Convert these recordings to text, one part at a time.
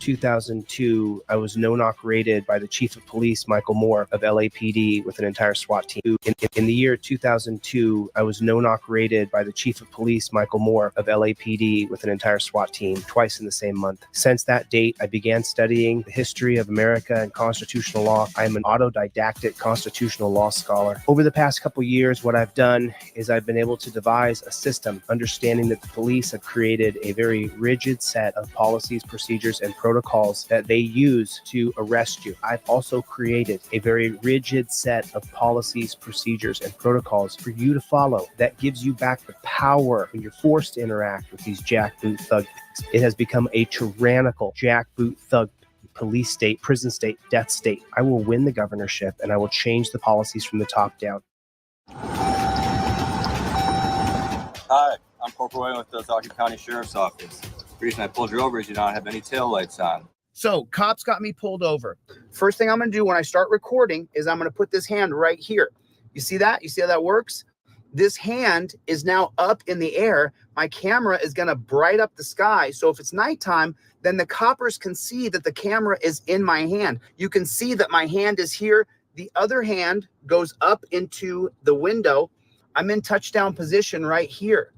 2002, I was no-knock raided by the Chief of Police, Michael Moore, of LAPD with an entire SWAT team. In the year 2002, I was no-knock raided by the Chief of Police, Michael Moore, of LAPD with an entire SWAT team twice in the same month. Since that date, I began studying the history of America and constitutional law. I am an autodidactic constitutional law scholar. Over the past couple years, what I've done is I've been able to devise a system, understanding that the police have created a very rigid set of policies, procedures, and protocols that they use to arrest you. I've also created a very rigid set of policies, procedures, and protocols for you to follow that gives you back the power when you're forced to interact with these jackboot thugs. It has become a tyrannical jackboot thug police state, prison state, death state. I will win the governorship and I will change the policies from the top down. Hi, I'm Corporal Wayne with the Talkie County Sheriff's Office. The reason I pulled you over is you don't have any tail lights on. So cops got me pulled over. First thing I'm going to do when I start recording is I'm going to put this hand right here. You see that? You see how that works? This hand is now up in the air. My camera is going to bright up the sky. So if it's nighttime, then the coppers can see that the camera is in my hand. You can see that my hand is here. The other hand goes up into the window. I'm in touchdown position right here.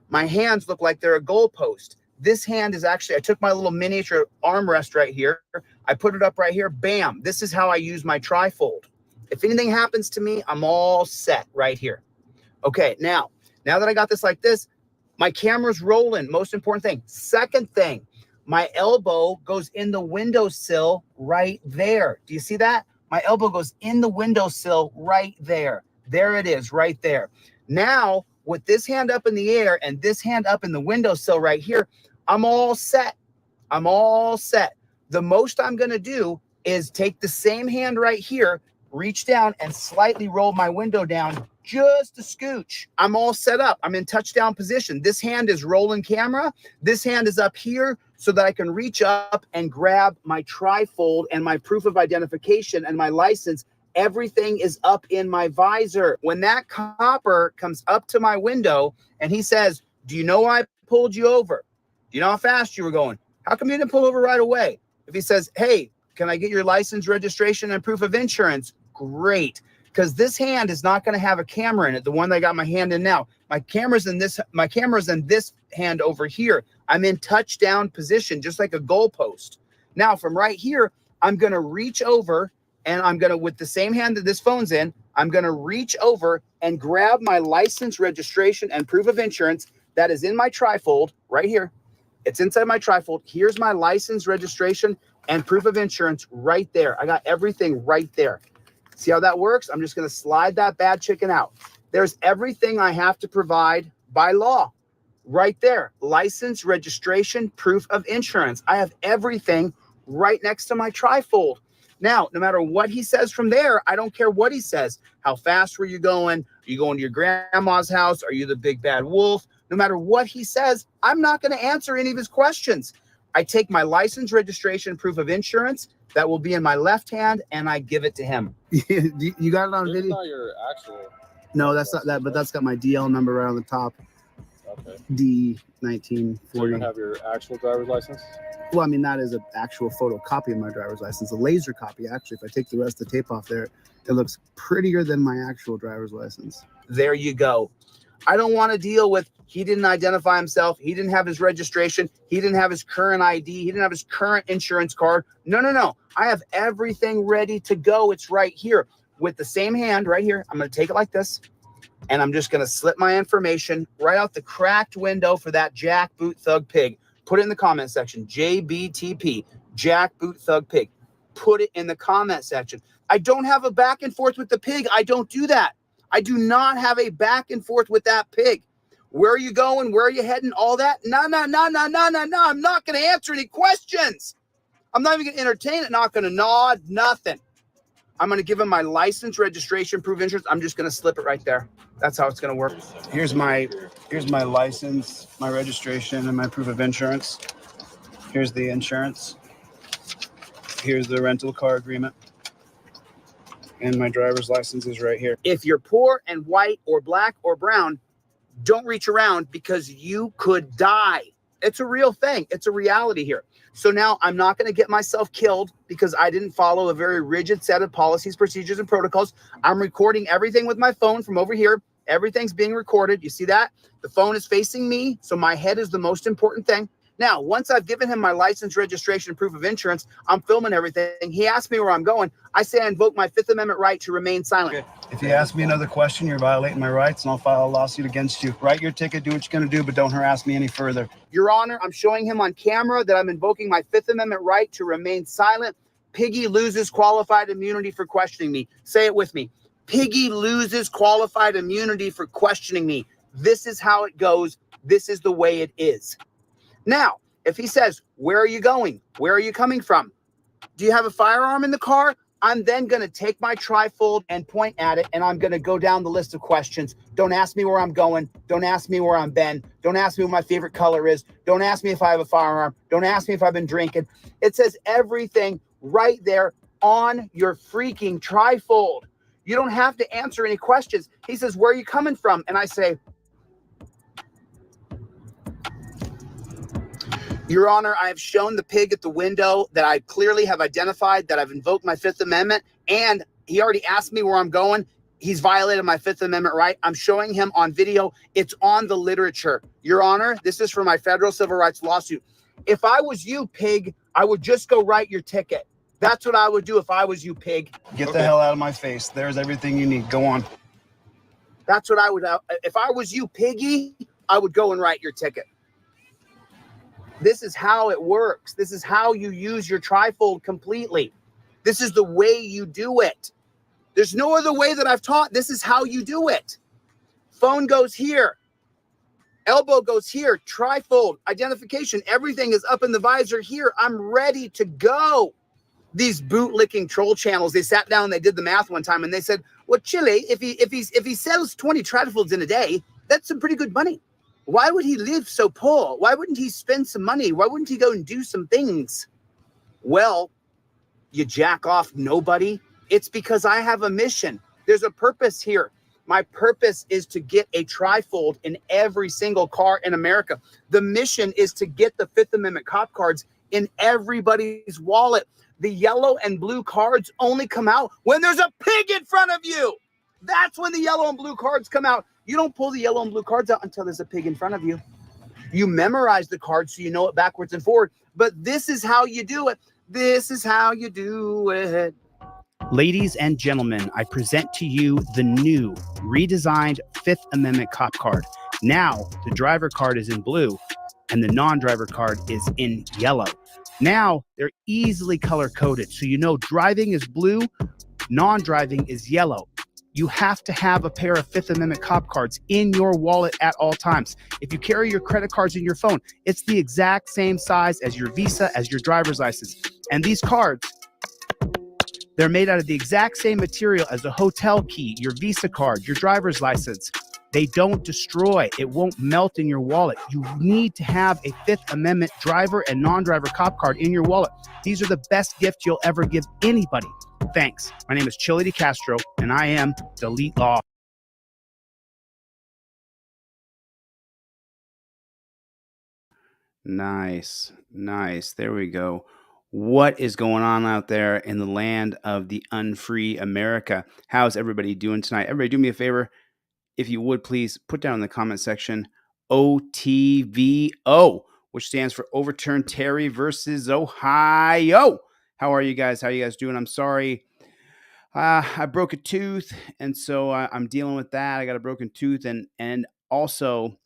My hands look like they're a goalpost. This hand is actually, I took my little miniature armrest right here. I put it up right here. Bam. This is how I use my trifold. If anything happens to me, I'm all set right here. Okay, now that I got this like this, my camera's rolling. Most important thing. Second thing, my elbow goes in the windowsill right there. Do you see that? My elbow goes in the windowsill right there. There it is, right there. Now, with this hand up in the air and this hand up in the windowsill right here, I'm all set. I'm all set. The most I'm going to do is take the same hand right here, reach down and slightly roll my window down just a scooch. I'm all set up. I'm in touchdown position. This hand is rolling camera. This hand is up here so that I can reach up and grab my trifold and my proof of identification and my license. Everything is up in my visor. When that copper comes up to my window and he says, "Do you know why I pulled you over? Do you know how fast you were going? How come you didn't pull over right away?" If he says, "Hey, can I get your license, registration, and proof of insurance?" Great. Because this hand is not going to have a camera in it. The one that I got my hand in now. My camera's in this hand over here. I'm in touchdown position, just like a goalpost. Now, from right here, I'm going to reach over and I'm going to, with the same hand that this phone's in, I'm going to reach over and grab my license, registration, and proof of insurance that is in my trifold right here. It's inside my trifold. Here's my license, registration, and proof of insurance right there. I got everything right there. See how that works? I'm just going to slide that bad chicken out. There's everything I have to provide by law right there. License, registration, proof of insurance. I have everything right next to my trifold. Now, no matter what he says from there, I don't care what he says. How fast were you going? Are you going to your grandma's house? Are you the big bad wolf? No matter what he says, I'm not going to answer any of his questions. I take my license, registration, proof of insurance that will be in my left hand, and I give it to him. You got it on video? Not your actual. No, that's not that, but that's got my DL number right on the top. Okay. D1940. So you have your actual driver's license? Well, I mean, that is an actual photocopy of my driver's license, a laser copy. Actually, if I take the rest of the tape off there, it looks prettier than my actual driver's license. There you go. I don't want to deal with he didn't identify himself. He didn't have his registration. He didn't have his current ID. He didn't have his current insurance card. No, no, no. I have everything ready to go. It's right here with the same hand right here. I'm going to take it like this. And I'm just going to slip my information right out the cracked window for that jackboot thug pig. Put it in the comment section. JBTP, jackboot thug pig. Put it in the comment section. I don't have a back and forth with the pig. I don't do that. I do not have a back and forth with that pig. Where are you going? Where are you heading? All that? No. I'm not going to answer any questions. I'm not even going to entertain it. Not going to nod. Nothing. I'm going to give him my license, registration, proof of insurance. I'm just going to slip it right there. That's how it's going to work. Here's my license, my registration, and my proof of insurance. Here's the insurance. Here's the rental car agreement. And my driver's license is right here. If you're poor and white or black or brown, don't reach around because you could die. It's a real thing. It's a reality here. So now I'm not going to get myself killed because I didn't follow a very rigid set of policies, procedures, and protocols. I'm recording everything with my phone from over here. Everything's being recorded. You see that? The phone is facing me, so my head is the most important thing. Now, once I've given him my license, registration, and proof of insurance, I'm filming everything. He asked me where I'm going. I say I invoke my Fifth Amendment right to remain silent. Okay. If you ask me another question, you're violating my rights, and I'll file a lawsuit against you. Write your ticket, do what you're going to do, but don't harass me any further. Your Honor, I'm showing him on camera that I'm invoking my Fifth Amendment right to remain silent. Piggy loses qualified immunity for questioning me. Say it with me. Piggy loses qualified immunity for questioning me. This is how it goes. This is the way it is. Now, if he says, where are you going? Where are you coming from? Do you have a firearm in the car? I'm then going to take my trifold and point at it, and I'm going to go down the list of questions. Don't ask me where I'm going. Don't ask me where I'm been. Don't ask me what my favorite color is. Don't ask me if I have a firearm. Don't ask me if I've been drinking. It says everything right there on your freaking trifold. You don't have to answer any questions. He says, where are you coming from? And I say, Your Honor, I have shown the pig at the window that I clearly have identified that I've invoked my Fifth Amendment, and he already asked me where I'm going. He's violated my Fifth Amendment right. I'm showing him on video. It's on the literature. Your Honor, this is for my federal civil rights lawsuit. If I was you, pig, I would just go write your ticket. That's what I would do if I was you, pig. Get the hell out of my face. There's everything you need. Go on. That's what I would. If I was you, piggy, I would go and write your ticket. This is how it works. This is how you use your trifold completely. This is the way you do it. There's no other way that I've taught. This is how you do it. Phone goes here. Elbow goes here. Trifold, identification, everything is up in the visor here. I'm ready to go. These bootlicking troll channels, they sat down and they did the math one time and they said, well, Chile, if he sells 20 trifolds in a day, that's some pretty good money. Why would he live so poor? Why wouldn't he spend some money? Why wouldn't he go and do some things? Well, you jack off nobody. It's because I have a mission. There's a purpose here. My purpose is to get a trifold in every single car in America. The mission is to get the Fifth Amendment cop cards in everybody's wallet. The yellow and blue cards only come out when there's a pig in front of you. That's when the yellow and blue cards come out. You don't pull the yellow and blue cards out until there's a pig in front of you. You memorize the cards so you know it backwards and forward. But this is how you do it. This is how you do it. Ladies and gentlemen, I present to you the new redesigned Fifth Amendment cop card. Now, the driver card is in blue and the non-driver card is in yellow. Now, they're easily color-coded, so you know driving is blue, non-driving is yellow. You have to have a pair of Fifth Amendment cop cards in your wallet at all times. If you carry your credit cards in your phone, it's the exact same size as your Visa, as your driver's license. And these cards, they're made out of the exact same material as a hotel key, your Visa card, your driver's license. They don't destroy. It won't melt in your wallet. You need to have a Fifth Amendment driver and non-driver cop card in your wallet. These are the best gift you'll ever give anybody. Thanks. My name is Chili DeCastro, and I am Delete Law. Nice. There we go. What is going on out there in the land of the unfree America? How's everybody doing tonight? Everybody do me a favor. If you would, please put down in the comment section OTVO, which stands for Overturn Terry versus Ohio. How are you guys? How are you guys doing? I'm sorry. I broke a tooth, and so I'm dealing with that. I got a broken tooth, and also,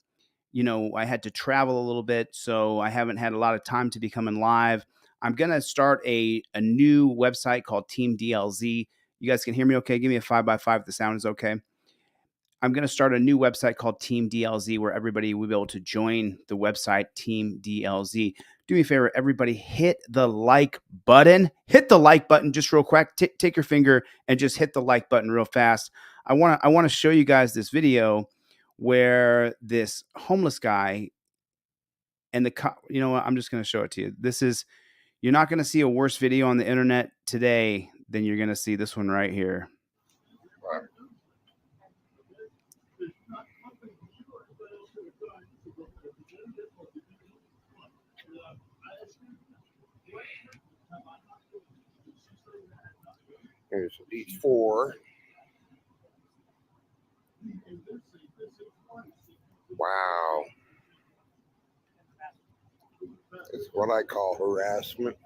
you know, I had to travel a little bit, so I haven't had a lot of time to be coming live. I'm going to start a new website called Team DLZ. You guys can hear me okay? Give me a 5x5 if the sound is okay. I'm going to start a new website called Team DLZ where everybody will be able to join the website Team DLZ. Do me a favor, everybody, hit the like button. Hit the like button just real quick. Take your finger and just hit the like button real fast. I want to show you guys this video where this homeless guy and the cop, you know what? I'm just going to show it to you. You're not going to see a worse video on the internet today than you're going to see this one right here. There's these 4. Wow. It's what I call harassment.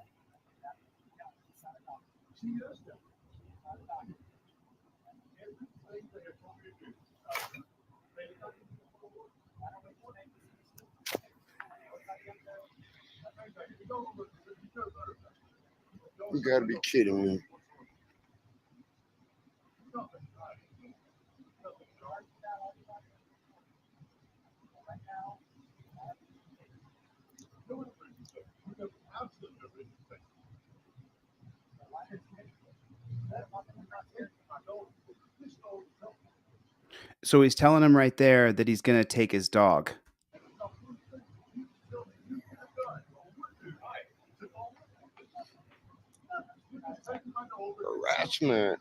You gotta be kidding me. So he's telling him right there that he's going to take his dog. Harassment.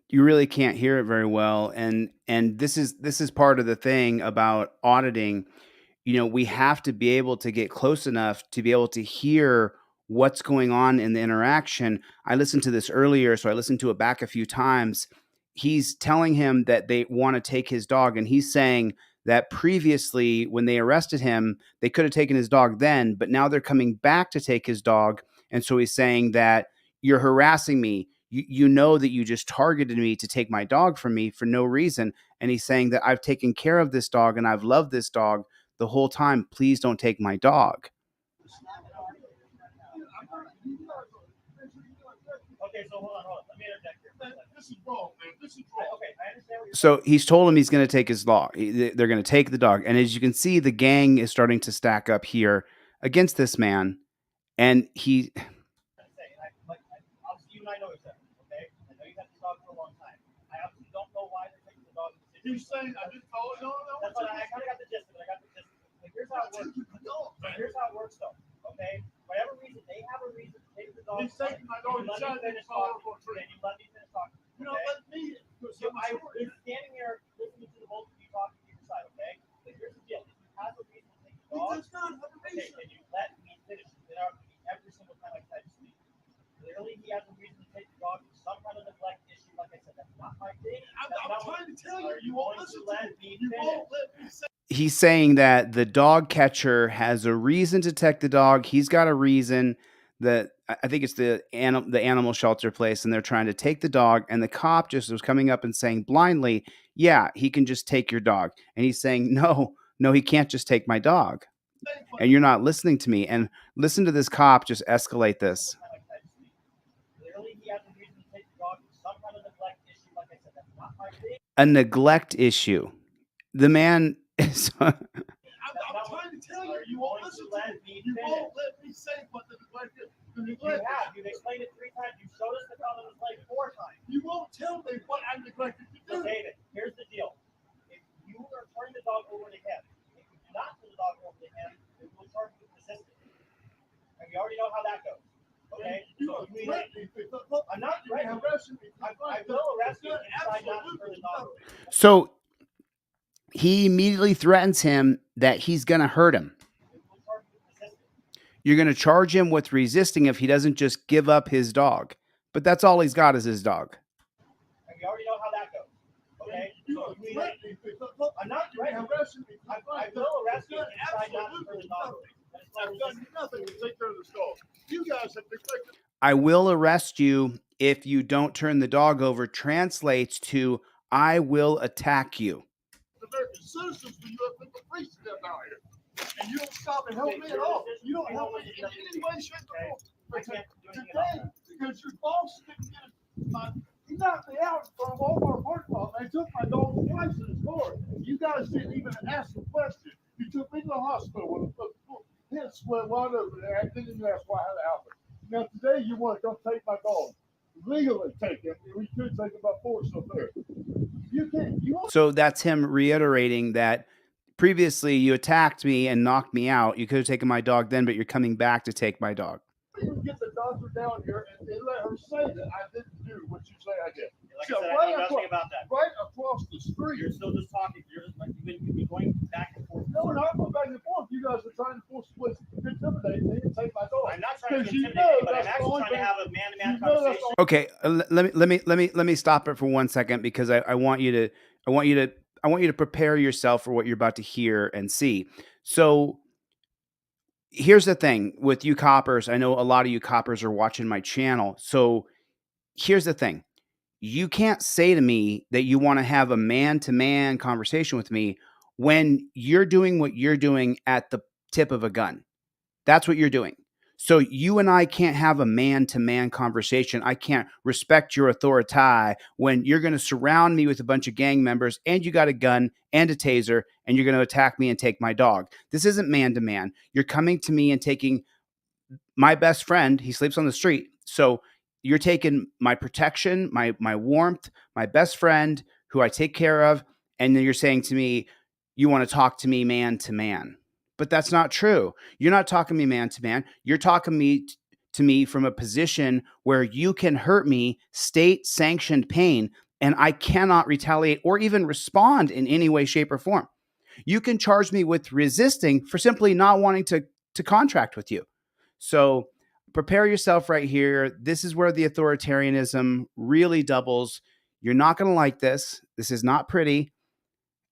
You really can't hear it very well, and this is part of the thing about auditing. You know, we have to be able to get close enough to be able to hear what's going on in the interaction. I listened to this earlier, so I listened to it back a few times. He's telling him that they want to take his dog, and he's saying that previously when they arrested him, they could have taken his dog then, but now they're coming back to take his dog. And so he's saying that you're harassing me. You know that you just targeted me to take my dog from me for no reason. And he's saying that I've taken care of this dog and I've loved this dog the whole time. Please don't take my dog. Okay, so hold on. Let me interject here. This is wrong, man. This is wrong. Okay, I understand what you're So he's told him he's going to take his dog. They're going to take the dog. And as you can see, the gang is starting to stack up here against this man. And he... obviously, you and I know each other, okay? I know you've had this dog for a long time. I obviously don't know why they're taking the dog. You're saying I didn't follow? No. That's what I kind of got the gist of it. Like, here's how it works. Here's how it works, though, okay? Whatever reason, they have a reason to take the dog. He's taking my dog. You let me finish talking. You let me finish talking. You don't let me. I was standing here listening to the both of you talking to your side, okay? But here's the deal. If you have a reason to take the dog, he does not have a reason. Okay, then you let me finish. Every single time I try to speak. Clearly, he has a reason to take the dog for some kind of neglect issue. Like I said, that's not my thing. I'm trying to tell you. You won't listen to me. You won't let me say. He's saying that the dog catcher has a reason to take the dog. He's got a reason that I think it's the animal shelter place, and they're trying to take the dog. And the cop just was coming up and saying blindly, "Yeah, he can just take your dog." And he's saying, "No, he can't just take my dog." And you're not listening to me. And listen to this cop just escalate this. A neglect issue. The man is... I'm trying to tell you. You won't listen to me. You won't let me say what the neglect is. You have. You've explained it 3 times. You showed us the comment was like 4 times. You won't tell me what I'm neglected to do. So, David, here's the deal. If you are turning the dog over to him, if you do not turn the dog over to him, it will charge you with resistance. And we already know how that goes. Okay? So I'm not threatening. I will arrest you if you decide not to turn the dog over. So he immediately threatens him that he's going to hurt him. You're going to charge him with resisting if he doesn't just give up his dog. But that's all he's got is his dog. And we already know how that goes. Okay? So I'm not threatening. I will arrest you if you decide not to turn the dog over. I've done nothing to take care of this dog. You guys have neglected. I will arrest you if you don't turn the dog over translates to I will attack you. American citizens, but you have been the police step out here. And you don't stop and help me at all. You don't help me in any way, shape, or form. Today, because your boss didn't get my knocked me out from Walmart parking lot. They took my dog twice in his car. You guys didn't even ask a question. You took me to the hospital with a head split wide open there. I didn't even ask why it happened. Now today you want to come take my dog. Legally take him. We could take him by force up there. You can't. So that's him reiterating that previously you attacked me and knocked me out. You could have taken my dog then, but you're coming back to take my dog. You get the doctor down here and let her say that I didn't do what you say I did. Like So I said, right I nothing about that. Right across the street. You're still just talking. You're just like you've been going back and forth. No, we're not going back and forth. You guys are trying to force intimidate me and take my dog. I'm not trying to 'Cause you intimidate know you, but I'm that's the actually only trying to thing- have a man-to-man you know that's conversation. Okay, let me stop it for 1 second because I want you to prepare yourself for what you're about to hear and see. So here's the thing with you coppers. I know a lot of you coppers are watching my channel. So here's the thing. You can't say to me that you want to have a man-to-man conversation with me when you're doing what you're doing at the tip of a gun. That's what you're doing. So you and I can't have a man-to-man conversation. I can't respect your authority when you're going to surround me with a bunch of gang members and you got a gun and a taser and you're going to attack me and take my dog. This isn't man-to-man. You're coming to me and taking my best friend. He sleeps on the street. So you're taking my protection, my warmth, my best friend who I take care of, and then you're saying to me, you want to talk to me man to man. But that's not true. You're not talking to me man to man. You're talking to me from a position where you can hurt me, state sanctioned pain, and I cannot retaliate or even respond in any way, shape, or form. You can charge me with resisting for simply not wanting to contract with you. So prepare yourself right here. This is where the authoritarianism really doubles. You're not going to like this. This is not pretty.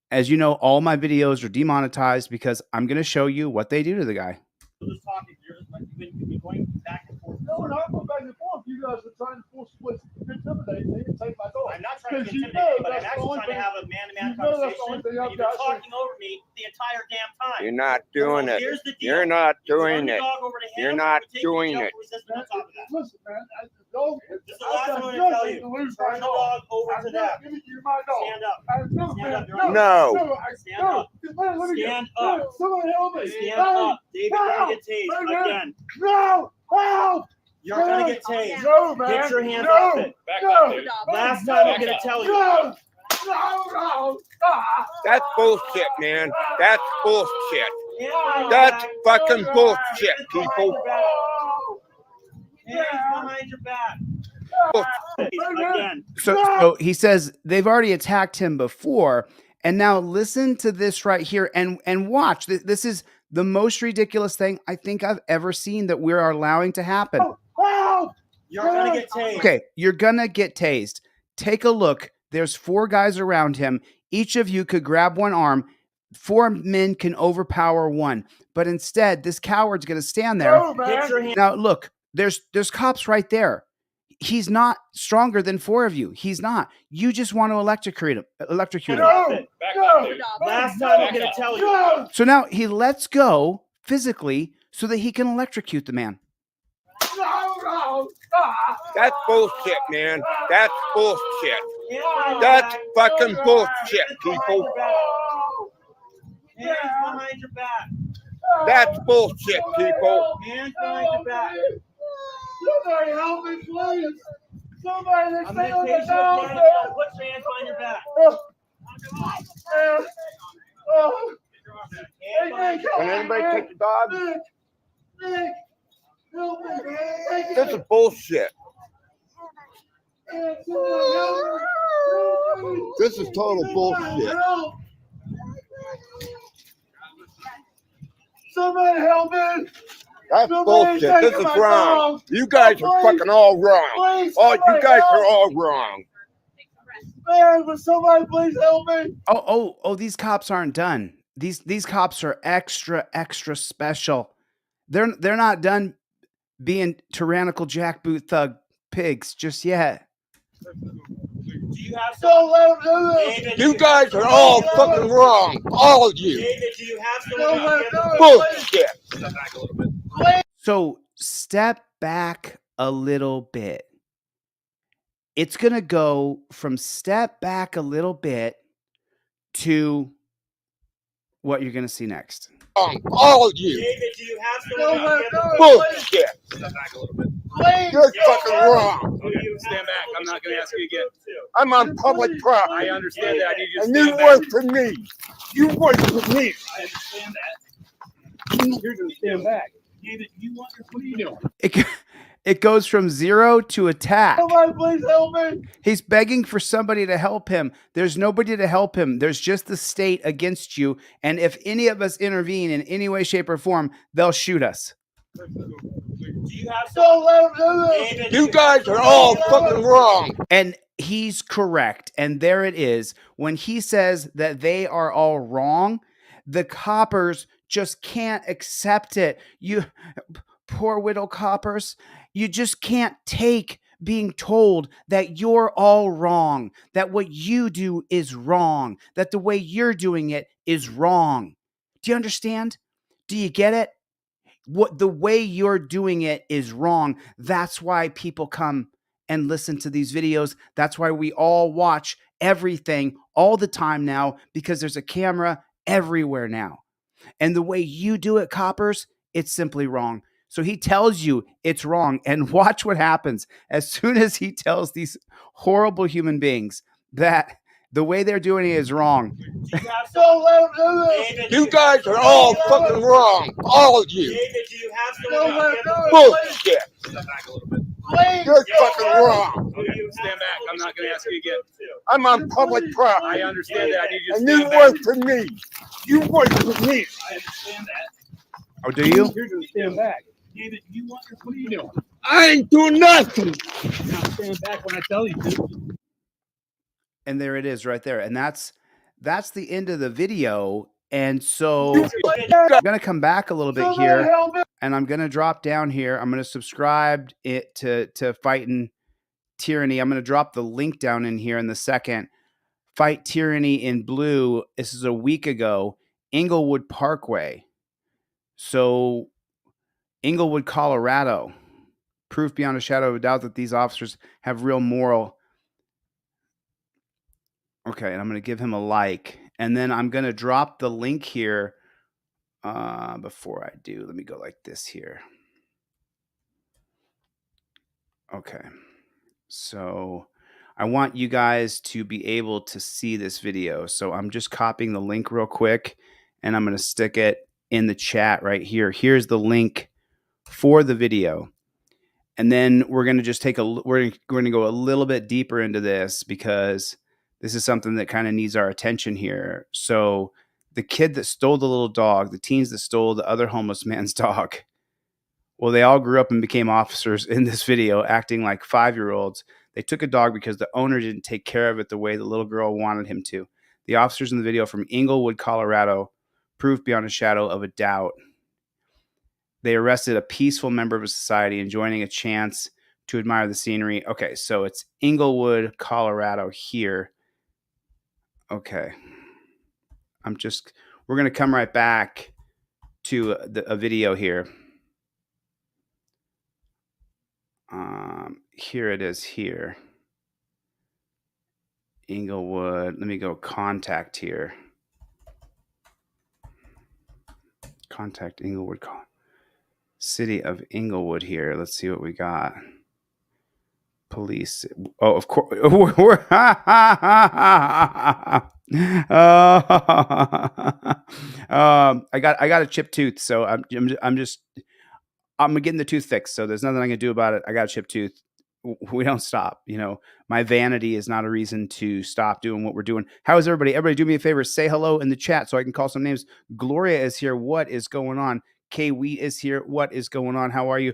As you know, all my videos are demonetized because I'm going to show you what they do to the guy. You're just talking. You're just like you've been going back and forth. No, we're not going back and forth. You guys are trying to force intimidate me and take my dog. I'm not trying to 'Cause you intimidate you, know but I'm that's the actually only trying to thing- have a man-to-man you know that's the only conversation. thing I've You've been got to say. talking over me the entire damn time. You're not doing So it. here's the deal. You're not You run doing your it. dog over to him, You're not you take doing yourself it. for resistance on top of that. Listen, man, the dog. This is the last I've one got I'm going to tell nothing you. to lose Turn right the now. dog over I'm to not them. giving you my dog. Stand up. No, Stand man, up. You're no, on. No. Stand up. Man, let me Stand go. up. No, somebody help me. Stand Hey, up. David's going to get tased Hey, man. again. No, help. You're going to get tased. No, man. Get your hands no, off it. No. Last time I'm going to tell you. No. No. Ah. That's bullshit, man. That's bullshit. Hands behind your That's back. fucking bullshit, Hands behind people. your back. Oh. Hands behind your back. man. Again. So he says they've already attacked him before. And now listen to this right here and watch. This is the most ridiculous thing I think I've ever seen that we are allowing to happen. Help. You're going to get tased. Okay, you're going to get tased. Take a look. There's 4 guys around him. Each of you could grab one arm. 4 men can overpower one. But instead, this coward's going to stand there. No, man. Get your hands. Now, look, there's cops right there. He's not stronger than 4 of you. He's not. You just want to electrocute him. No. No. Last time I'm going to tell you. No. So now he lets go physically so that he can electrocute the man. No. Ah. That's bullshit, man. That's bullshit. Hands behind your That's back. fucking bullshit, Hands behind people. your back. Oh. Hands behind your back. That's bullshit, people. Hands behind your back. Somebody help me, please. Somebody, I'm stay going on to the take you down again. there. Put your hands behind your back. Oh. Hands behind your Can back. anybody take the dog? Nick, help me, man. This is bullshit. This is total bullshit. Help. Somebody help me. That's Somebody bullshit. take This is my wrong. dog. You guys are fucking all wrong. Please, Oh, you somebody guys help. are all wrong. Man, will somebody please help me? Oh, these cops aren't done. These cops are extra special. They're not done being tyrannical jackboot thug pigs just yet. Do you have some? Don't let him do this. David, You guys are all fucking wrong. All of you. David, do you have Don't someone let to him give do it. Bullshit. So step back a little bit. It's going to go from step back a little bit to what you're going to see next. All of you. David, do you have someone? Bullshit. Step back a little bit. You're fucking wrong. Okay, stand back. I'm not going to ask you again. I'm on public I property. understand that. I need you to And you stand back. work for me. You work for me. I understand that. You're going to stand back. David, what are you doing? It goes from 0 to attack. Somebody please help me. He's begging for somebody to help him. There's nobody to help him. There's just the state against you. And if any of us intervene in any way, shape, or form, they'll shoot us. Do you have someone? You guys are all fucking wrong. And he's correct. And there it is. When he says that they are all wrong, the coppers just can't accept it. You poor widow coppers, you just can't take being told that you're all wrong, that what you do is wrong, that the way you're doing it is wrong. Do you understand? Do you get it? What the way you're doing it is wrong. That's why people come and listen to these videos. That's why we all watch everything all the time now, because there's a camera everywhere now. And the way you do it, coppers, it's simply wrong. So he tells you it's wrong, and watch what happens as soon as he tells these horrible human beings that the way they're doing it is wrong. Do you have someone? David, You guys are all fucking wrong. All of you. David, do you have someone? Bullshit. Step back a little bit. You're fucking wrong. Okay, stand back. I'm not going to ask you again. I'm on public I property. understand that. I need you to And you stand back. work for me. You work for me. I understand that. Oh, do you? You're going to stand back. David, what are you doing? I ain't doing nothing. Now stand back when I tell you to. And there it is right there. And that's the end of the video. And so I'm going to come back a little bit here, and I'm going to drop down here. I'm going to subscribe it to Fighting Tyranny. I'm going to drop the link down in here in the second. Fight Tyranny in blue. This is a week ago, Inglewood Parkway. So Inglewood, Colorado. Proof beyond a shadow of a doubt that these officers have real moral. Okay, and I'm going to give him a like. And then I'm going to drop the link here. Before I do, let me go like this here. Okay. So I want you guys to be able to see this video. So I'm just copying the link real quick, and I'm going to stick it in the chat right here. Here's the link for the video. And then we're going to just we're going to go a little bit deeper into this, because this is something that kind of needs our attention here. So the kid that stole the little dog, the teens that stole the other homeless man's dog, well, they all grew up and became officers in this video, acting like 5-year-olds. They took a dog because the owner didn't take care of it the way the little girl wanted him to. The officers in the video from Inglewood, Colorado, proof beyond a shadow of a doubt. They arrested a peaceful member of a society enjoying a chance to admire the scenery. Okay, so it's Inglewood, Colorado here. Okay. We're going to come right back to a video here. Here it is here. Inglewood. Let me go contact here. Contact Inglewood. City of Inglewood here. Let's see what we got. Police. Oh, of course. I got a chipped tooth, so I'm getting the tooth fixed. So there's nothing I can do about it. I got a chipped tooth. We don't stop. You know, my vanity is not a reason to stop doing what we're doing. How is everybody? Everybody, do me a favor. Say hello in the chat so I can call some names. Gloria is here. What is going on? K Wheat is here. What is going on? How are you?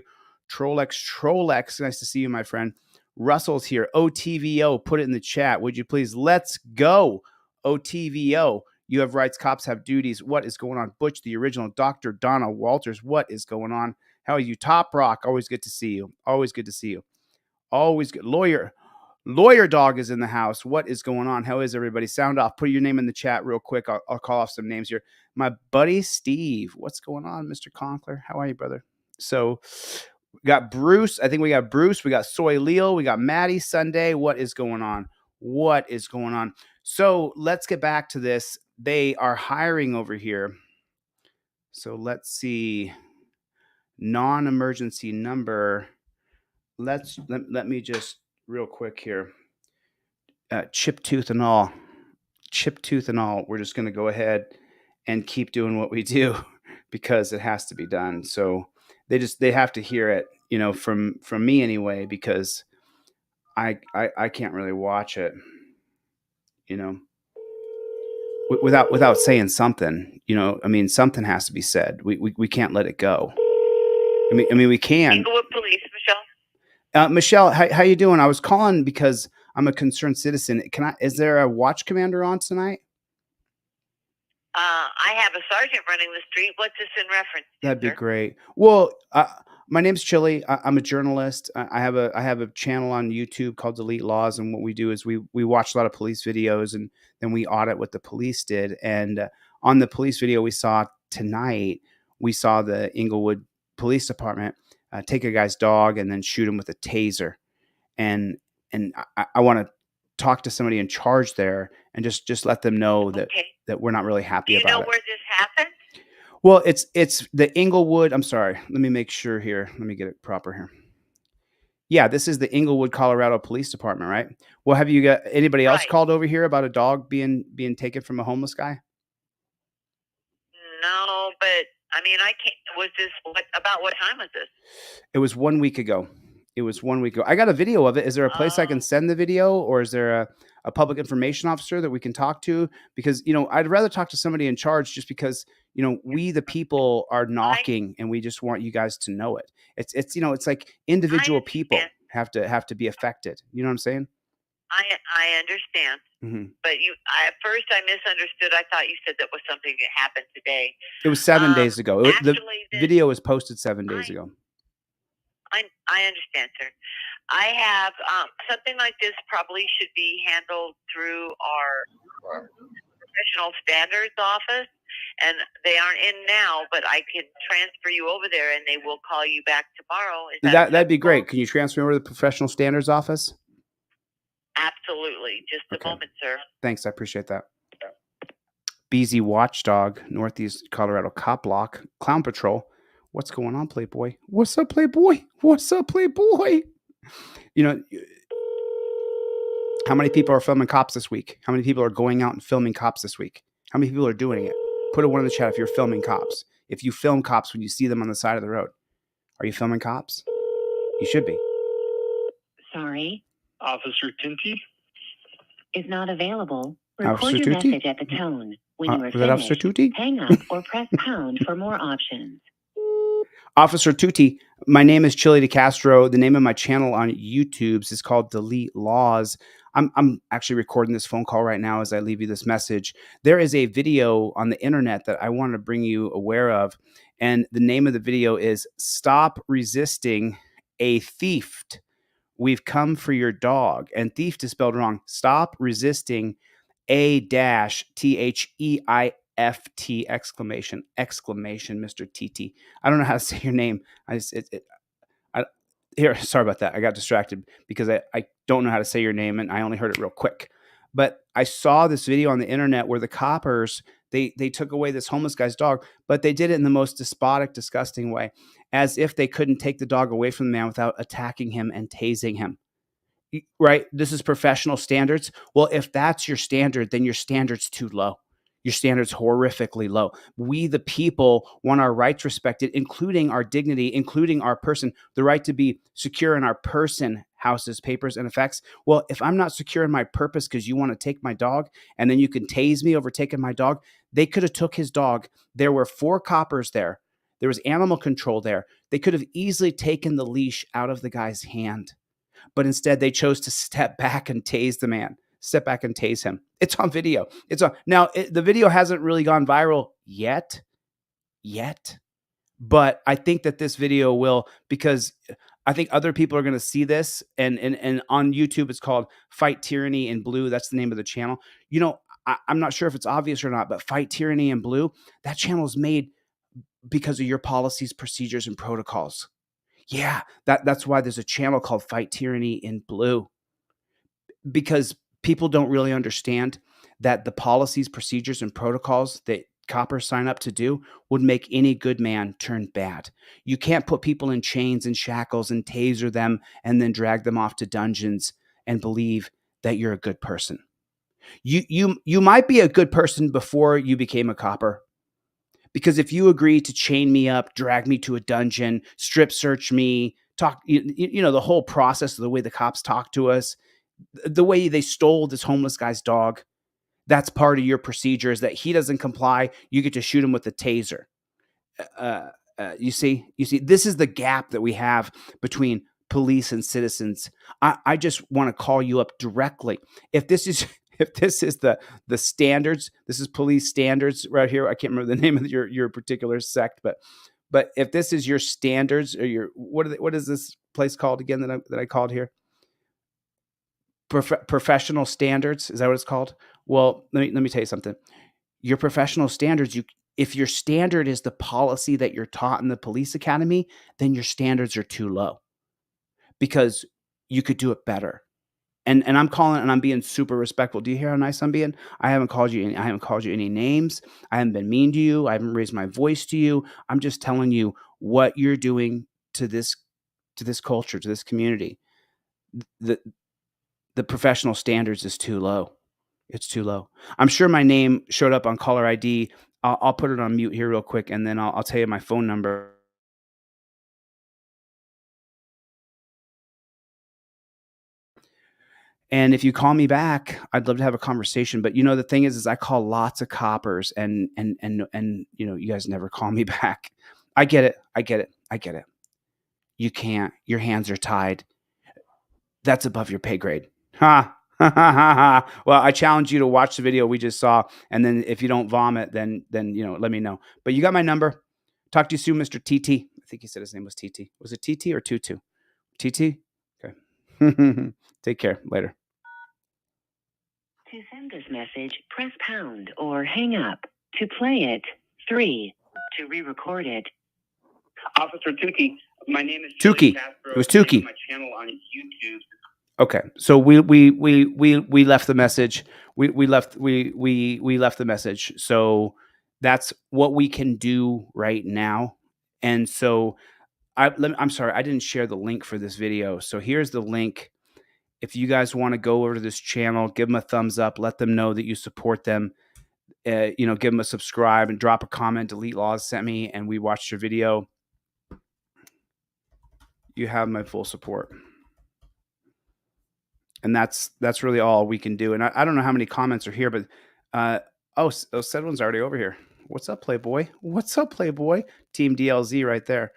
Trollex. Nice to see you, my friend. Russell's here. OTVO. Put it in the chat, would you please? Let's go. OTVO. You have rights. Cops have duties. What is going on? Butch, the original. Dr. Donna Walters. What is going on? How are you? Top Rock. Always good to see you. Always good to see you. Always good. Lawyer Dog is in the house. What is going on? How is everybody? Sound off. Put your name in the chat real quick. I'll call off some names here. My buddy Steve. What's going on, Mr. Conkler? How are you, brother? So We got Bruce. I think we got Bruce. We got Soy Leo. We got Maddie Sunday. What is going on? What is going on? So let's get back to this. They are hiring over here. So let's see. Non-emergency number. Let me just real quick here. Chip tooth and all. We're just going to go ahead and keep doing what we do because it has to be done. So they have to hear it, from me anyway, because I can't really watch it, without saying something. I mean, something has to be said. We can't let it go. I mean, we can. Inglewood Police, Michelle. Michelle, how you doing? I was calling because I'm a concerned citizen. Is there a watch commander on tonight? I have a sergeant running the street. What's this in reference to, That'd be sir? great. Well, my name's Chili. I'm a journalist. I have a channel on YouTube called Delete Laws, and what we do is we watch a lot of police videos, and then we audit what the police did. And on the police video we saw tonight, we saw the Inglewood Police Department take a guy's dog and then shoot him with a taser. And I want to talk to somebody in charge there and just let them know that we're not really happy about it. Do you know where this happened? Well, it's the Inglewood. I'm sorry. Let me make sure here. Let me get it proper here. Yeah, this is the Inglewood, Colorado Police Department, right? Well, have you got anybody else called over here about a dog being taken from a homeless guy? No, but I mean, I can't. Was this about what time was this? It was 1 week ago. I got a video of it. Is there a place I can send the video, or is there a public information officer that we can talk to? Because, I'd rather talk to somebody in charge, just because, we the people are knocking and we just want you guys to know it. It's like individual people have to be affected. You know what I'm saying? I understand. Mm-hmm. But at first I misunderstood. I thought you said that was something that happened today. It was 7 days ago. Actually, the video was posted 7 days ago. I understand, sir. I have something like this probably should be handled through our professional standards office, and they aren't in now, but I can transfer you over there and they will call you back tomorrow. That'd be great. Can you transfer me over to the professional standards office? Absolutely. Just a moment, sir. Thanks. I appreciate that. BZ Watchdog, Northeast Colorado Cop Block, Clown Patrol. What's going on, Playboy? What's up, Playboy? What's up, Playboy? How many people are filming cops this week? How many people are going out and filming cops this week? How many people are doing it? Put a one in the chat if you're filming cops. If you film cops when you see them on the side of the road. Are you filming cops? You should be. Sorry. Officer Tinty is not available. Officer Record your Tutti? message at the tone. When you are Was that Officer finished, Tutti? hang up or press pound for more options. Officer Tutti, my name is Chili DeCastro. The name of my channel on YouTube is called Delete Laws. I'm actually recording this phone call right now as I leave you this message. There is a video on the internet that I want to bring you aware of, and the name of the video is Stop Resisting a Thief. We've come for your dog. And thief is spelled wrong. Stop resisting A-THEIFT exclamation, Mr. TT. I don't know how to say your name. Sorry about that. I got distracted because I don't know how to say your name and I only heard it real quick. But I saw this video on the internet where the coppers, they took away this homeless guy's dog, but they did it in the most despotic, disgusting way, as if they couldn't take the dog away from the man without attacking him and tasing him. Right? This is professional standards. Well, if that's your standard, then your standard's too low. Your standard's horrifically low. We, the people, want our rights respected, including our dignity, including our person, the right to be secure in our person, houses, papers, and effects. Well, if I'm not secure in my purpose because you want to take my dog, and then you can tase me over taking my dog, they could have took his dog. There were 4 coppers there. There was animal control there. They could have easily taken the leash out of the guy's hand. But instead, they chose to step back and tase the man. Step back and tase him. It's on video. Now, the video hasn't really gone viral yet. But I think that this video will, because I think other people are going to see this. And on YouTube, it's called Fight Tyranny in Blue. That's the name of the channel. I'm not sure if it's obvious or not, but Fight Tyranny in Blue, that channel is made because of your policies, procedures, and protocols. Yeah, that's why there's a channel called Fight Tyranny in Blue, because people don't really understand that the policies, procedures, and protocols that coppers sign up to do would make any good man turn bad. You can't put people in chains and shackles and taser them and then drag them off to dungeons and believe that you're a good person. You might be a good person before you became a copper. Because if you agree to chain me up, drag me to a dungeon, strip search me, talk, the whole process of the way the cops talk to us, the way they stole this homeless guy's dog, that's part of your procedure. Is that he doesn't comply, you get to shoot him with a taser. You see, this is the gap that we have between police and citizens. I just want to call you up directly. If this is the standards, this is police standards right here. I can't remember the name of your particular sect, but if this is your standards or your what is this place called again that I called here? Professional standards, is that what it's called? Well, let me tell you something. Your professional standards, if your standard is the policy that you're taught in the police academy, then your standards are too low because you could do it better. And I'm calling and I'm being super respectful. Do you hear how nice I'm being? I haven't called you any names. I haven't been mean to you. I haven't raised my voice to you. I'm just telling you what you're doing to this culture, to this community. The professional standards is too low. It's too low. I'm sure my name showed up on caller ID. I'll put it on mute here real quick, and then I'll tell you my phone number. And if you call me back, I'd love to have a conversation. But the thing is I call lots of coppers, and you guys never call me back. I get it. You can't. Your hands are tied. That's above your pay grade. Ha. Well, I challenge you to watch the video we just saw, and then if you don't vomit, then let me know. But you got my number. Talk to you soon, Mr. TT. I think he said his name was TT. Was it TT or Tutu? TT? Okay. Take care. Later. To send this message, press pound or hang up. To play it, 3. To re-record it. Officer Tukey, my name is Tukey. Castro. It was Tukey. My channel on YouTube. Okay, so we left the message. We left the message. So that's what we can do right now. And so I'm sorry, I didn't share the link for this video. So here's the link. If you guys want to go over to this channel, give them a thumbs up. Let them know that you support them. Give them a subscribe and drop a comment. Delete Laws sent me, and we watched your video. You have my full support. And that's really all we can do. And I don't know how many comments are here, but Sedwin's already over here. What's up, Playboy? What's up, Playboy? Team DLZ right there.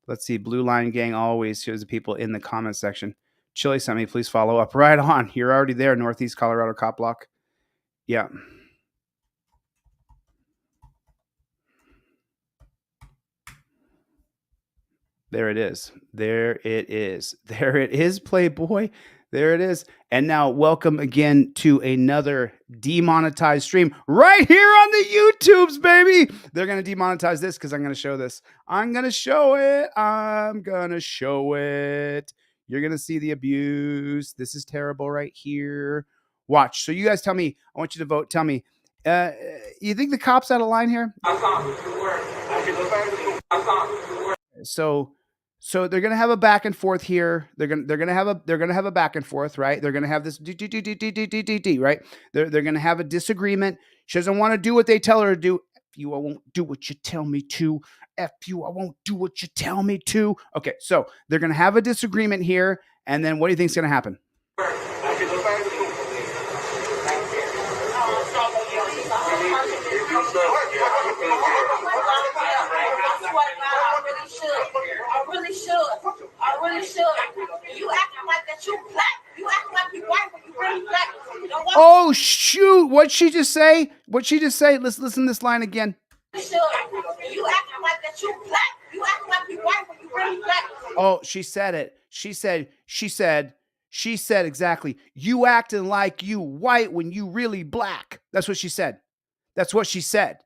Let's see. Blue Line Gang always shows the people in the comment section. Chili sent me, please follow up. Right on. You're already there, Northeast Colorado Cop Block. Yeah. There it is. There it is. There it is, Playboy. There it is. And now welcome again to another demonetized stream right here on the YouTubes, baby. They're going to demonetize this because I'm going to show this. I'm going to show it. You're going to see the abuse. This is terrible right here. Watch. So you guys tell me. I want you to vote. Tell me. You think the cops out of line here? So they're gonna have a back and forth here. They're gonna have a back and forth, right? They're gonna have this right? They're gonna have a disagreement. She doesn't want to do what they tell her to do. F you, I won't do what you tell me to. F you, I won't do what you tell me to. Okay, so they're gonna have a disagreement here, and then what do you think's gonna happen? I really should. You acting like that you black. You acting like you white when you really black. Oh shoot! What'd she just say? Let's listen to this line again. You acting like that you black. You acting like you white when you really black. Oh, she said it. She said exactly. You acting like you white when you really black. That's what she said. That's what she said.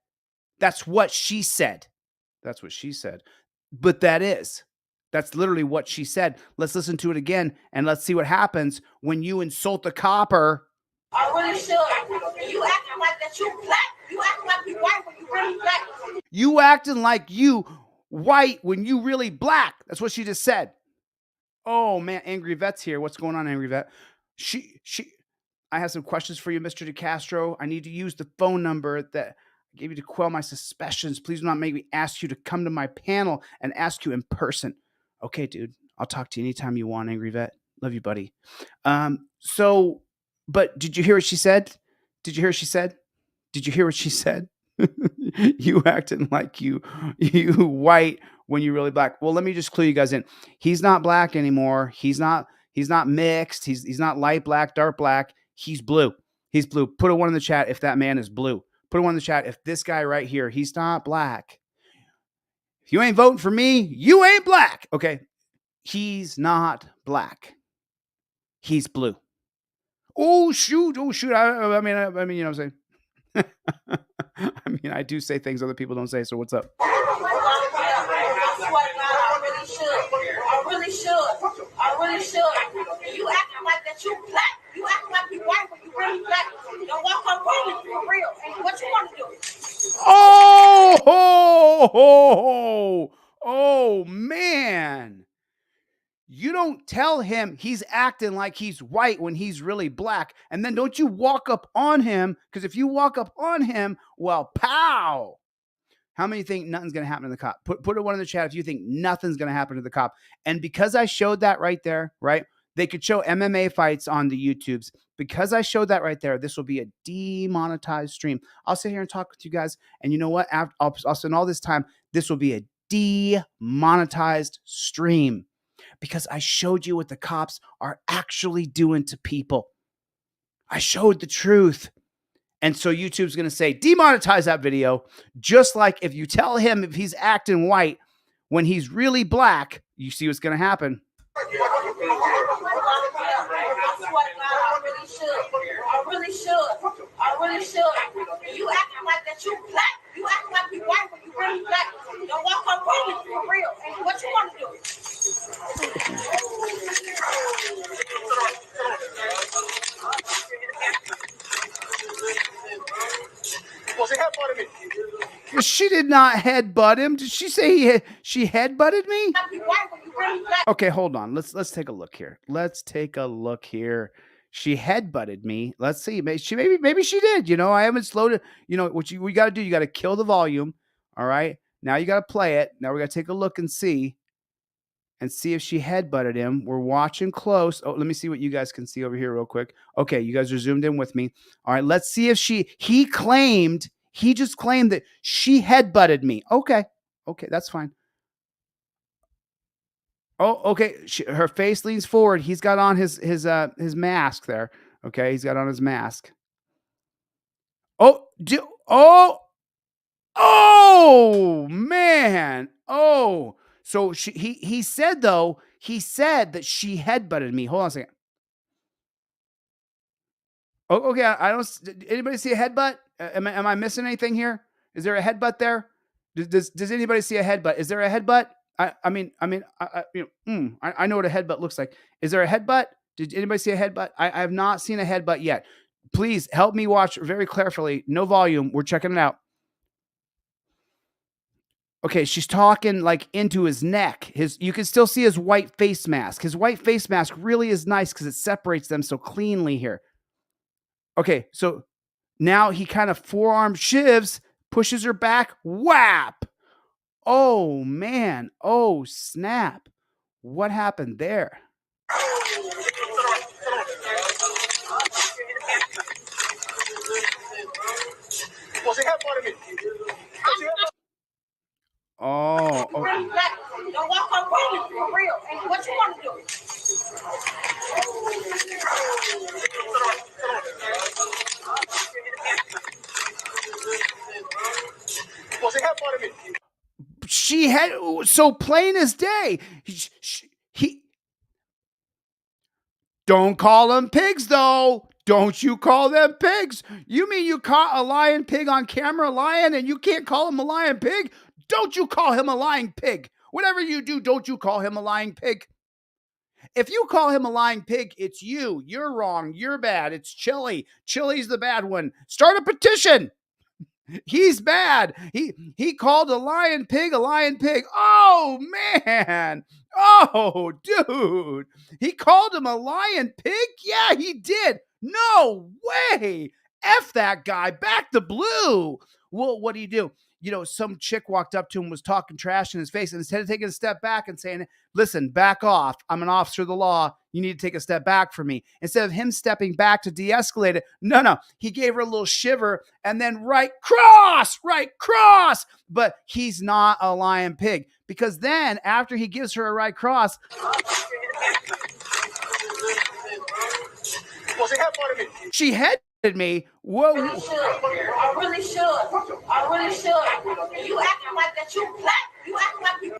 But That's literally what she said. Let's listen to it again and let's see what happens when you insult the copper. I really should. You acting like that you black. You acting like you white when you really black. You acting like you white when you really black. That's what she just said. Oh man, Angry Vet's here. What's going on, Angry Vet? I have some questions for you, Mr. DeCastro. I need to use the phone number that I gave you to quell my suspicions. Please do not make me ask you to come to my panel and ask you in person. Okay, dude. I'll talk to you anytime you want, Angry Vet. Love you, buddy. But did you hear what she said? Did you hear what she said? Did you hear what she said? You acting like you white when you really black. Well, let me just clue you guys in. He's not black anymore. He's not mixed. He's not light black, dark black. He's blue. He's blue. Put a 1 in the chat if that man is blue. Put a 1 in the chat if this guy right here, he's not black. If you ain't voting for me, you ain't black. Okay. He's not black. He's blue. Oh shoot. I mean, you know what I'm saying? I mean, I do say things other people don't say, so what's up? I really should. You acting like that you black. You acting like you white when you really black. Don't walk up on me for real. And what you want to do? Oh, man. You don't tell him he's acting like he's white when he's really black. And then don't you walk up on him, because if you walk up on him, well, pow. How many think nothing's going to happen to the cop? Put a 1 in the chat if you think nothing's going to happen to the cop. And because I showed that right there, right? They could show MMA fights on the YouTubes. Because I showed that right there, this will be a demonetized stream. I'll sit here and talk with you guys. And you know what? I'll spend all this time. This will be a demonetized stream. Because I showed you what the cops are actually doing to people. I showed the truth. And so YouTube's going to say, demonetize that video. Just like if you tell him if he's acting white when he's really black, you see what's going to happen. I really should. You acting like that you black. You acting like you white when you really black. Don't walk up on me for real. And what you want to do? She did not headbutt him. Did she say she headbutted me? Okay, hold on. Let's take a look here. She headbutted me. Let's see. Maybe she did. You know, I haven't slowed it. You know what we got to do? You got to kill the volume. All right. Now you got to play it. Now we got to take a look and see if she headbutted him. We're watching close. Oh, let me see what you guys can see over here real quick. Okay, you guys are zoomed in with me. All right, let's see if he just claimed that she headbutted me. Okay, that's fine. Oh, okay. Her face leans forward. He's got on his mask there. Okay, he's got on his mask. Oh man. Oh, so he said that she headbutted me. Hold on a second. Oh, okay. I don't. Did anybody see a headbutt? Am I missing anything here? Is there a headbutt there? Does anybody see a headbutt? Is there a headbutt? I know what a headbutt looks like. Is there a headbutt? Did anybody see a headbutt? I have not seen a headbutt yet. Please help me watch very carefully. No volume. We're checking it out. Okay, she's talking like into his neck. You can still see his white face mask. His white face mask really is nice because it separates them so cleanly here. Okay, so now he kind of forearm shivs, pushes her back, whap. Oh, man. Oh, snap. What happened there? Oh. Don't walk up on me for real. And what you want to do? She had so plain as day. He don't call them pigs though. Don't you call them pigs? You mean you caught a lion pig on camera lying and you can't call him a lion pig? Don't you call him a lying pig Whatever you do, don't you call him a lying pig. If you call him a lying pig, it's you. You're wrong. You're bad. It's Chili. Chili's the bad one. Start a petition. He's bad. He called a lion pig a lion pig. Oh, man. Oh, dude. He called him a lion pig? Yeah, he did. No way. F that guy. Back the blue. Well, what do you do? You know, some chick walked up to him, was talking trash in his face, and instead of taking a step back and saying, listen, back off. I'm an officer of the law. You need to take a step back for me. Instead of him stepping back to de-escalate it, no. He gave her a little shiver and then right cross. But he's not a lion pig, because then after he gives her a right cross, she headed me. Whoa. I really should. You acting like that you black.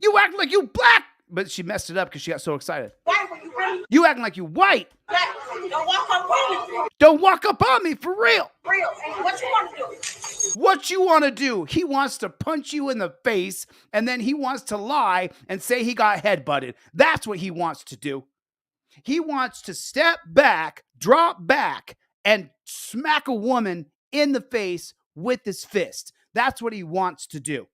You acting like you black. But she messed it up because she got so excited. White when you really You acting like you white. black. Don't walk up on me. Don't walk up on me, for real. Real. And what you want to do? What you want to do? He wants to punch you in the face, and then he wants to lie and say he got headbutted. That's what he wants to do. He wants to step back, drop back, and smack a woman in the face with his fist. That's what he wants to do.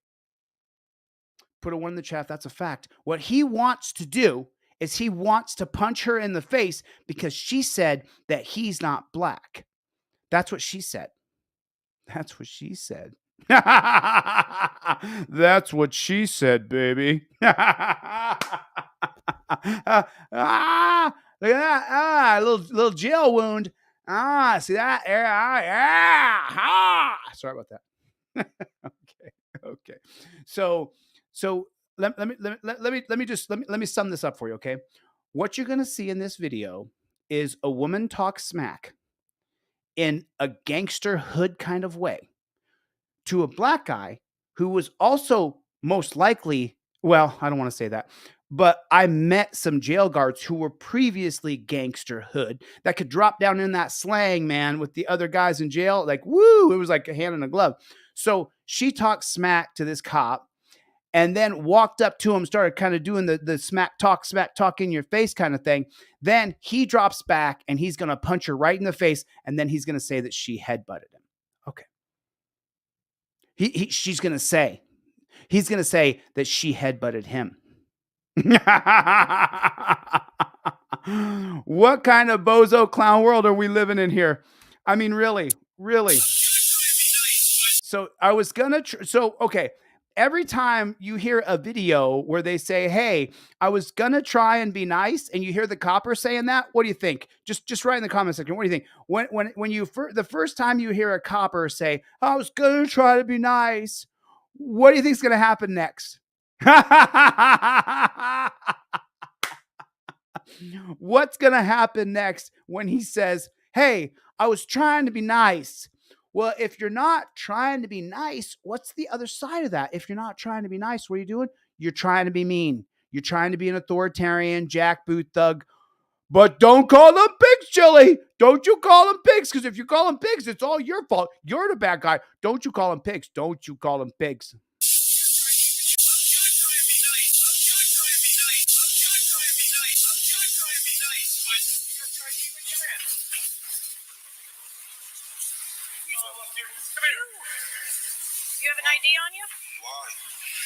Put a one in the chat. That's a fact. What he wants to do is he wants to punch her in the face because she said that he's not black. That's what she said. That's what she said. That's what she said, baby. Look at that. Little jail wound. See that? Sorry about that. Okay. So let me sum this up for you, okay? What you're gonna see in this video is a woman talk smack in a gangster hood kind of way to a black guy who was also most likely, well, I don't want to say that, but I met some jail guards who were previously gangster hood that could drop down in that slang, man, with the other guys in jail. Like, woo, it was like a hand in a glove. So she talked smack to this cop and then walked up to him, started kind of doing the smack talk in your face kind of thing. Then he drops back and he's going to punch her right in the face. And then he's going to say that she headbutted him. Okay. He's going to say that she headbutted him. What kind of bozo clown world are we living in here? I mean, really. So I was going to, okay. Every time you hear a video where they say, hey, I was going to try and be nice, and you hear the copper saying that, what do you think? Just write in the comment section. What do you think? When you, the first time you hear a copper say, I was going to try to be nice, what do you think is going to happen next? What's going to happen next when he says, hey, I was trying to be nice? Well, if you're not trying to be nice, what's the other side of that? If you're not trying to be nice, what are you doing? You're trying to be mean. You're trying to be an authoritarian, jackboot thug. But don't call them pigs, Chili. Don't you call them pigs, because if you call them pigs, it's all your fault. You're the bad guy. Don't you call them pigs. Don't you call them pigs. You have an ID on you? Why?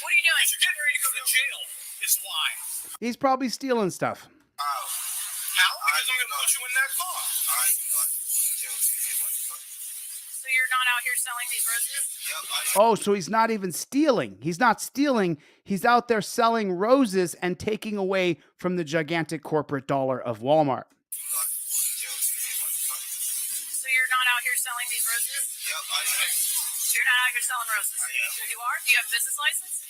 What are you doing? You're getting ready to go to jail. Is why. He's probably stealing stuff. How? Because I'm going to put you in that car. So you're not out here selling these roses? Oh, so he's not even stealing. He's not stealing. He's out there selling roses and taking away from the gigantic corporate dollar of Walmart. So you're not out here selling these roses? Yep, I am. You're not out here selling roses? I am. You are? Do you have a business license?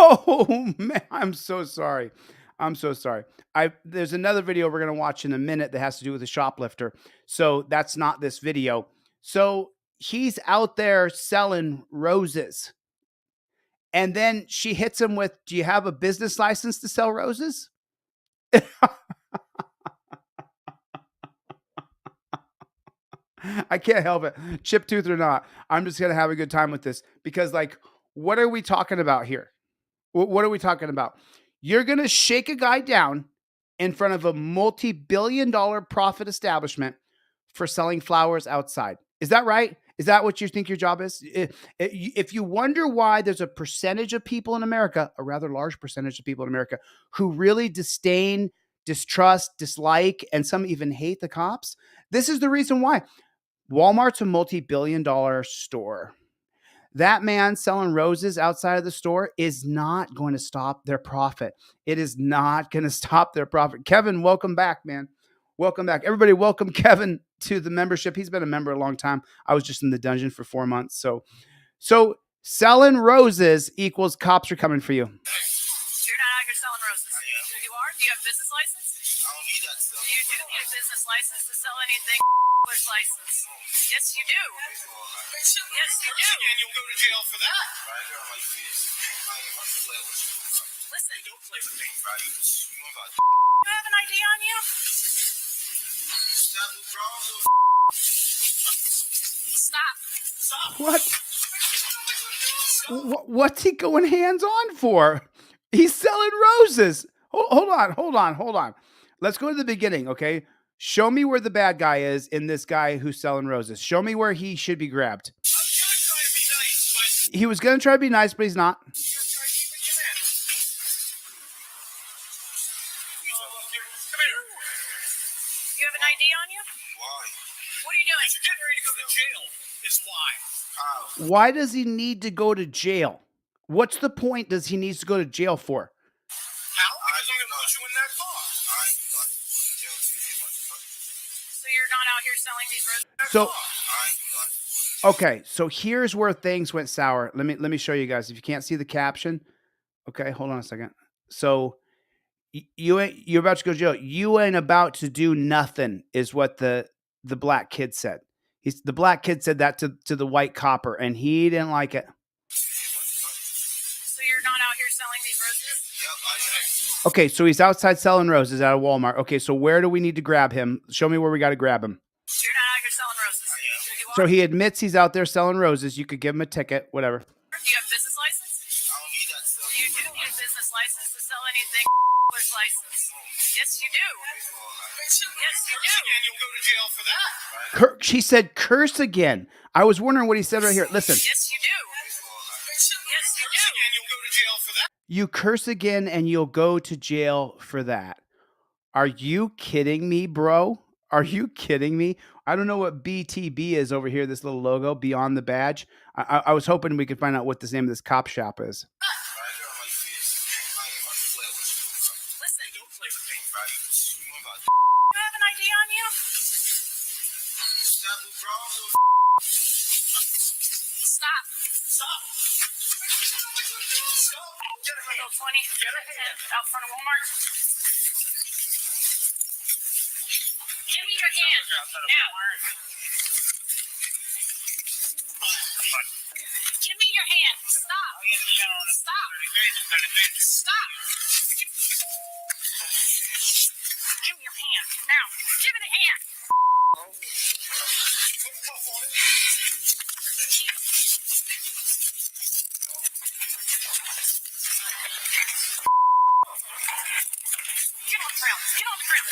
Oh, man, I'm so sorry. There's another video we're going to watch in a minute that has to do with a shoplifter. So that's not this video. So he's out there selling roses. And then she hits him with, do you have a business license to sell roses? I can't help it. Chip tooth or not, I'm just going to have a good time with this because, like, what are we talking about here? What are we talking about? You're going to shake a guy down in front of a multi-billion-dollar profit establishment for selling flowers outside. Is that right? Is that what you think your job is? If you wonder why there's a percentage of people in America, a rather large percentage of people in America, who really disdain, distrust, dislike, and some even hate the cops, this is the reason why. Walmart's a multi-billion-dollar store. That man selling roses outside of the store is not going to stop their profit. It is not going to stop their profit. Kevin, welcome back, man. Welcome back. Everybody, welcome Kevin to the membership. He's been a member a long time. I was just in the dungeon for 4 months. So selling roses equals cops are coming for you. You're not out here selling roses. You are? Do you have a business license? I don't need that. You do need a business license to sell anything. License. Yes, you do. Yes, you do. And you'll go to jail for that. Listen. Don't play with me, right? You have an ID on you? Stop. What's he going hands on for? He's selling roses. Hold on. Let's go to the beginning, okay? Show me where the bad guy is in this guy who's selling roses. Show me where he should be grabbed. He was going to try to be nice, but he's not. You have an ID on you? Why? What are you doing? You're getting ready to go to jail. Is why. Why does he need to go to jail? What's the point does he needs to go to jail for? How? Because I'm going to put you in that car. So you're not out here selling these roses? Okay, so here's where things went sour. Let me show you guys. If you can't see the caption, okay, hold on a second. So you're about to go to jail. You ain't about to do nothing, is what the black kid said. The black kid said that to the white copper, and he didn't like it. So you're not out here selling these roses? Yep, I am. Okay, so he's outside selling roses out of Walmart. Okay, so where do we need to grab him? Show me where we got to grab him. You're not out here selling roses. So he admits he's out there selling roses. You could give him a ticket, whatever. Do you have a business license? I don't need that stuff. You do need a business license to sell anything. License. Yes, you do. Yes, you do. And you'll go to jail for that. She said curse again. I was wondering what he said right here. Listen. Yes, you do. Yes, you do. And you'll go to jail for that. You curse again and you'll go to jail for that. Are you kidding me, bro? Are you kidding me? I don't know what BTB is over here, this little logo, Beyond the Badge. I was hoping we could find out what the name of this cop shop is. Listen. Don't play with me. You have an ID on you? Stop. Get a hand. 20. Get a hand. Out front of Walmart. Give me your hand. Now. Give me your hand. Stop. Stop. Stop. Give me your hand. Now. Give me the hand. Get on the ground. Get on the ground.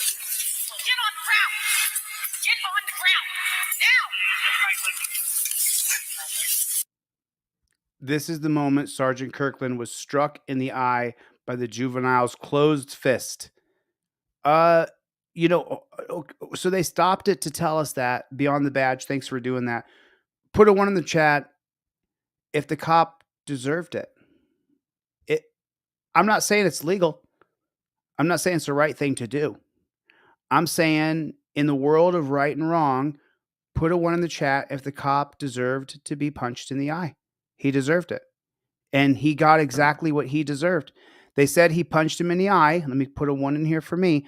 Get on the ground. Get on the ground. Now. This is the moment Sergeant Kirkland was struck in the eye by the juvenile's closed fist. So they stopped it to tell us that. Beyond the Badge, thanks for doing that. Put a 1 in the chat if the cop deserved it. I'm not saying it's legal. I'm not saying it's the right thing to do. I'm saying in the world of right and wrong, put a 1 in the chat if the cop deserved to be punched in the eye. He deserved it. And he got exactly what he deserved. They said he punched him in the eye. Let me put a 1 in here for me.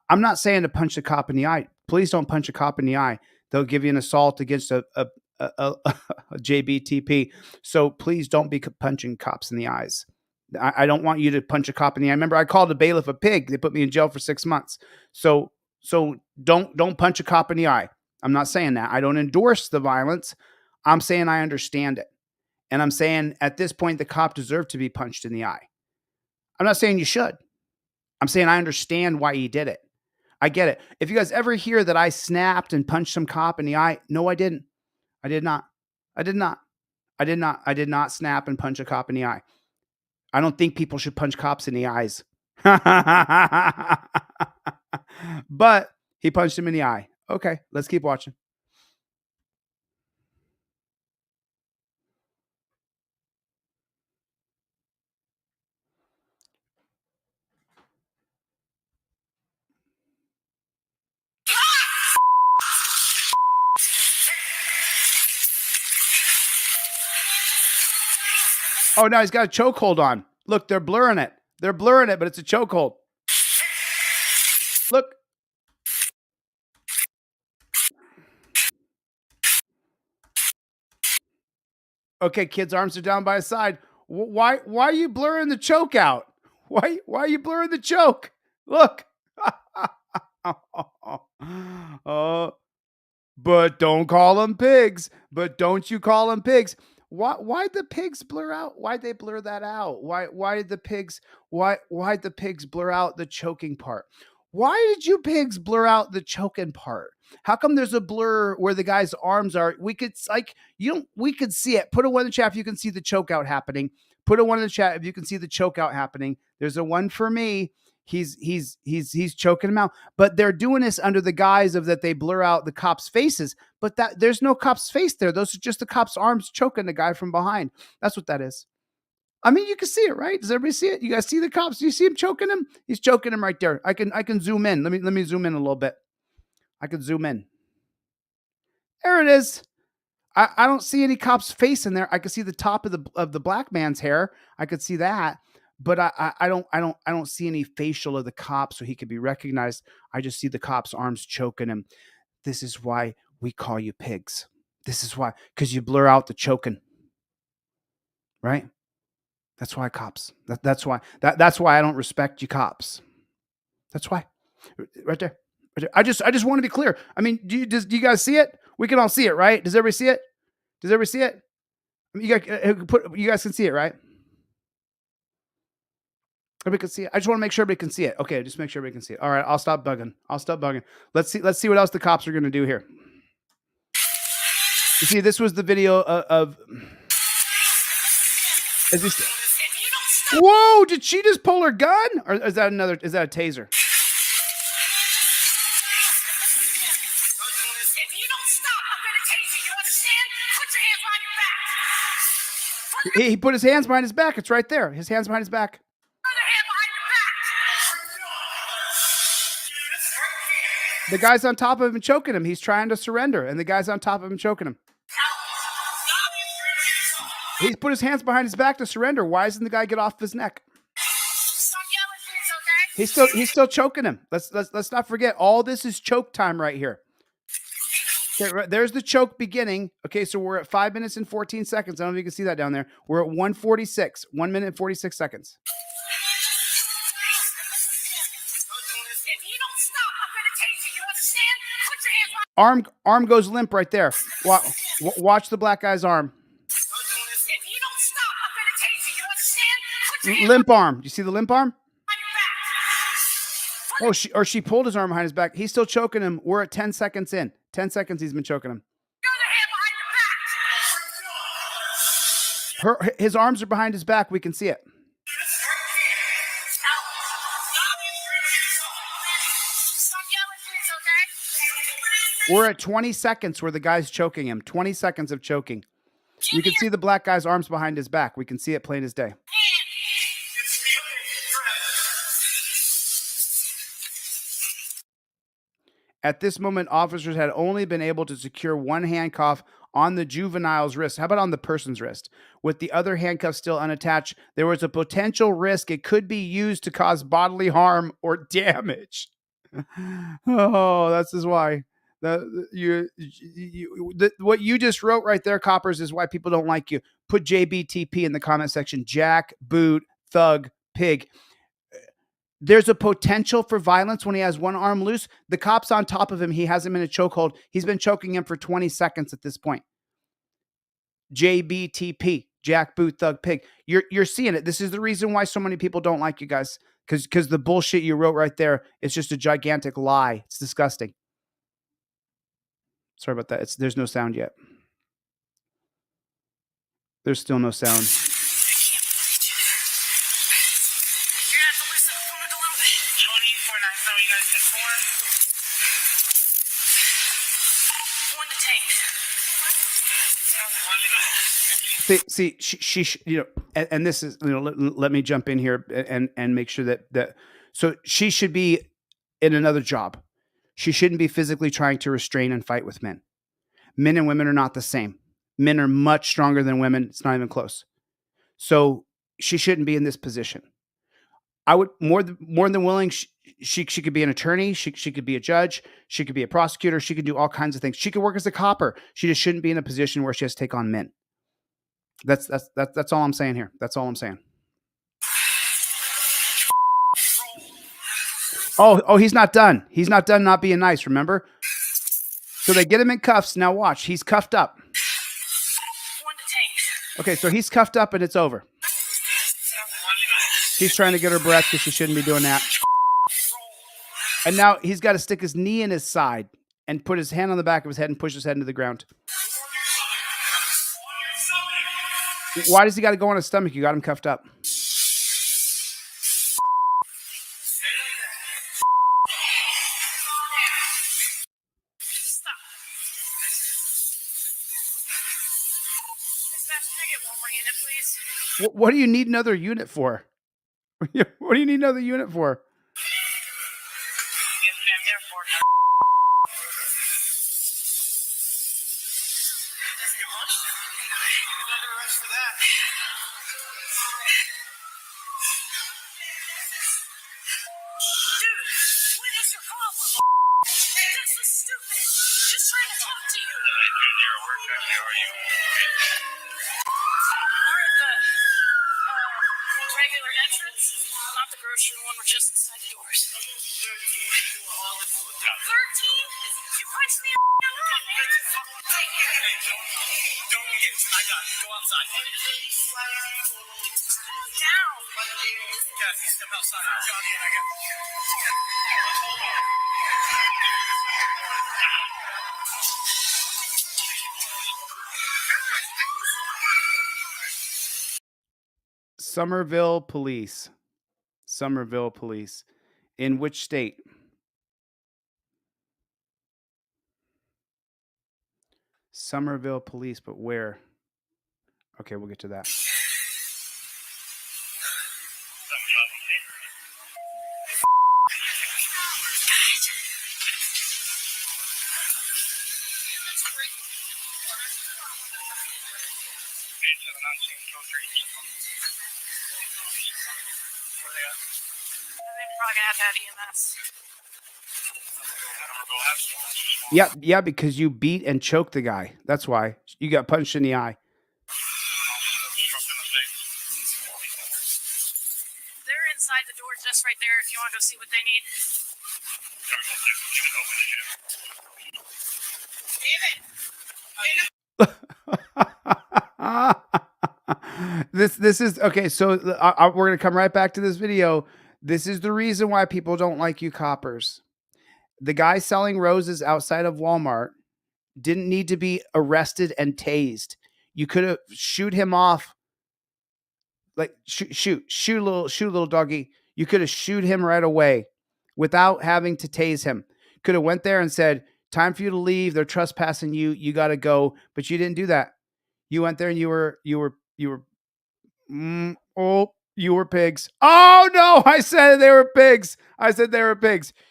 I'm not saying to punch the cop in the eye. Please don't punch a cop in the eye. They'll give you an assault against a JBTP. So please don't be punching cops in the eyes. I don't want you to punch a cop in the eye. Remember, I called a bailiff a pig. They put me in jail for 6 months. So don't punch a cop in the eye. I'm not saying that. I don't endorse the violence. I'm saying I understand it. And I'm saying at this point, the cop deserved to be punched in the eye. I'm not saying you should. I'm saying I understand why he did it. I get it. If you guys ever hear that I snapped and punched some cop in the eye, no, I didn't. I did not. I did not. I did not. I did not snap and punch a cop in the eye. I don't think people should punch cops in the eyes. But he punched him in the eye. Okay, let's keep watching. Oh, now he's got a chokehold on. Look, they're blurring it. They're blurring it, but it's a chokehold. Look. Okay, kid's arms are down by his side. Why are you blurring the choke out? Why are you blurring the choke? Look. But don't call them pigs. But don't you call them pigs. Why'd the pigs blur out? Why'd they blur that out? Why did the pigs blur out the choking part? Why did you pigs blur out the choking part? How come there's a blur where the guy's arms are? We could we could see it. Put a one in the chat if you can see the choke out happening. Put a one in the chat if you can see the choke out happening. There's a one for me. He's choking him out, but they're doing this under the guise of that they blur out the cops' faces, but that there's no cop's face there. Those are just the cop's arms choking the guy from behind. That's what that is. I mean, you can see it, right? Does everybody see it? You guys see the cops? Do you see him choking him? He's choking him right there. I can zoom in. Let me zoom in a little bit. I can zoom in. There it is. I don't see any cop's face in there. I can see the top of the black man's hair. I could see that. But I don't see any facial of the cop so he could be recognized. I just see the cop's arms choking him. This is why we call you pigs. This is why, because you blur out the choking. Right? That's why cops. That's why I don't respect you cops. That's why. Right there. I just want to be clear. I mean, do you guys see it? We can all see it, right? Does everybody see it? Does everybody see it? I mean, you guys can see it, right? Everybody can see it. I just want to make sure everybody can see it. Okay, just make sure everybody can see it. All right, I'll stop bugging. Let's see what else the cops are going to do here. You see, this was the video of. Whoa! Did she just pull her gun, or is that another? Is that a taser? He put his hands behind his back. It's right there. His hands behind his back. The guy's on top of him choking him. He's trying to surrender, and the guy's on top of him choking him. He's put his hands behind his back to surrender. Why doesn't the guy get off his neck? He's still choking him. Let's not forget, all this is choke time right here. Okay, there's the choke beginning. Okay, so we're at 5 minutes and 14 seconds. I don't know if you can see that down there. We're at 1:46, 1 minute and 46 seconds. Arm goes limp right there. Watch the black guy's arm. Limp arm. Do you see the limp arm? Oh, she pulled his arm behind his back. He's still choking him. We're at 10 seconds in. 10 seconds he's been choking him. His arms are behind his back. We can see it. We're at 20 seconds where the guy's choking him. 20 seconds of choking. You can see the black guy's arms behind his back. We can see it plain as day. At this moment, officers had only been able to secure one handcuff on the juvenile's wrist. How about on the person's wrist? With the other handcuff still unattached, there was a potential risk it could be used to cause bodily harm or damage. Oh, that's just why. What you just wrote right there, coppers, is why people don't like you. Put JBTP in the comment section. Jack, boot, thug, pig. There's a potential for violence when he has one arm loose. The cop's on top of him. He has him in a chokehold. He's been choking him for 20 seconds at this point. JBTP. jackboot, thug, pig. You're seeing it. This is the reason why so many people don't like you guys. Because the bullshit you wrote right there is just a gigantic lie. It's disgusting. Sorry about that. There's no sound yet. There's still no sound. You're gonna have to loosen the phone a little bit. 24.9. So you guys said 4. 1 detained. See, she you know, and this is, you know, let me jump in here and make sure that so she should be in another job. She shouldn't be physically trying to restrain and fight with men. Men and women are not the same. Men are much stronger than women. It's not even close. So she shouldn't be in this position. I would more than willing. She could be an attorney. She could be a judge. She could be a prosecutor. She could do all kinds of things. She could work as a copper. She just shouldn't be in a position where she has to take on men. That's all I'm saying here. That's all I'm saying. Oh, he's not done. He's not done not being nice, remember? So they get him in cuffs. Now watch. He's cuffed up. 1 detained. Okay, so he's cuffed up and it's over. He's trying to get her breath because she shouldn't be doing that. And now he's got to stick his knee in his side and put his hand on the back of his head and push his head into the ground. Why does he got to go on his stomach? You got him cuffed up. Stop. Dispatch, can I get one more unit, please? What do you need another unit for? What do you need another unit for? Yes, ma'am, there for it. You want? He's under arrest for that. Dude, what is your problem? This is stupid. Just trying to talk to you. We're at the regular entrance, not the grocery one. We're just inside the doors. 13? You punched me in the mouth, man. Hey, don't get. I got it. Go outside. Calm down. Kathy, step outside. Johnny and I got. Summerville police. Summerville police. In which state? Summerville police, but where? Okay, we'll get to that. Probably gonna have to have EMS. Yeah, because you beat and choked the guy. That's why. You got punched in the eye. They're inside the door just right there if you want to go see what they need. This is okay. So we're gonna come right back to this video. This is the reason why people don't like you coppers. The guy selling roses outside of Walmart didn't need to be arrested and tased. You could have shoot him off. Like shoot little doggy. You could have shoot him right away without having to tase him. Could have went there and said, "Time for you to leave. They're trespassing you. You got to go." But you didn't do that. You went there and you were pigs. Oh no, I said they were pigs.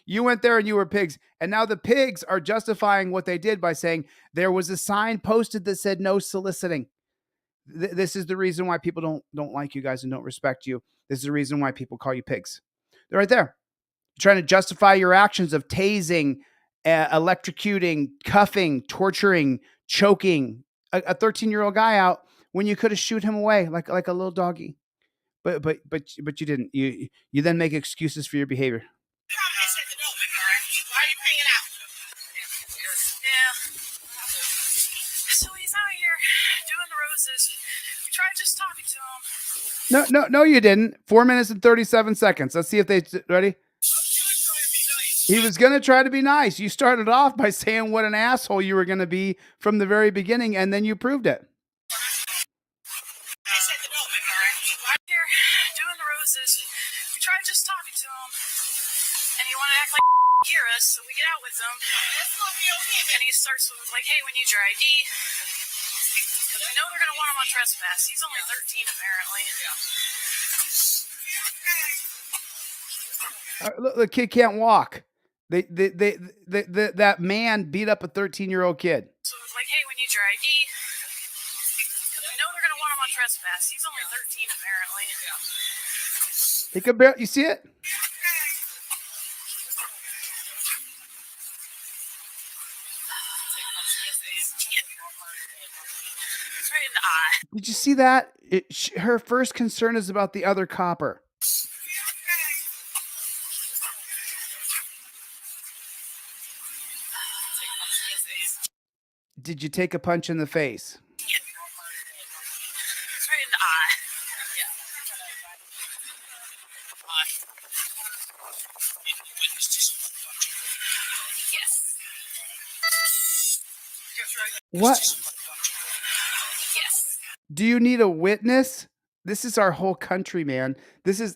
You went there and you were pigs. And now the pigs are justifying what they did by saying there was a sign posted that said no soliciting. This is the reason why people don't like you guys and don't respect you. This is the reason why people call you pigs. They're right there. You're trying to justify your actions of tasing, electrocuting, cuffing, torturing, choking a 13-year-old guy out when you could have shoot him away like a little doggy. But you didn't. You then make excuses for your behavior. Why are you hanging out? Yeah. So he's out here doing the roses. We tried just talking to him. No, you didn't. 4 minutes and 37 seconds. Let's see if they ready. He was going to try to be nice. You started off by saying what an asshole you were going to be from the very beginning, and then you proved it. Here doing the roses. We tried just talking to him, and he wanted to act like hear us, so we get out with him. And he starts with like, "Hey, we need your ID." Because we know they're going to want him on trespass. He's only 13, apparently. Look, the kid can't walk. That man beat up a 13-year-old kid. So it's like, "Hey, we need your ID." Because we know they're going to want him on trespass. He's only 13, apparently. He could barely, you see it? It's right in the eye. Did you see that? Her first concern is about the other copper. Did you take a punch in the face? It's right in the eye. Yes. What? Yes. Do you need a witness? This is our whole country, man. This is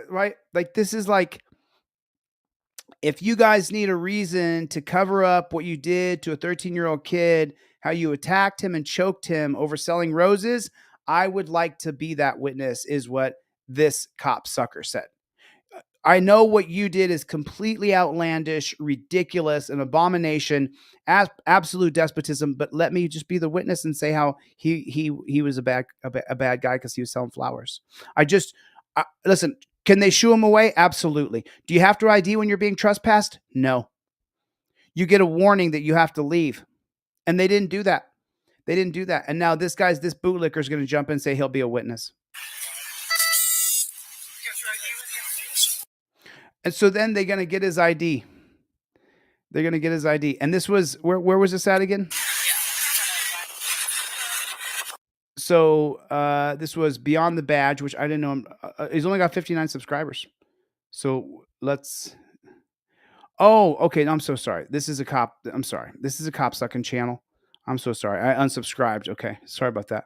right. Like, this is like, if you guys need a reason to cover up what you did to a 13-year-old kid, how you attacked him and choked him over selling roses, I would like to be that witness, is what this cop sucker said. I know what you did is completely outlandish, ridiculous, an abomination, absolute despotism, but let me just be the witness and say how he was a bad guy because he was selling flowers. Listen, can they shoo him away? Absolutely. Do you have to ID when you're being trespassed? No. You get a warning that you have to leave. And they didn't do that. They didn't do that. And now this bootlicker is going to jump in and say he'll be a witness. And so then they're going to get his ID. They're going to get his ID. And this was, where was this at again? So this was Beyond the Badge, which I didn't know him. He's only got 59 subscribers. So let's. Oh, okay. No, I'm so sorry. This is a cop. I'm sorry. This is a cop sucking channel. I'm so sorry. I unsubscribed. Okay. Sorry about that.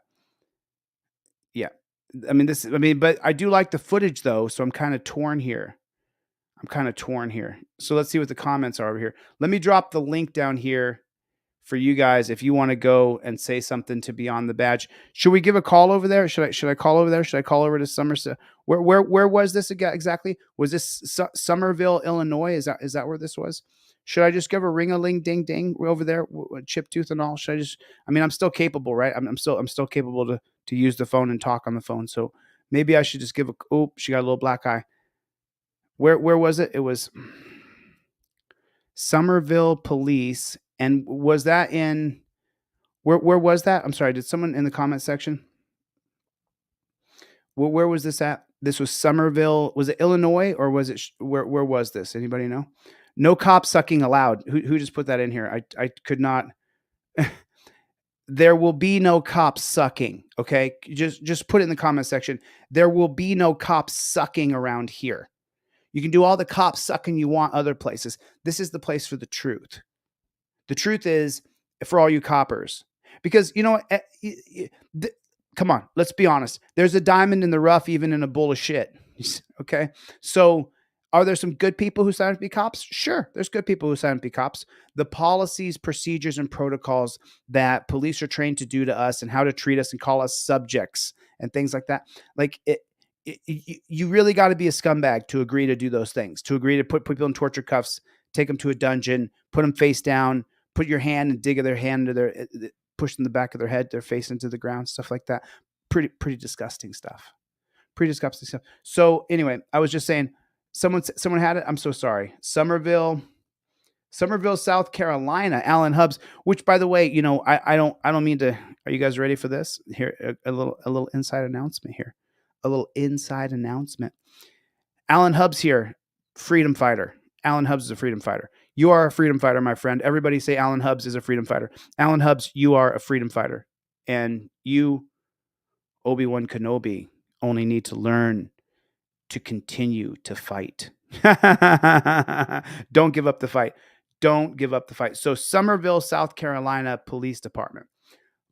Yeah. But I do like the footage though. So I'm kind of torn here. So let's see what the comments are over here. Let me drop the link down here for you guys if you want to go and say something to Beyond the Badge. Should we give a call over there? Should I call over there? Should I call over to Somerset? Where was this exactly? Was this Summerville, Illinois? Is that where this was? Should I just give a ring-a-ling-ding-ding over there, chip tooth and all? Should I just? I mean, I'm still capable, right? I'm still capable to use the phone and talk on the phone. So maybe I should just give a. Oh, she got a little black eye. Where was it? It was Summerville Police. And was that in, where was that? I'm sorry. Did someone in the comment section? Where was this at? This was Summerville. Was it Illinois or was it, where was this? Anybody know? No cop sucking allowed. Who just put that in here? I could not. There will be no cops sucking. Okay. Just put it in the comment section. There will be no cops sucking around here. You can do all the cops sucking you want other places. This is the place for the truth. The truth is, for all you coppers, because you know what? Come on, let's be honest. There's a diamond in the rough, even in a bowl of shit. Okay. So are there some good people who sign up to be cops? Sure. There's good people who sign up to be cops. The policies, procedures, and protocols that police are trained to do to us and how to treat us and call us subjects and things like that. Like you really got to be a scumbag to agree to do those things, to agree to put people in torture cuffs, take them to a dungeon, put them face down, put your hand and dig their hand into their, push in the back of their head, their face into the ground, stuff like that. Pretty disgusting stuff. Pretty disgusting stuff. So anyway, I was just saying, someone had it. I'm so sorry. Summerville, South Carolina, Alan Hubbs, which by the way, you know, I don't mean to, are you guys ready for this? Here, a little inside announcement here. A little inside announcement. Alan Hubbs here, freedom fighter. Alan Hubbs is a freedom fighter. You are a freedom fighter, my friend. Everybody say Alan Hubbs is a freedom fighter. Alan Hubbs, you are a freedom fighter. And you, Obi-Wan Kenobi, only need to learn to continue to fight. Don't give up the fight. Don't give up the fight. So Summerville, South Carolina Police Department.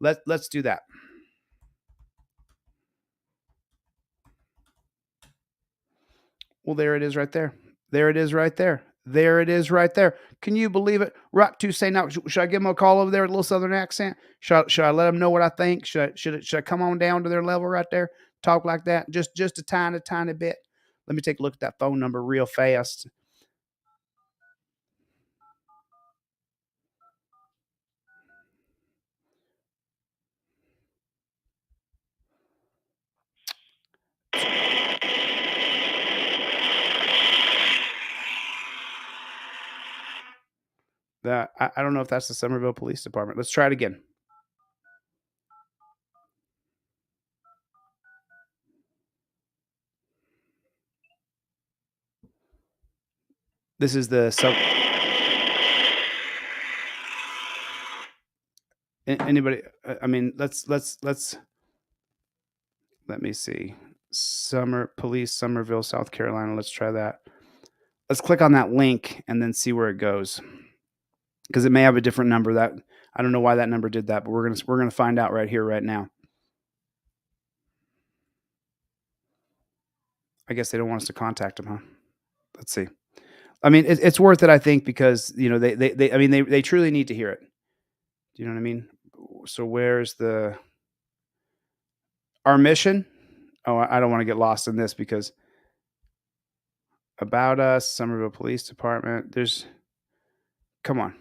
Let's do that. Well, there it is right there. There it is right there. There it is right there. Can you believe it? Right to say now, should I give them a call over there with a little Southern accent? Should I let them know what I think? Should I come on down to their level right there? Talk like that? Just a tiny bit. Let me take a look at that phone number real fast. I don't know if that's the Summerville Police Department. Let's try it again. This is the anybody. I mean, let's let me see. Summerville, South Carolina. Let's try that. Let's click on that link and then see where it goes, because it may have a different number. That I don't know why that number did that, but we're gonna find out right here, right now. I guess they don't want us to contact them, huh? Let's see. I mean, it's worth it, I think, because they truly need to hear it. Do you know what I mean? So where's our mission? Oh, I don't want to get lost in this because about us, Summerville Police Department. Come on.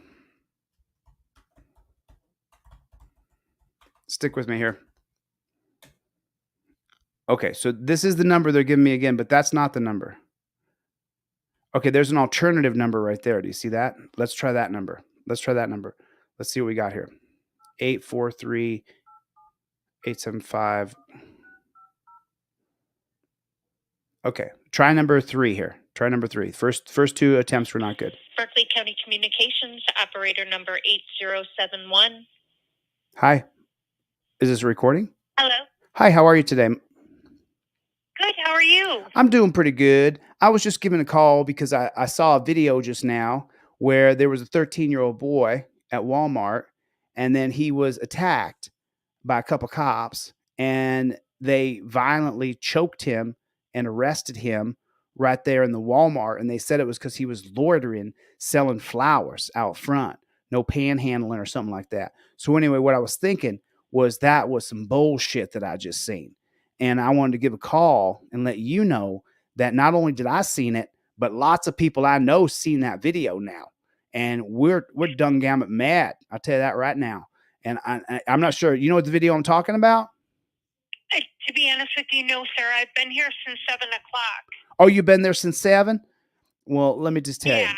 Stick with me here. Okay, so this is the number they're giving me again, but that's not the number. Okay, there's an alternative number right there. Do you see that? Let's try that number. Let's see what we got here. 843-875. Okay, try number 3 here. Try number 3. First 2 attempts were not good. Berkeley County Communications, operator number 8071. Hi. Is this a recording? Hello. Hi, how are you today? Good, how are you? I'm doing pretty good. I was just giving a call because I saw a video just now where there was a 13-year-old boy at Walmart, and then he was attacked by a couple cops, and they violently choked him and arrested him right there in the Walmart. And they said it was because he was loitering, selling flowers out front, no panhandling or something like that. So anyway, what I was thinking was that was some bullshit that I just seen. And I wanted to give a call and let you know that not only did I seen it, but lots of people I know seen that video now. And we're done gamut mad. I'll tell you that right now. And I'm not sure. You know what the video I'm talking about? To be honest with you, no, sir. I've been here since 7 o'clock. Oh, you've been there since 7? Well, let me just tell you.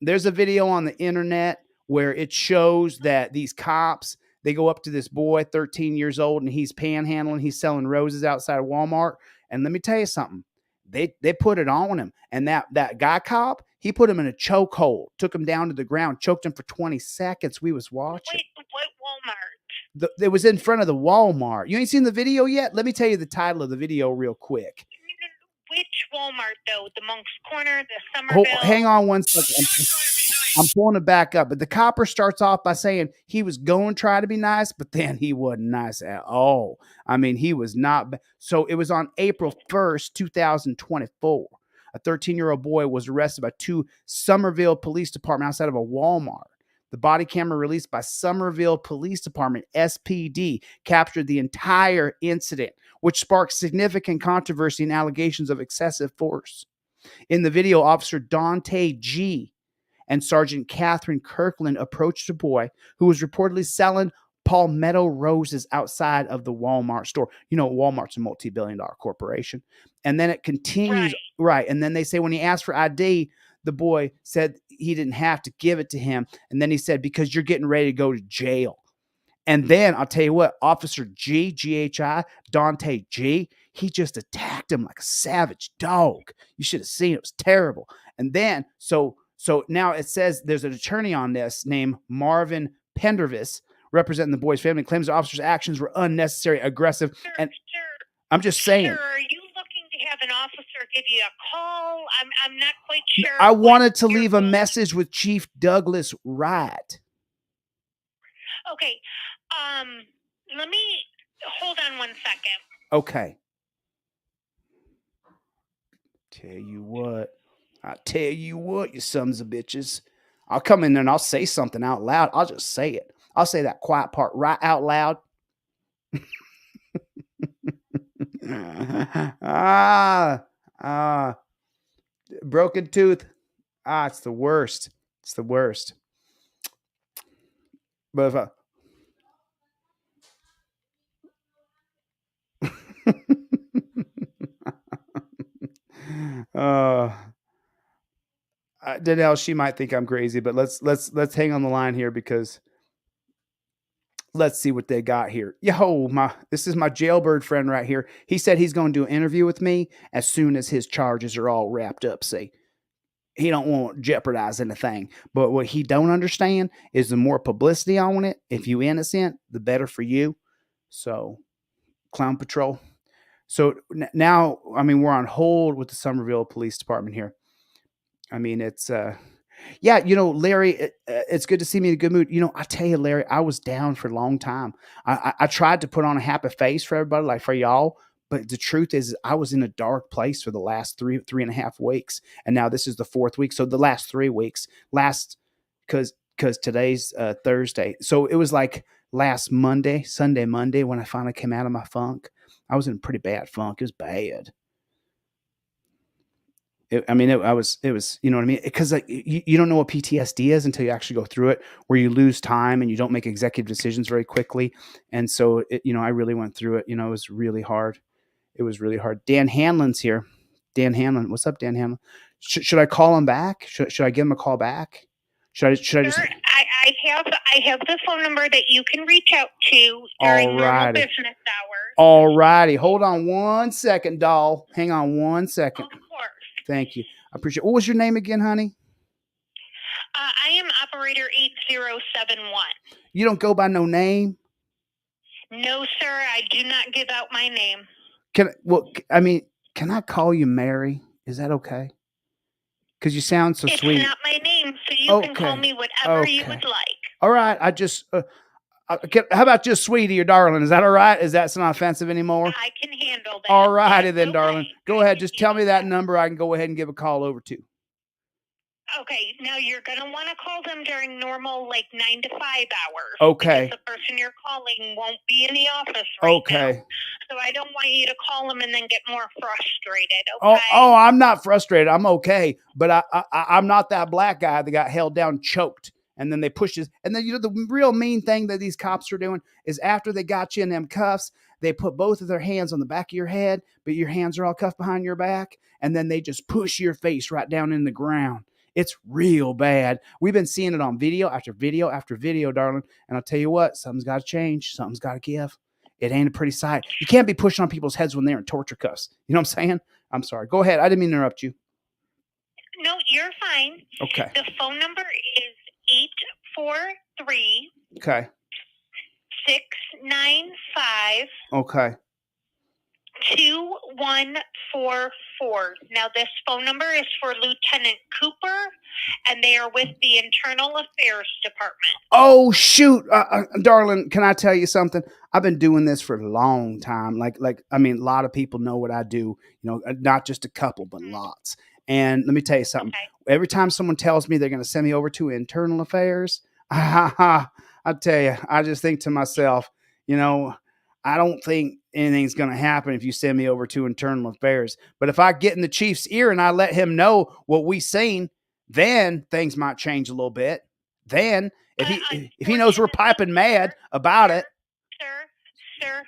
There's a video on the internet where it shows that these cops, they go up to this boy, 13 years old, and he's panhandling. He's selling roses outside of Walmart. And let me tell you something. They put it on him. And that guy cop, he put him in a chokehold, took him down to the ground, choked him for 20 seconds. We was watching. Wait, what Walmart? It was in front of the Walmart. You ain't seen the video yet? Let me tell you the title of the video real quick. Which Walmart, though? The Monk's Corner, the Summerville? Hang on one second. I'm pulling it back up. But the copper starts off by saying he was going to try to be nice, but then he wasn't nice at all. I mean, he was not. So it was on April 1st, 2024. A 13-year-old boy was arrested by 2 Summerville Police Department outside of a Walmart. The body camera released by Summerville Police Department, SPD, captured the entire incident, which sparked significant controversy and allegations of excessive force. In the video, Officer Dante G. and Sergeant Catherine Kirkland approached a boy who was reportedly selling palmetto roses outside of the Walmart store. You know, Walmart's a multi-billion-dollar corporation. And then it continues, right? And then they say when he asked for ID, the boy said he didn't have to give it to him. And then he said, because you're getting ready to go to jail. And then I'll tell you what, Officer G, G-H-I, Dante G, he just attacked him like a savage dog. You should have seen it. It was terrible. And then, so So now it says there's an attorney on this named Marvin Pendervis representing the boy's family, claims the officer's actions were unnecessary, aggressive, and I'm just saying. Sir, are you looking to have an officer give you a call? I'm not quite sure. I wanted to leave a message with Chief Douglas Wright. Okay. Let me hold on 1 second. Okay. I tell you what, you sons of bitches. I'll come in there and I'll say something out loud. I'll just say it. I'll say that quiet part right out loud. Broken tooth. It's the worst. It's the worst. But if Danielle, she might think I'm crazy, but let's hang on the line here because let's see what they got here. This is my jailbird friend right here. He said he's going to do an interview with me as soon as his charges are all wrapped up. See, he don't want to jeopardize anything. But what he don't understand is the more publicity on it, if you innocent, the better for you. So, Clown Patrol. So now, I mean, we're on hold with the Summerville Police Department here. I mean, it's yeah, Larry, it's good to see me in a good mood. I tell you, Larry, I was down for a long time. I tried to put on a happy face for everybody, like for y'all. But the truth is, I was in a dark place for the last three and a half weeks. And now this is the 4th week. So the last 3 weeks, because today's Thursday. So it was like last Sunday, Monday, when I finally came out of my funk. I was in a pretty bad funk. It was bad. It was, you know what I mean? Because you don't know what PTSD is until you actually go through it, where you lose time and you don't make executive decisions very quickly. And so, I really went through it. It was really hard. It was really hard. Dan Hanlon's here. Dan Hanlon. What's up, Dan Hanlon? Should I call him back? Should I give him a call back? Should I just... I have the phone number that you can reach out to during normal business hours. All righty. Hold on 1 second, doll. Hang on 1 second. Of course. Thank you. I appreciate it. What was your name again, honey? I am operator 8071. You don't go by no name? No, sir. I do not give out my name. Can I call you Mary? Is that okay? Because you sound so sweet. It's not my name, so you can call me whatever you would like. All right. How about just sweetie or darling? Is that all right? Is that not offensive anymore? I can handle that. All righty then, darling. Go ahead. Just tell me that number. I can go ahead and give a call over to. Okay. Now you're going to want to call them during normal, 9 to 5 hours. Okay. Because the person you're calling won't be in the office right now. So I don't want you to call them and then get more frustrated. Okay. Oh, I'm not frustrated. I'm okay. But I'm not that black guy that got held down, choked. And then they push his, and then the real mean thing that these cops are doing is after they got you in them cuffs, they put both of their hands on the back of your head, but your hands are all cuffed behind your back, and then they just push your face right down in the ground. It's real bad. We've been seeing it on video after video after video, darling. And I'll tell you what, something's got to change. Something's got to give. It ain't a pretty sight. You can't be pushing on people's heads when they're in torture cuffs. You know what I'm saying? I'm sorry. Go ahead. I didn't mean to interrupt you. No, you're fine. Okay. The phone number is 843 Okay. 695 Okay. 2144. Now, this phone number is for Lieutenant Cooper, and they are with the Internal Affairs Department. Oh, shoot. Darling, can I tell you something? I've been doing this for a long time. A lot of people know what I do, not just a couple, but lots. And let me tell you something. Okay. Every time someone tells me they're going to send me over to Internal Affairs, I tell you, I just think to myself, I don't think anything's going to happen if you send me over to Internal Affairs. But if I get in the chief's ear and I let him know what we seen, then things might change a little bit. Then, if he knows we're piping mad about it. Sir,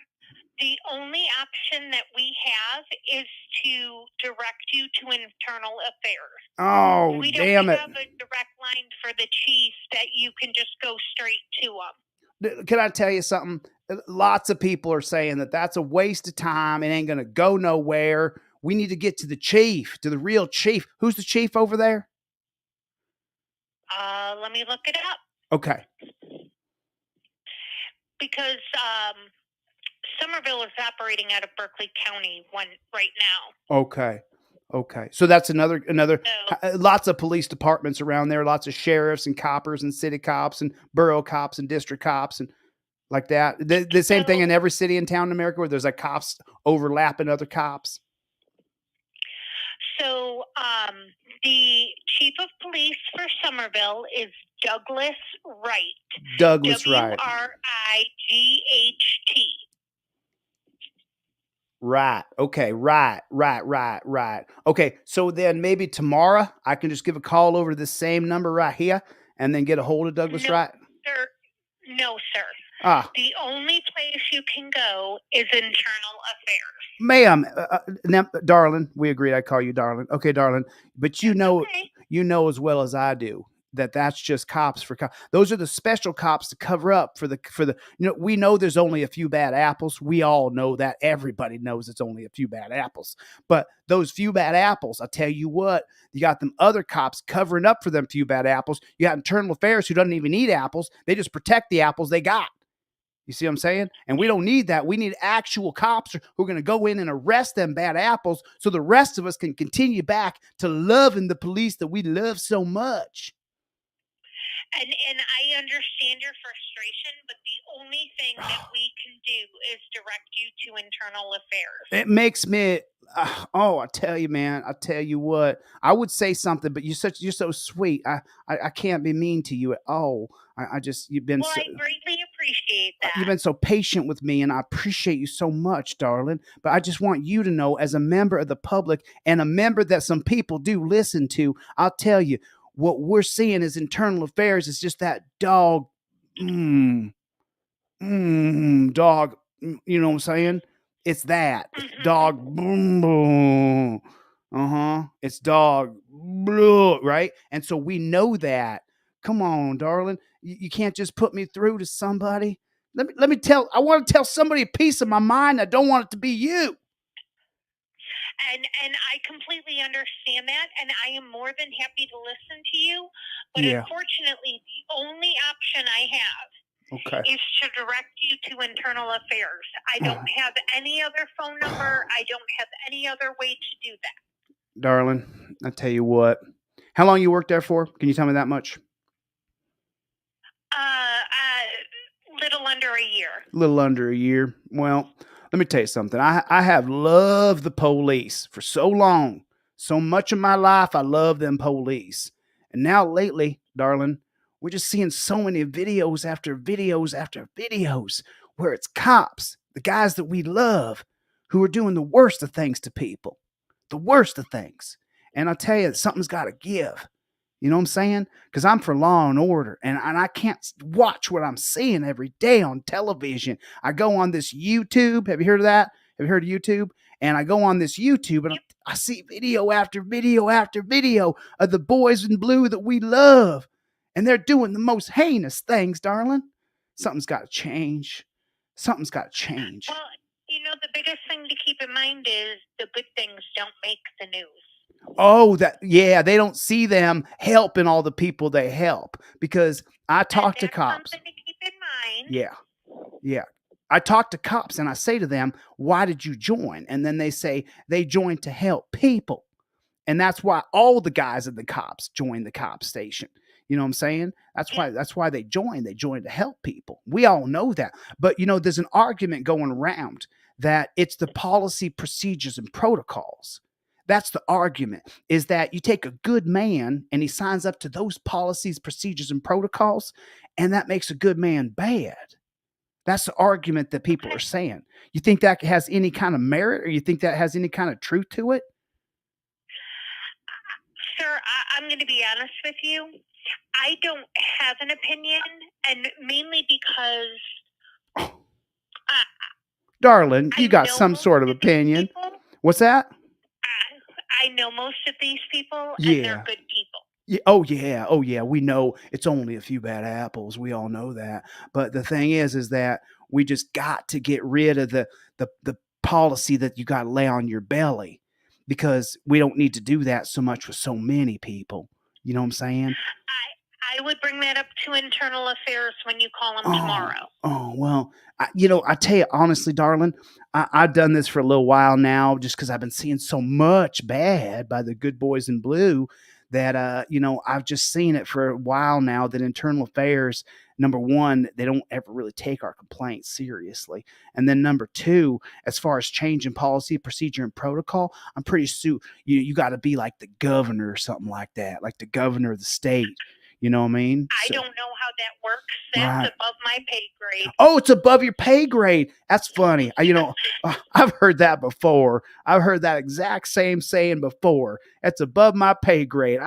the only option that we have is to direct you to Internal Affairs. Oh, we damn it. We don't have a direct line for the chief that you can just go straight to them. Can I tell you something? Lots of people are saying that that's a waste of time. It ain't going to go nowhere. We need to get to the chief, to the real chief. Who's the chief over there? Let me look it up Okay. because Summerville is operating out of Berkeley County right now. Okay. Okay. So that's another So, lots of police departments around there, lots of sheriffs and coppers and city cops and borough cops and district cops and like that. The same thing in every city and town in America where there's like cops overlapping other cops. So the chief of police for Summerville is Douglas Wright. Douglas Wright. Wright. Right. Okay. Right. Okay. So then maybe tomorrow I can just give a call over to the same number right here and then get a hold of Douglas Wright. Sir. No, sir. Ah. The only place you can go is internal affairs. Ma'am, now, darling, we agreed I'd call you darling. Okay, darling. But you know as well as I do that that's just cops for cops. Those are the special cops to cover up for the, we know there's only a few bad apples. We all know that. Everybody knows it's only a few bad apples. But those few bad apples, I tell you what, you got them other cops covering up for them few bad apples. You got internal affairs who doesn't even need apples. They just protect the apples they got. You see what I'm saying? And we don't need that. We need actual cops who are going to go in and arrest them bad apples so the rest of us can continue back to loving the police that we love so much. And I understand your frustration, but the only thing that we can do is direct you to internal affairs. It makes me, I tell you, man, I tell you what, I would say something, but you're so sweet. I can't be mean to you at all. You've been I greatly appreciate that. You've been so patient with me, and I appreciate you so much, darling. But I just want you to know, as a member of the public and a member that some people do listen to, I'll tell you, what we're seeing is internal affairs is just that dog, dog. You know what I'm saying? It's that. It's dog. Boom, boom. It's dog. Blah, right? And so we know that. Come on, darling. You can't just put me through to somebody. I want to tell somebody a piece of my mind. I don't want it to be you. And I completely understand that, and I am more than happy to listen to you. But unfortunately, the only option I have is to direct you to internal affairs. I don't have any other phone number. I don't have any other way to do that. Darling, I tell you what. How long you worked there for? Can you tell me that much? Little under a year. Little under a year. Well, let me tell you something. I have loved the police for so long. So much of my life, I love them police. And now lately, darling, we're just seeing so many videos after videos after videos where it's cops, the guys that we love, who are doing the worst of things to people. The worst of things. And I tell you, something's got to give. You know what I'm saying? Because I'm for law and order, and I can't watch what I'm seeing every day on television. I go on this YouTube. Have you heard of that? Have you heard of YouTube? And I go on this YouTube, and I see video after video after video of the boys in blue that we love. And they're doing the most heinous things, darling. Something's got to change. Something's got to change. Well, the biggest thing to keep in mind is the good things don't make the news. Oh, they don't see them helping all the people they help, because I talk to cops. Something to keep in mind. Yeah. I talk to cops and I say to them, why did you join? And then they say they joined to help people. And that's why all the guys in the cops joined the cop station. You know what I'm saying? That's why they joined. They joined to help people. We all know that. But, there's an argument going around that it's the policy, procedures, and protocols. That's the argument, is that you take a good man and he signs up to those policies, procedures, and protocols, and that makes a good man bad. That's the argument that people are saying. You think that has any kind of merit, or you think that has any kind of truth to it? Sir, I'm going to be honest with you. I don't have an opinion, and mainly because... Darling, you got some sort of opinion. What's that? I know most of these people, and they're good people. Yeah. Oh yeah. We know it's only a few bad apples. We all know that. But the thing is that we just got to get rid of the policy that you got to lay on your belly, because we don't need to do that so much with so many people. You know what I'm saying? I would bring that up to internal affairs when you call them tomorrow. Oh, well, I tell you, honestly, darling, I've done this for a little while now just because I've been seeing so much bad by the good boys in blue that, I've just seen it for a while now that internal affairs, number one, they don't ever really take our complaints seriously. And then number two, as far as changing policy, procedure, and protocol, I'm pretty sure you got to be like the governor or something like that, like the governor of the state. You know what I mean? I don't know how that works. That's above my pay grade. Oh, it's above your pay grade. That's funny. I've heard that before. I've heard that exact same saying before. It's above my pay grade.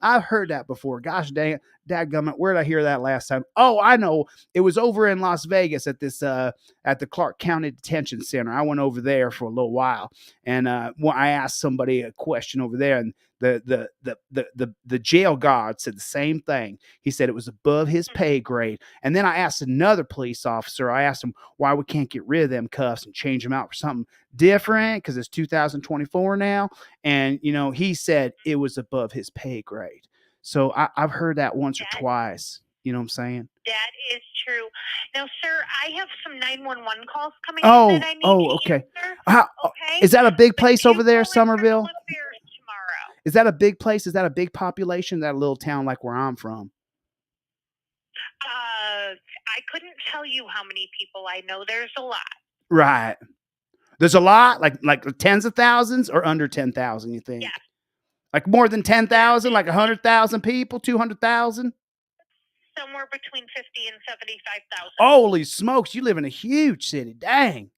I've heard that before. Gosh dang it. Dadgummit, where did I hear that last time? Oh, I know. It was over in Las Vegas at this at the Clark County Detention Center. I went over there for a little while, and I asked somebody a question over there, and the jail guard said the same thing. He said it was above his pay grade. And then I asked another police officer, I asked him why we can't get rid of them cuffs and change them out for something different because it's 2024 now. And, he said it was above his pay grade. So I've heard that once or twice. You know what I'm saying? That is true. Now, sir, I have some 911 calls coming in that I need to okay. answer. Okay. Is that a big place over there, Summerville? Is that a big place? Is that a big population? That little town like where I'm from? I couldn't tell you how many people I know. There's a lot. Right. There's a lot, like tens of thousands or under 10,000, you think? Yeah. Like more than 10,000, like 100,000 people, 200,000? Somewhere between 50 and 75,000. Holy smokes, you live in a huge city. Dang.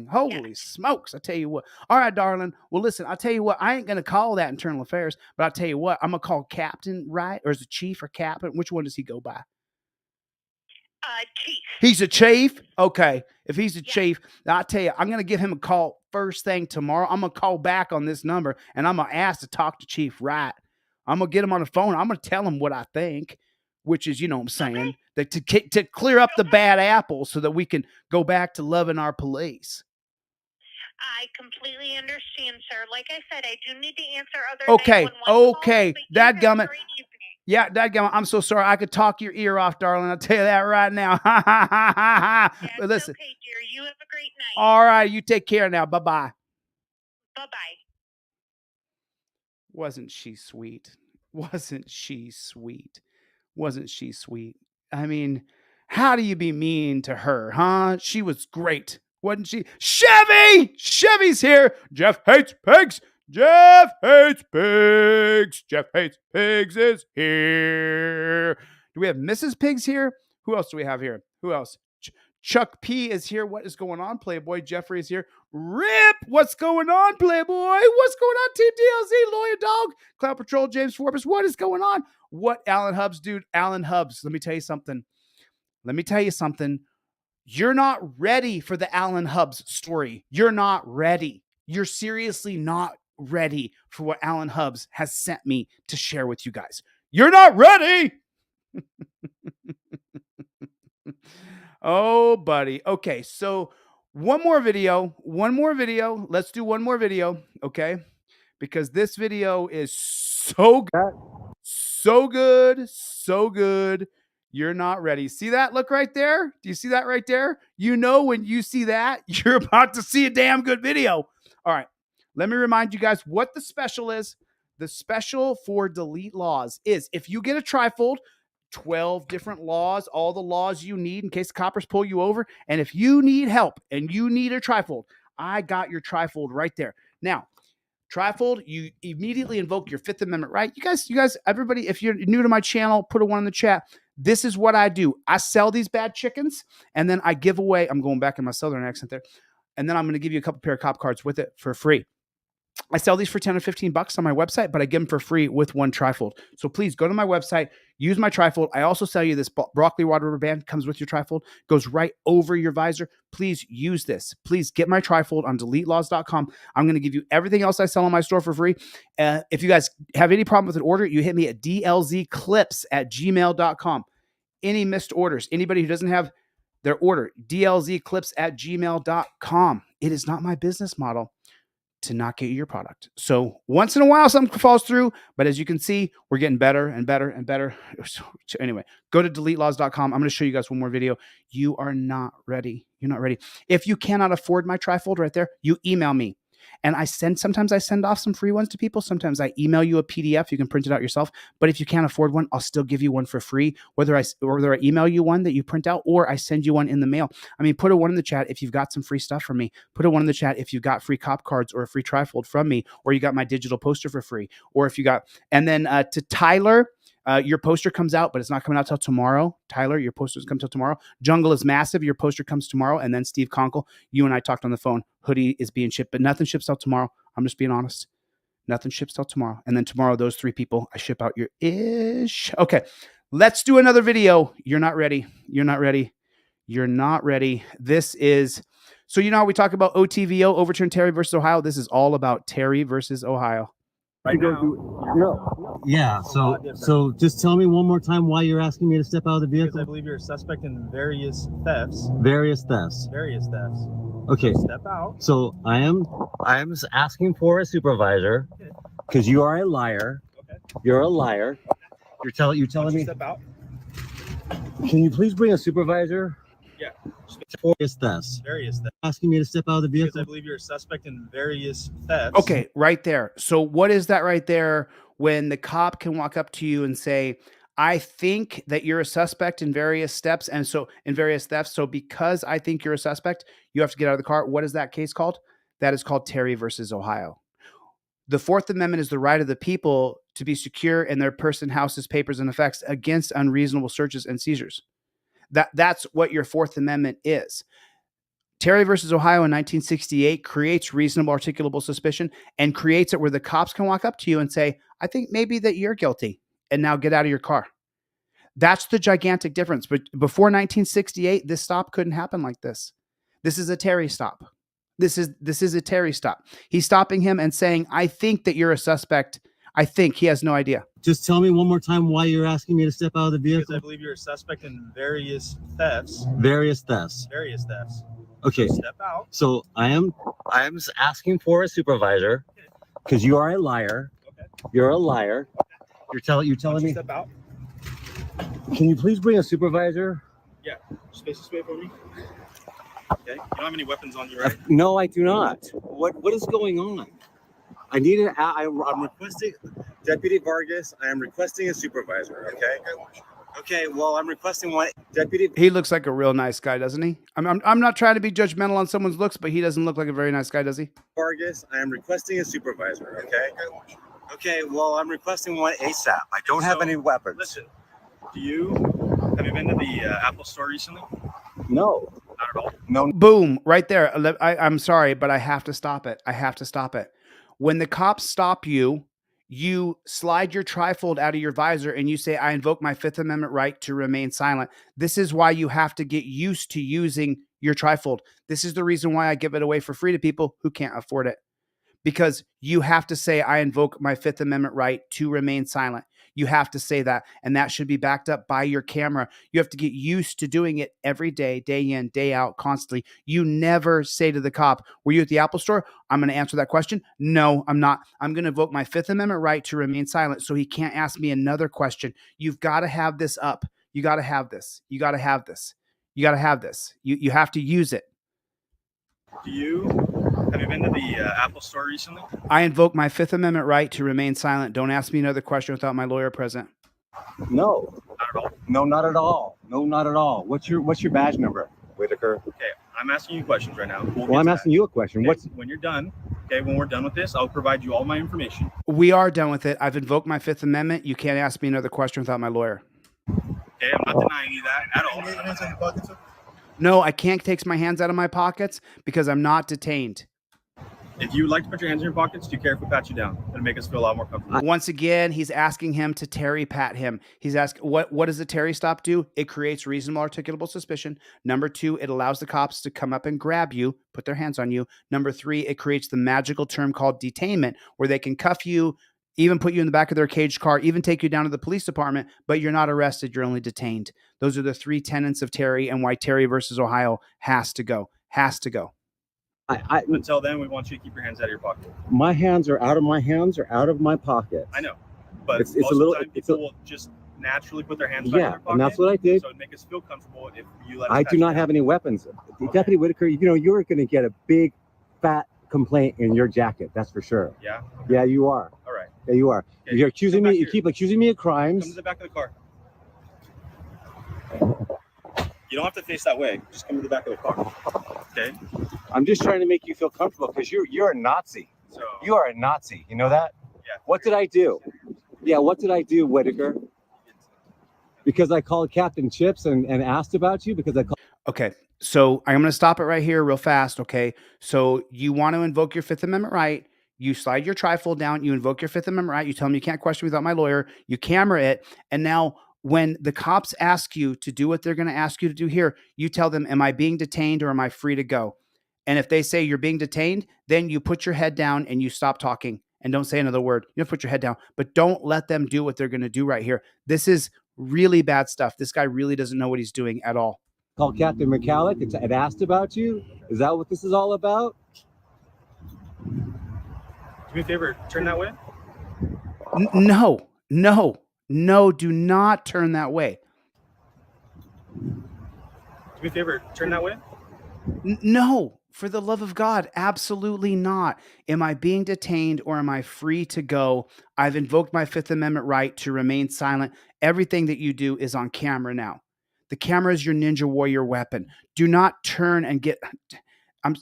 Holy smokes. I tell you what. All right, darling. Well, listen, I'll tell you what. I ain't going to call that internal affairs, but I'll tell you what. I'm going to call captain, right? Or is it chief or captain? Which one does he go by? Chief. He's a chief? Okay. If he's a chief, I'll tell you, I'm going to give him a call first thing tomorrow. I'm going to call back on this number, and I'm going to ask to talk to Chief Wright. I'm going to get him on the phone. I'm going to tell him what I think, which is, you know what I'm saying, that to clear up the bad apples so that we can go back to loving our police. I completely understand, sir. Like I said, I do need to answer other Okay. calls, Dadgummit. Yeah, dadgummit. I'm so sorry. I could talk your ear off, darling. I'll tell you that right now. But listen. Okay, dear. You have a great night. All right. You take care now. Bye-bye. Bye-bye. Wasn't she sweet? Wasn't she sweet? Wasn't she sweet? I mean, how do you be mean to her, huh? She was great, wasn't she? Chevy! Chevy's here. Jeff hates pigs. Jeff hates pigs. Jeff hates pigs is here. Do we have Mrs. Pigs here? Who else do we have here? Who else? Chuck P is here. What is going on, Playboy? Jeffrey is here. Rip! What's going on, Playboy? What's going on, Team DLZ? Lawyer Dog, Cloud Patrol, James Forbes. What is going on? What, Alan Hubbs, dude? Alan Hubbs, let me tell you something. You're not ready for the Alan Hubbs story. You're not ready. You're seriously not ready for what Alan Hubbs has sent me to share with you guys. You're not ready! Oh, buddy. Okay, so one more video. Let's do one more video, okay? Because this video is so good. You're not ready. See that look right there? Do you see that right there? You know when you see that, you're about to see a damn good video. All right, let me remind you guys what the special is. The special for Delete Laws is if you get a trifold, 12 different laws, all the laws you need in case the coppers pull you over. And if you need help and you need a trifold, I got your trifold right there. Now, trifold, you immediately invoke your Fifth Amendment right. You guys, everybody, if you're new to my channel, put a 1 in the chat. This is what I do. I sell these bad chickens, and then I give away, I'm going back in my southern accent there, and then I'm going to give you a couple pair of cop cards with it for free. I sell these for 10 or 15 bucks on my website, but I give them for free with one trifold. So please go to my website, use my trifold. I also sell you this broccoli water rubber band, comes with your trifold, goes right over your visor. Please use this. Please get my trifold on deletelaws.com. I'm going to give you everything else I sell in my store for free. If you guys have any problem with an order, you hit me at dlzclips@gmail.com. Any missed orders, anybody who doesn't have their order, dlzclips@gmail.com. It is not my business model to not get you your product. So once in a while, something falls through, but as you can see, we're getting better and better and better. So anyway, go to deletelaws.com. I'm going to show you guys one more video. You are not ready. You're not ready. If you cannot afford my trifold right there, you email me. And sometimes I send off some free ones to people. Sometimes I email you a PDF. You can print it out yourself. But if you can't afford one, I'll still give you one for free, whether I email you one that you print out or I send you one in the mail. I mean, put a one in the chat if you've got some free stuff from me. Put a one in the chat if you've got free cop cards or a free trifold from me, or you got my digital poster for free, or if you got, and then to Tyler, your poster comes out, but it's not coming out till tomorrow. Tyler, your poster's come till tomorrow. Jungle is Massive. Your poster comes tomorrow. And then Steve Conkle, you and I talked on the phone. Hoodie is being shipped, but nothing ships out tomorrow. I'm just being honest. Nothing ships till tomorrow. And then tomorrow, those 3 people, I ship out your ish. Okay, let's do another video. You're not ready. You're not ready. You're not ready. This is, so you know how we talk about OTVO, Overturn Terry versus Ohio? This is all about Terry versus Ohio. Right now. No. Yeah, so just tell me one more time why you're asking me to step out of the vehicle. Because I believe you're a suspect in various thefts. Various thefts. Various thefts. Okay. So step out. So I am asking for a supervisor because you are a liar. Okay. You're a liar. You're telling me. Step out. Can you please bring a supervisor? Yeah. Various thefts. Various thefts. Asking me to step out of the vehicle. Because I believe you're a suspect in various thefts. Okay, right there. So what is that right there when the cop can walk up to you and say, I think that you're a suspect in various steps and so in various thefts. So because I think you're a suspect, you have to get out of the car. What is that case called? That is called Terry versus Ohio. The Fourth Amendment is the right of the people to be secure in their person, houses, papers, and effects against unreasonable searches and seizures. That's what your Fourth Amendment is. Terry versus Ohio in 1968 creates reasonable articulable suspicion and creates it where the cops can walk up to you and say, I think maybe that you're guilty, and now get out of your car. That's the gigantic difference. But before 1968, this stop couldn't happen like this. This is a Terry stop. This is a Terry stop. He's stopping him and saying, I think that you're a suspect. I think. He has no idea. Just tell me one more time why you're asking me to step out of the vehicle. Because I believe you're a suspect in various thefts. Various thefts. Various thefts. Okay. So step out. So I am asking for a supervisor because you are a liar. Okay. You're a liar. You're telling me. Step out. Can you please bring a supervisor? Yeah. Space this way for me. Okay. You don't have any weapons on you, right? No, I do not. What is going on? I need an. I'm requesting Deputy Vargas. I am requesting a supervisor. Okay. Okay. Well, I'm requesting one. Deputy. He looks like a real nice guy, doesn't he? I'm not trying to be judgmental on someone's looks, but he doesn't look like a very nice guy, does he? Vargas. I am requesting a supervisor. Okay. Okay. Well, I'm requesting one ASAP. I don't have any weapons. Listen. Have you been to the Apple store recently? No. Not at all. No. Boom, right there. I'm sorry, but I have to stop it. I have to stop it. When the cops stop you, you slide your trifold out of your visor and you say, I invoke my Fifth Amendment right to remain silent. This is why you have to get used to using your trifold. This is the reason why I give it away for free to people who can't afford it. Because you have to say, I invoke my Fifth Amendment right to remain silent. You have to say that, and that should be backed up by your camera. You have to get used to doing it every day, day in, day out, constantly. You never say to the cop, were you at the Apple store? I'm going to answer that question. No, I'm not. I'm going to invoke my Fifth Amendment right to remain silent so he can't ask me another question. You've got to have this up. You got to have this. You got to have this. You got to have this. You have to use it. Have you been to the Apple store recently? I invoke my Fifth Amendment right to remain silent. Don't ask me another question without my lawyer present. No. Not at all. No, not at all. No, not at all. What's your badge number, Whitaker? Okay, I'm asking you questions right now. Well, I'm asking you a question. Okay, when you're done, when we're done with this, I'll provide you all my information. We are done with it. I've invoked my Fifth Amendment. You can't ask me another question without my lawyer. Okay, I'm not denying you that at all. No, I can't take my hands out of my pockets because I'm not detained. If you would like to put your hands in your pockets, do you care if we pat you down? It'll make us feel a lot more comfortable. Once again, he's asking him to Terry pat him. He's asking, what does the Terry stop do? It creates reasonable articulable suspicion. Number 2, it allows the cops to come up and grab you, put their hands on you. Number 3, it creates the magical term called detainment, where they can cuff you, even put you in the back of their caged car, even take you down to the police department, but you're not arrested, you're only detained. Those are the 3 tenets of Terry and why Terry versus Ohio has to go. Has to go. Until then, we want you to keep your hands out of your pocket. My hands are out of my hands or out of my pocket. I know, but It's most a little. of the time, people will just naturally put their hands back in Yeah, their pocket. and that's what I did. So it'd make us feel comfortable if you let us I pat do you not down. have any weapons. Deputy Whitaker, you know, you're going to get a big, fat complaint in your jacket. That's for sure. Yeah. Yeah, you are. All right. Yeah, you are. Okay. You're accusing me. You keep accusing me of crimes. Come to the back of the car. You don't have to face that way. Just come to the back of the car. Okay. I'm just trying to make you feel comfortable because you're a Nazi. So you are a Nazi. You know that? Yeah. What did I do? Yeah. What did I do, Whitaker? Because I called Captain Chips and asked about you because I called. Okay. So I'm going to stop it right here real fast. Okay. So you want to invoke your Fifth Amendment right. You slide your trifold down. You invoke your Fifth Amendment right. You tell them you can't question me without my lawyer. You camera it. And now when the cops ask you to do what they're going to ask you to do here, you tell them, am I being detained or am I free to go? And if they say you're being detained, then you put your head down and you stop talking and don't say another word. You have to put your head down, but don't let them do what they're going to do right here. This is really bad stuff. This guy really doesn't know what he's doing at all. Called Captain McCallick and asked about you. Is that what this is all about? Do me a favor. Turn that way. No, do not turn that way. Do me a favor. Turn that way. No, for the love of God, absolutely not. Am I being detained or am I free to go? I've invoked my Fifth Amendment right to remain silent. Everything that you do is on camera now. The camera is your ninja warrior weapon. Do not turn and get...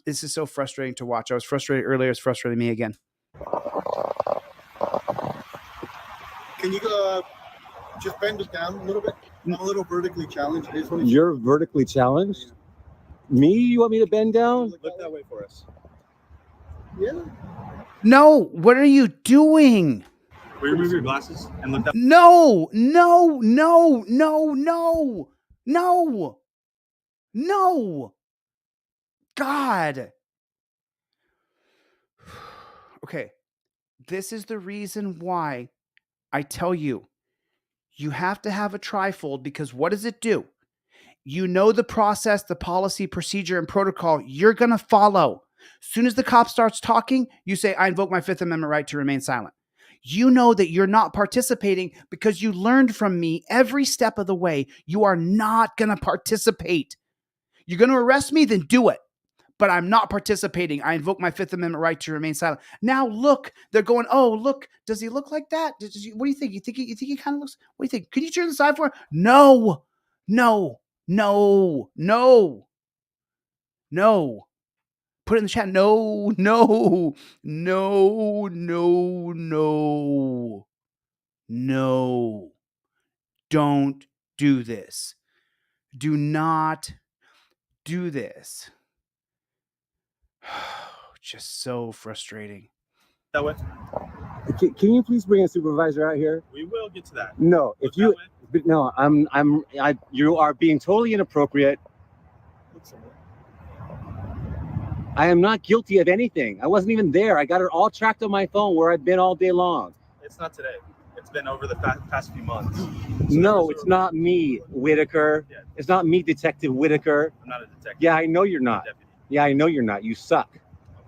this is so frustrating to watch. I was frustrated earlier. It's frustrating me again. Can you just bend it down a little bit? I'm a little vertically challenged. You're vertically challenged? Me? You want me to bend down? Look that way for us. Yeah. No, what are you doing? Will you remove your glasses and look that way? No. God. Okay. This is the reason why I tell you, you have to have a trifold because what does it do? You know the process, the policy, procedure, and protocol you're going to follow. As soon as the cop starts talking, you say, I invoke my Fifth Amendment right to remain silent. You know that you're not participating because you learned from me every step of the way. You are not going to participate. You're going to arrest me, then do it. But I'm not participating. I invoke my Fifth Amendment right to remain silent. Now look, they're going, oh, look, does he look like that? What do you think? You think he kind of looks, what do you think? Could you turn the side for him? No. Put it in the chat. No. Don't do this. Do not do this. Just so frustrating. That way. Can you please bring a supervisor out here? We will get to that. No, if you, no, you are being totally inappropriate. I am not guilty of anything. I wasn't even there. I got it all tracked on my phone where I've been all day long. It's not today. It's been over the past few months. So no, it's not me, Whitaker. Yeah. It's not me, Detective Whitaker. I'm not a detective. Yeah, I know you're not. Yeah, I know you're not. You suck.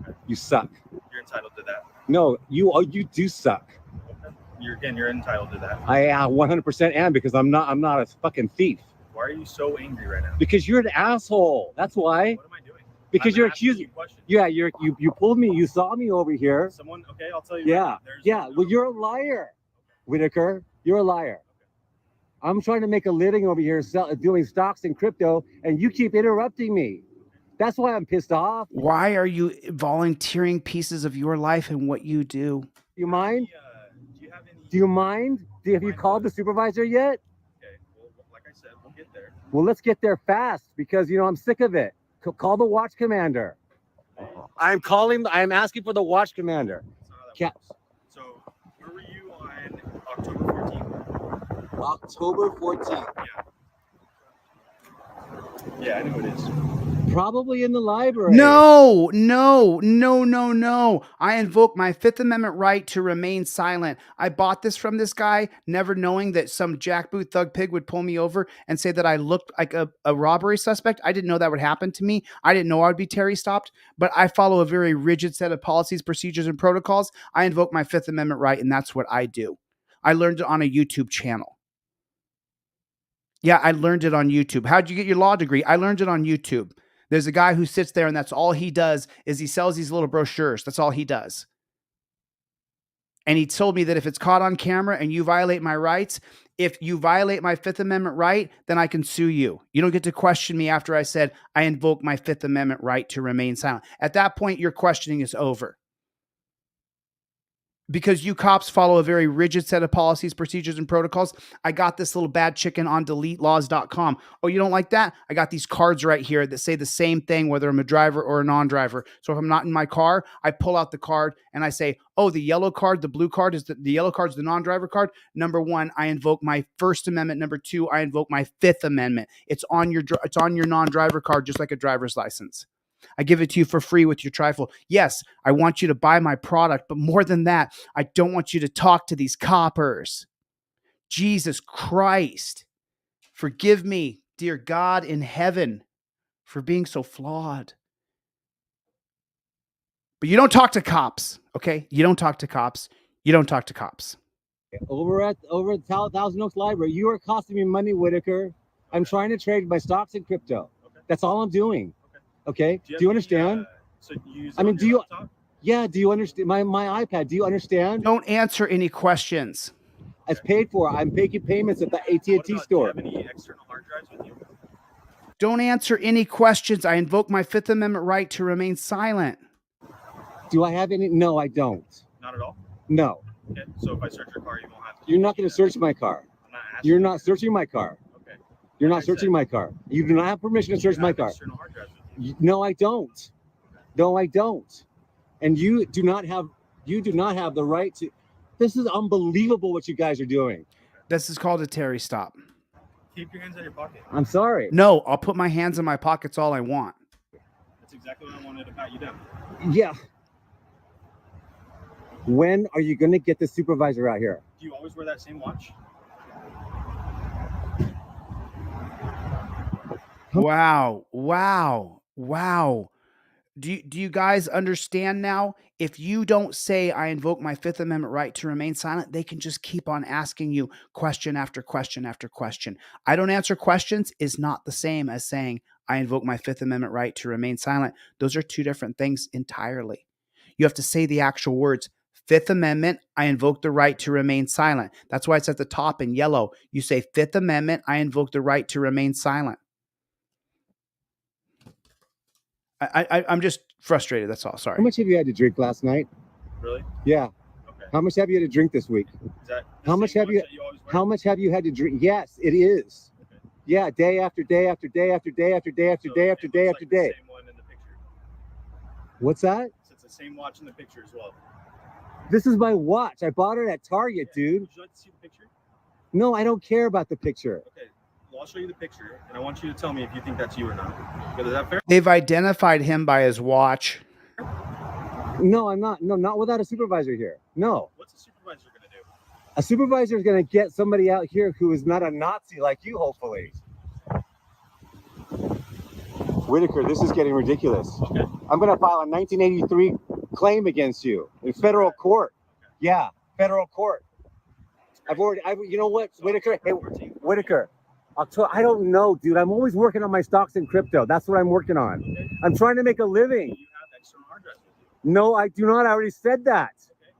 Okay. You suck. You're entitled to that. No, you do suck. Okay. You're entitled to that. I 100% am because I'm not a fucking thief. Why are you so angry right now? Because you're an asshole. That's why. What am I doing? Because you're accusing. Yeah, you pulled me. You saw me over here. Someone. Okay, I'll tell you. Yeah, yeah. Well, you're a liar, Whitaker. You're a liar. I'm trying to make a living over here doing stocks and crypto, and you keep interrupting me. That's why I'm pissed off. Why are you volunteering pieces of your life and what you do? Do you mind? Do you mind? Have you called the supervisor yet? Okay. Well, like I said, we'll get there. Well, let's get there fast because I'm sick of it. Call the watch commander. I'm asking for the watch commander. So, where were you on October 14th? October 14th. Yeah, I know it is. Probably in the library. No. I invoke my Fifth Amendment right to remain silent. I bought this from this guy, never knowing that some jackboot thug pig would pull me over and say that I looked like a robbery suspect. I didn't know that would happen to me. I didn't know I would be Terry stopped, but I follow a very rigid set of policies, procedures, and protocols. I invoke my Fifth Amendment right, and that's what I do. I learned it on a YouTube channel. Yeah, I learned it on YouTube. How'd you get your law degree? I learned it on YouTube. There's a guy who sits there and that's all he does is he sells these little brochures. That's all he does. And he told me that if it's caught on camera and you violate my rights, if you violate my Fifth Amendment right, then I can sue you. You don't get to question me after I said I invoke my Fifth Amendment right to remain silent. At that point, your questioning is over. Because you cops follow a very rigid set of policies, procedures, and protocols. I got this little bad chicken on deletelaws.com. Oh, you don't like that? I got these cards right here that say the same thing, whether I'm a driver or a non-driver. So if I'm not in my car, I pull out the card and I say, oh, the yellow card, the blue card is the yellow card's the non-driver card. Number one, I invoke my First Amendment. Number two, I invoke my Fifth Amendment. It's on your non-driver card, just like a driver's license. I give it to you for free with your trifle. Yes, I want you to buy my product, but more than that, I don't want you to talk to these coppers. Jesus Christ, forgive me, dear God in heaven, for being so flawed. But you don't talk to cops, okay? You don't talk to cops. You don't talk to cops. Over at Thousand Oaks Library, you are costing me money, Whitaker. I'm trying to trade my stocks in crypto. That's all I'm doing. Okay. Do you understand? So you use I mean, do you? laptop? Yeah. Do you understand my iPad? Do you understand? Don't answer any questions. It's paid for. I'm making payments at the AT&T store. Do you have any external hard drives with you? Don't answer any questions. I invoke my Fifth Amendment right to remain silent. Do I have any? No, I don't. Not at all? No. Okay. So if I search your car, you won't have to. You're not going to search my car. I'm not asking. You're not searching my car. Okay. You're not searching my car. You do not have permission to search my car. External hard drives with you. No, I don't. No, I don't. And you do not have the right to. This is unbelievable what you guys are doing. This is called a Terry stop. Keep your hands in your pocket. I'm sorry. No, I'll put my hands in my pockets all I want. That's exactly what I wanted to pat you down. Yeah. When are you going to get the supervisor out here? Do you always wear that same watch? Wow. Do you guys understand now? If you don't say I invoke my Fifth Amendment right to remain silent, they can just keep on asking you question after question after question. I don't answer questions is not the same as saying I invoke my Fifth Amendment right to remain silent. Those are two different things entirely. You have to say the actual words. Fifth Amendment, I invoke the right to remain silent. That's why it's at the top in yellow. You say Fifth Amendment, I invoke the right to remain silent. I'm just frustrated. That's all. Sorry. How much have you had to drink last night? Really? Yeah. Okay. How much have you had to drink this week? Is that How much have you? How much have you had to drink? Yes, it is. Okay. Yeah, day after day after day after day after day after day after day after day. Same one in the picture. What's that? So it's the same watch in the picture as well. This is my watch. I bought it at Target, dude. Would you like to see the picture? No, I don't care about the picture. Okay. Well, I'll show you the picture, and I want you to tell me if you think that's you or not. Okay, is that fair? They've identified him by his watch. No, I'm not. No, not without a supervisor here. No. What's a supervisor going to do? A supervisor is going to get somebody out here who is not a Nazi like you, hopefully. Whitaker, this is getting ridiculous. Okay. I'm going to file a 1983 claim against you in federal court. Yeah, federal court. You know what, Whitaker? Hey, Whitaker. I don't know, dude. I'm always working on my stocks in crypto. That's what I'm working on. Okay. I'm trying to make a living. Do you have external hard drives with you? No, I do not. I already said that. Okay.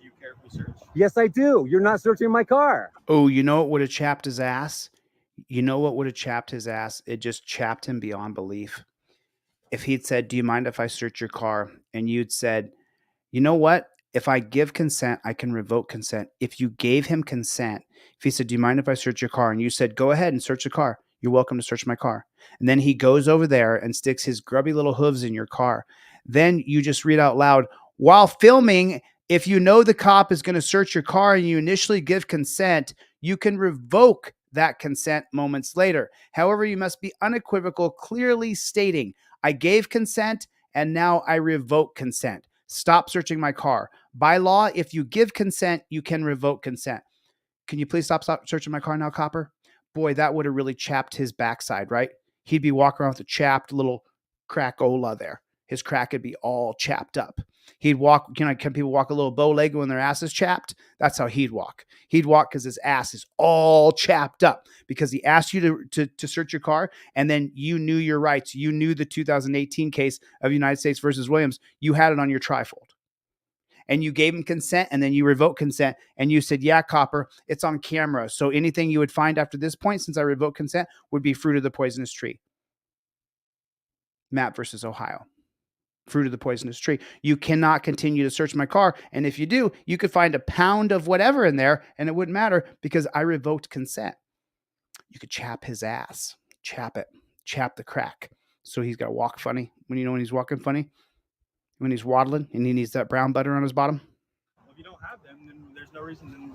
Do you care if we search? Yes, I do. You're not searching my car. Oh, you know what would have chapped his ass? You know what would have chapped his ass? It just chapped him beyond belief. If he'd said, do you mind if I search your car? And you'd said, you know what? If I give consent, I can revoke consent. If you gave him consent, if he said, do you mind if I search your car? And you said, go ahead and search the car. You're welcome to search my car. And then he goes over there and sticks his grubby little hooves in your car. Then you just read out loud, while filming, if you know the cop is going to search your car and you initially give consent, you can revoke that consent moments later. However, you must be unequivocal, clearly stating, I gave consent and now I revoke consent. Stop searching my car. By law, if you give consent, you can revoke consent. Can you please stop searching my car now, Copper? Boy, that would have really chapped his backside, right? He'd be walking around with a chapped little crackola there. His crack would be all chapped up. He'd walk, can people walk a little bow leg when their ass is chapped? That's how he'd walk. He'd walk because his ass is all chapped up because he asked you to search your car, and then you knew your rights. You knew the 2018 case of United States versus Williams. You had it on your trifold. And you gave him consent, and then you revoked consent, and you said, yeah, Copper, it's on camera. So anything you would find after this point, since I revoked consent, would be fruit of the poisonous tree. Matt versus Ohio. Fruit of the poisonous tree. You cannot continue to search my car. And if you do, you could find a pound of whatever in there, and it wouldn't matter because I revoked consent. You could chap his ass. Chap it. Chap the crack. So he's got to walk funny. When he's walking funny? When he's waddling and he needs that brown butter on his bottom? Well, if you don't have them, then there's no reason.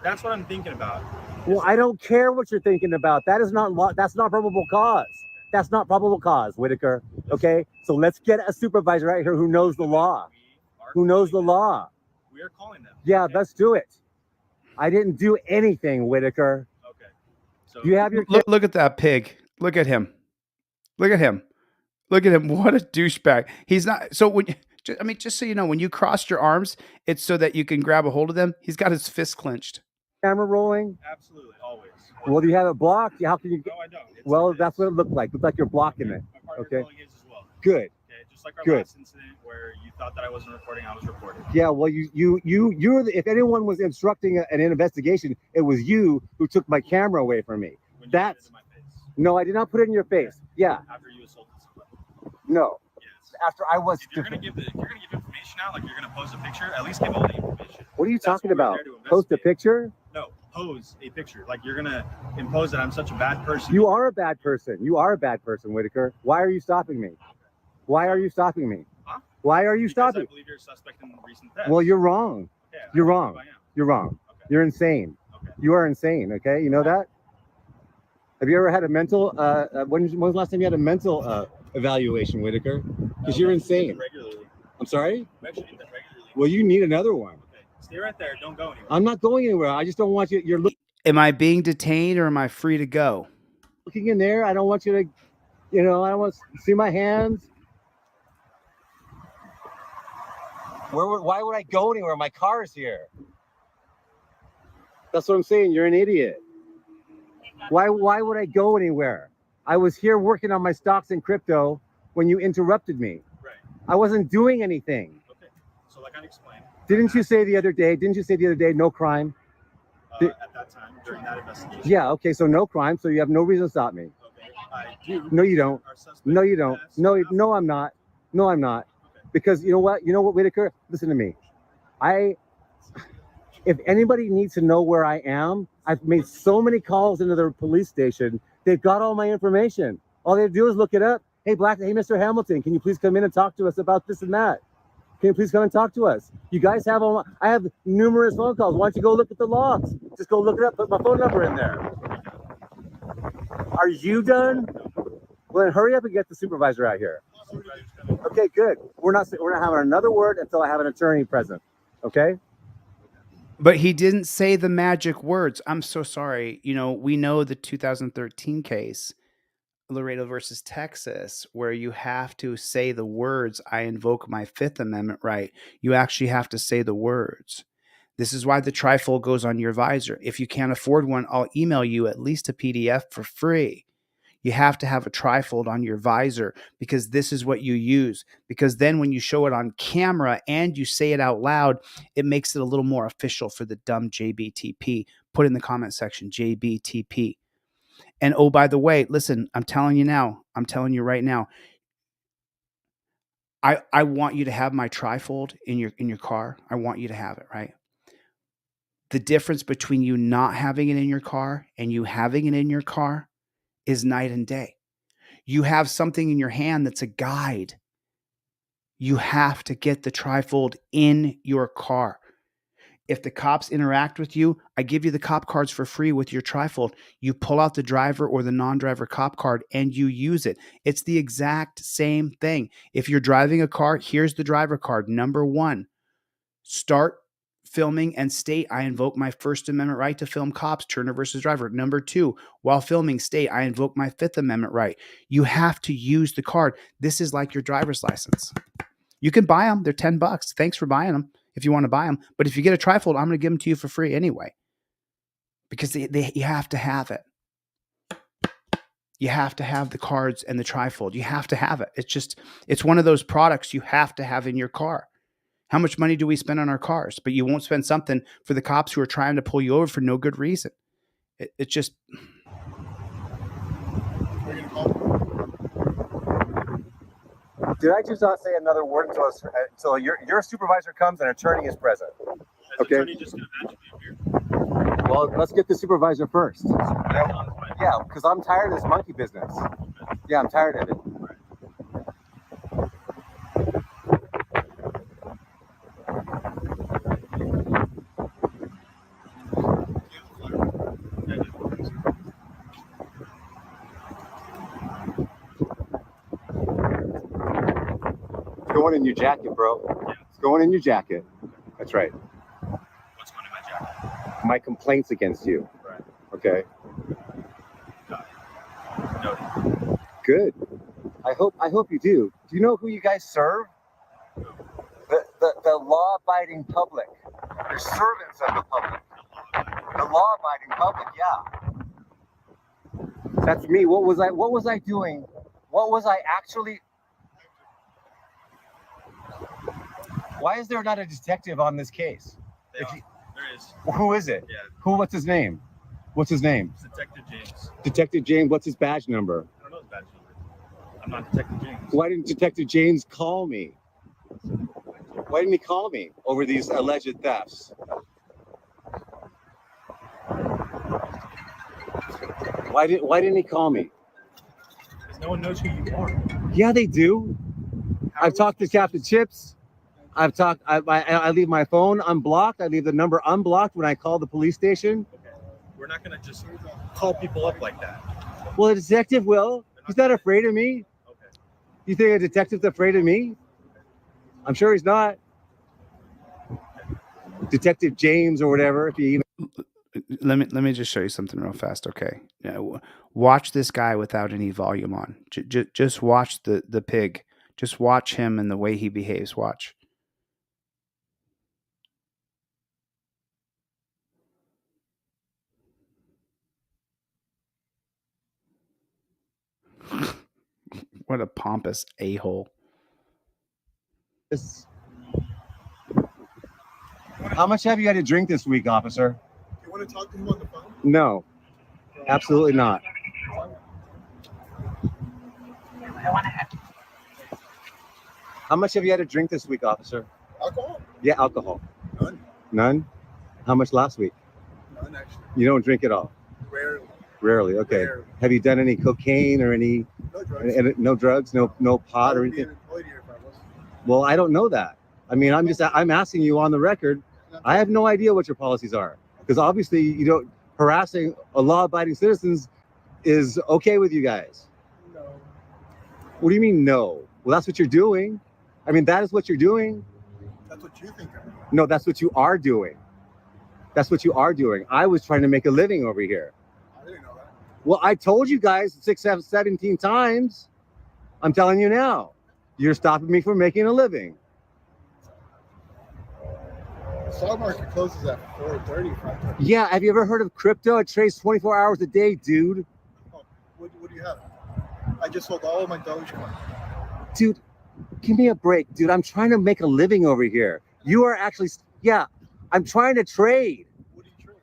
That's what I'm thinking about. Well, I don't care what you're thinking about. That's not probable cause. That's not probable cause, Whitaker. Okay? So let's get a supervisor right here who knows the law. Who knows the law. We are calling them. Yeah, let's do it. I didn't do anything, Whitaker. Okay. So you have your look at that pig. Look at him. Look at him. Look at him. What a douchebag. He's not. So just so you know, when you crossed your arms, it's so that you can grab a hold of them. He's got his fist clenched. Camera rolling? Absolutely, always. Well, do you have it blocked? How can you? No, I don't. Well, that's what it looked like. Looked like you're blocking it. Okay. As well. Good. Okay. Just like our last incident where you thought that I wasn't recording, I was recording. Yeah. Well, you're if anyone was instructing an investigation, it was you who took my camera away from me. That's. No, I did not put it in your face. Yeah. After you assaulted somebody. No. Yes. After I was. If you're gonna give information out, like you're gonna post a picture, at least give all the information. What are you talking about? Post a picture? No, pose a picture. Like you're gonna impose that I'm such a bad person. You are a bad person. You are a bad person, Whitaker. Why are you stopping me? Why are you stopping me? Huh? Why are you stopping? I believe you're a suspect in recent theft. Well, you're wrong. Okay, you're wrong. You're wrong. Okay. You're insane. Okay. You are insane. Okay, you know that? Have you ever had a mental? When was the last time you had a mental evaluation, Whitaker? Because you're insane. Regularly. I'm sorry? We actually need that regularly. Well, you need another one. Okay. Stay right there. Don't go anywhere. I'm not going anywhere. I just don't want you. You're looking. Am I being detained or am I free to go? Looking in there. I don't want you to. I don't want to see my hands. Why would I go anywhere? My car is here. That's what I'm saying. You're an idiot. Why would I go anywhere? I was here working on my stocks and crypto when you interrupted me. Right. I wasn't doing anything. Okay. So like I explained. Didn't you say the other day, no crime? At that time, during that investigation. Yeah, okay, so no crime, so you have no reason to stop me. Okay. I do. No, you don't. No, you don't. No, I'm not. No, I'm not. Okay. Because you know what, Whitaker? Listen to me. If anybody needs to know where I am, I've made so many calls into the police station. They've got all my information. All they have to do is look it up. Hey, Mr. Hamilton, can you please come in and talk to us about this and that? Can you please come and talk to us? You guys have I have numerous phone calls. Why don't you go look at the logs? Just go look it up. Put my phone number in there. Are you done? Well, then hurry up and get the supervisor out here. Okay, good. We're not having another word until I have an attorney present. Okay. But he didn't say the magic words. I'm so sorry. We know the 2013 case, Laredo versus Texas, where you have to say the words, I invoke my Fifth Amendment right. You actually have to say the words. This is why the trifold goes on your visor. If you can't afford one, I'll email you at least a PDF for free. You have to have a trifold on your visor because this is what you use. Because then when you show it on camera and you say it out loud, it makes it a little more official for the dumb JBTP. Put in the comment section, JBTP. And oh, by the way, listen, I'm telling you right now, I want you to have my trifold in your car. I want you to have it, right? The difference between you not having it in your car and you having it in your car is night and day. You have something in your hand that's a guide. You have to get the trifold in your car. If the cops interact with you, I give you the cop cards for free with your trifold. You pull out the driver or the non-driver cop card and you use it. It's the exact same thing. If you're driving a car, here's the driver card. Number 1, start filming and state, I invoke my First Amendment right to film cops, Turner versus Driver. Number 2, while filming, state, I invoke my Fifth Amendment right. You have to use the card. This is like your driver's license. You can buy them. They're $10. Thanks for buying them if you want to buy them. But if you get a trifold, I'm going to give them to you for free anyway. Because you have to have it. You have to have the cards and the trifold. You have to have it. It's one of those products you have to have in your car. How much money do we spend on our cars? But you won't spend something for the cops who are trying to pull you over for no good reason. It's just... Did I just not say another word until your supervisor comes and attorney is present? Okay. Attorney just gonna magically appear. Well, let's get the supervisor first. Yeah, because I'm tired of this monkey business. Yeah, I'm tired of it. It's going in your jacket, bro. It's going in your jacket. That's right. What's going in my jacket? My complaints against you. Right. Okay. Noted. Good. I hope you do. Do you know who you guys serve? The law-abiding public. You're servants of the public. The law-abiding public, yeah. That's me. What was I doing? What was I actually... Why is there not a detective on this case? There is. Who is it? Yeah. What's his name? What's his name? It's Detective James. Detective James, what's his badge number? I don't know his badge number. I'm not Detective James. Why didn't Detective James call me? Why didn't he call me over these alleged thefts? Why didn't he call me? Because no one knows who you are. Yeah, they do. I've talked to Captain Chips. I leave my phone unblocked. I leave the number unblocked when I call the police station. Okay. We're not going to just call people up like that. Well, a detective will. He's not afraid of me. Okay. You think a detective's afraid of me? I'm sure he's not. Detective James or whatever. If you even... Let me just show you something real fast, okay? Watch this guy without any volume on. Just watch the pig. Just watch him and the way he behaves. Watch. What a pompous a-hole. How much have you had to drink this week, officer? You want to talk to him on the phone? No, absolutely not. How much have you had to drink this week, officer? Alcohol? Yeah, alcohol. None. None? How much last week? None, actually. You don't drink at all? Rarely. Rarely, okay. Rarely. Have you done any cocaine or any... No drugs. No drugs? No pot or anything? Well, I don't know that. I mean, I'm asking you on the record. I have no idea what your policies are. Because obviously, you don't... Harassing a law-abiding citizens is okay with you guys. No. What do you mean, no? Well, that's what you're doing. I mean, that is what you're doing. That's what you think of. No, that's what you are doing. That's what you are doing. I was trying to make a living over here. I didn't know that. Well, I told you guys 17 times. I'm telling you now. You're stopping me from making a living. The stock market closes at 4:30, 5:30. Yeah, have you ever heard of crypto? It trades 24 hours a day, dude. Oh, what do you have? I just sold all of my Dogecoin. Dude, give me a break, dude. I'm trying to make a living over here. You are actually, yeah, I'm trying to trade. What do you trade?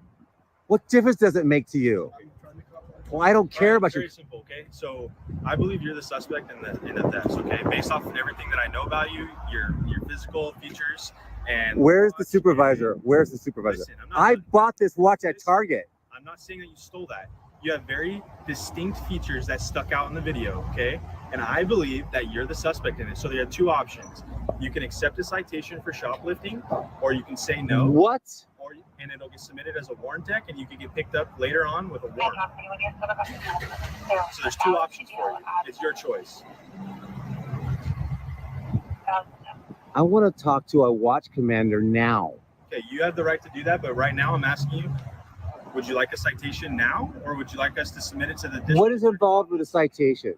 What difference does it make to you? Are you trying to come up? Well, I don't care about Very simple, okay? So I believe you're the suspect in the thefts, okay? Based off of everything that I know about you, your physical features, and Where's the supervisor? Where's the supervisor? Listen, I bought this watch at Target. I'm not saying that you stole that. You have very distinct features that stuck out in the video, okay? And I believe that you're the suspect in it. So there are two options. You can accept a citation for shoplifting, or you can say no. What? and it'll get submitted as a warrant deck, and you can get picked up later on with a warrant. So there's two options for you. It's your choice. I want to talk to a watch commander now. Okay, you have the right to do that, but right now I'm asking you, would you like a citation now, or would you like us to submit it to the district? What is involved with a citation?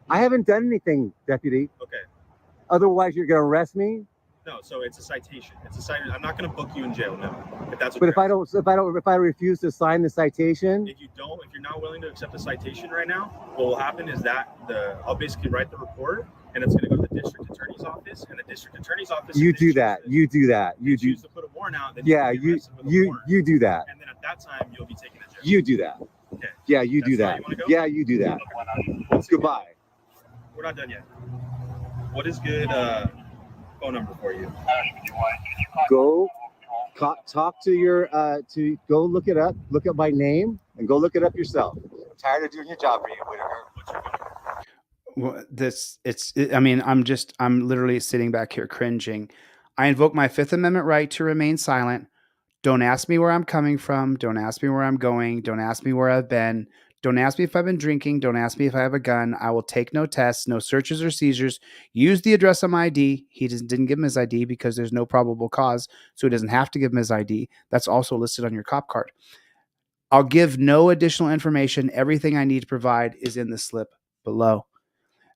I haven't done anything, deputy. Okay. Otherwise, you're going to arrest me? No, so it's a citation. It's a citation. I'm not going to book you in jail, no. If that's what But if I refuse to sign the citation, if you're not willing to accept a citation right now, what will happen is that I'll basically write the report, and it's going to go to the district attorney's office, and the district attorney's office. you do that. You do that. You do. To put a warrant out, then Yeah, you do that. And then at that time, you'll be taken to jail. You do that. Okay. Yeah, you do that. Yeah, you do that. Goodbye. We're not done yet. What is good phone number for you? Go talk to your go look it up. Look up my name and go look it up yourself. I'm tired of doing your job for you, Whitaker. Well, I'm literally sitting back here cringing. I invoke my Fifth Amendment right to remain silent. Don't ask me where I'm coming from. Don't ask me where I'm going. Don't ask me where I've been. Don't ask me if I've been drinking. Don't ask me if I have a gun. I will take no tests, no searches or seizures. Use the address on my ID. He didn't give him his ID because there's no probable cause, so he doesn't have to give him his ID. That's also listed on your cop card. I'll give no additional information. Everything I need to provide is in the slip below.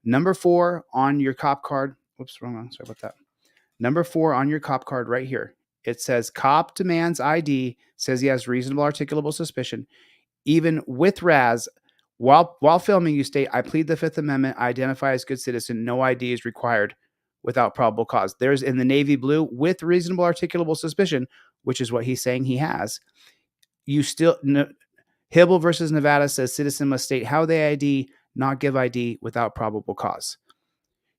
Number 4 on your cop card. Whoops, wrong one. Sorry about that. Number 4 on your cop card right here. It says cop demands ID, says he has reasonable articulable suspicion. Even with Raz, while filming, you state, I plead the Fifth Amendment, I identify as good citizen, no ID is required without probable cause. There's in the navy blue, with reasonable articulable suspicion, which is what he's saying he has. You still, Hibble versus Nevada says citizen must state how they ID, not give ID without probable cause.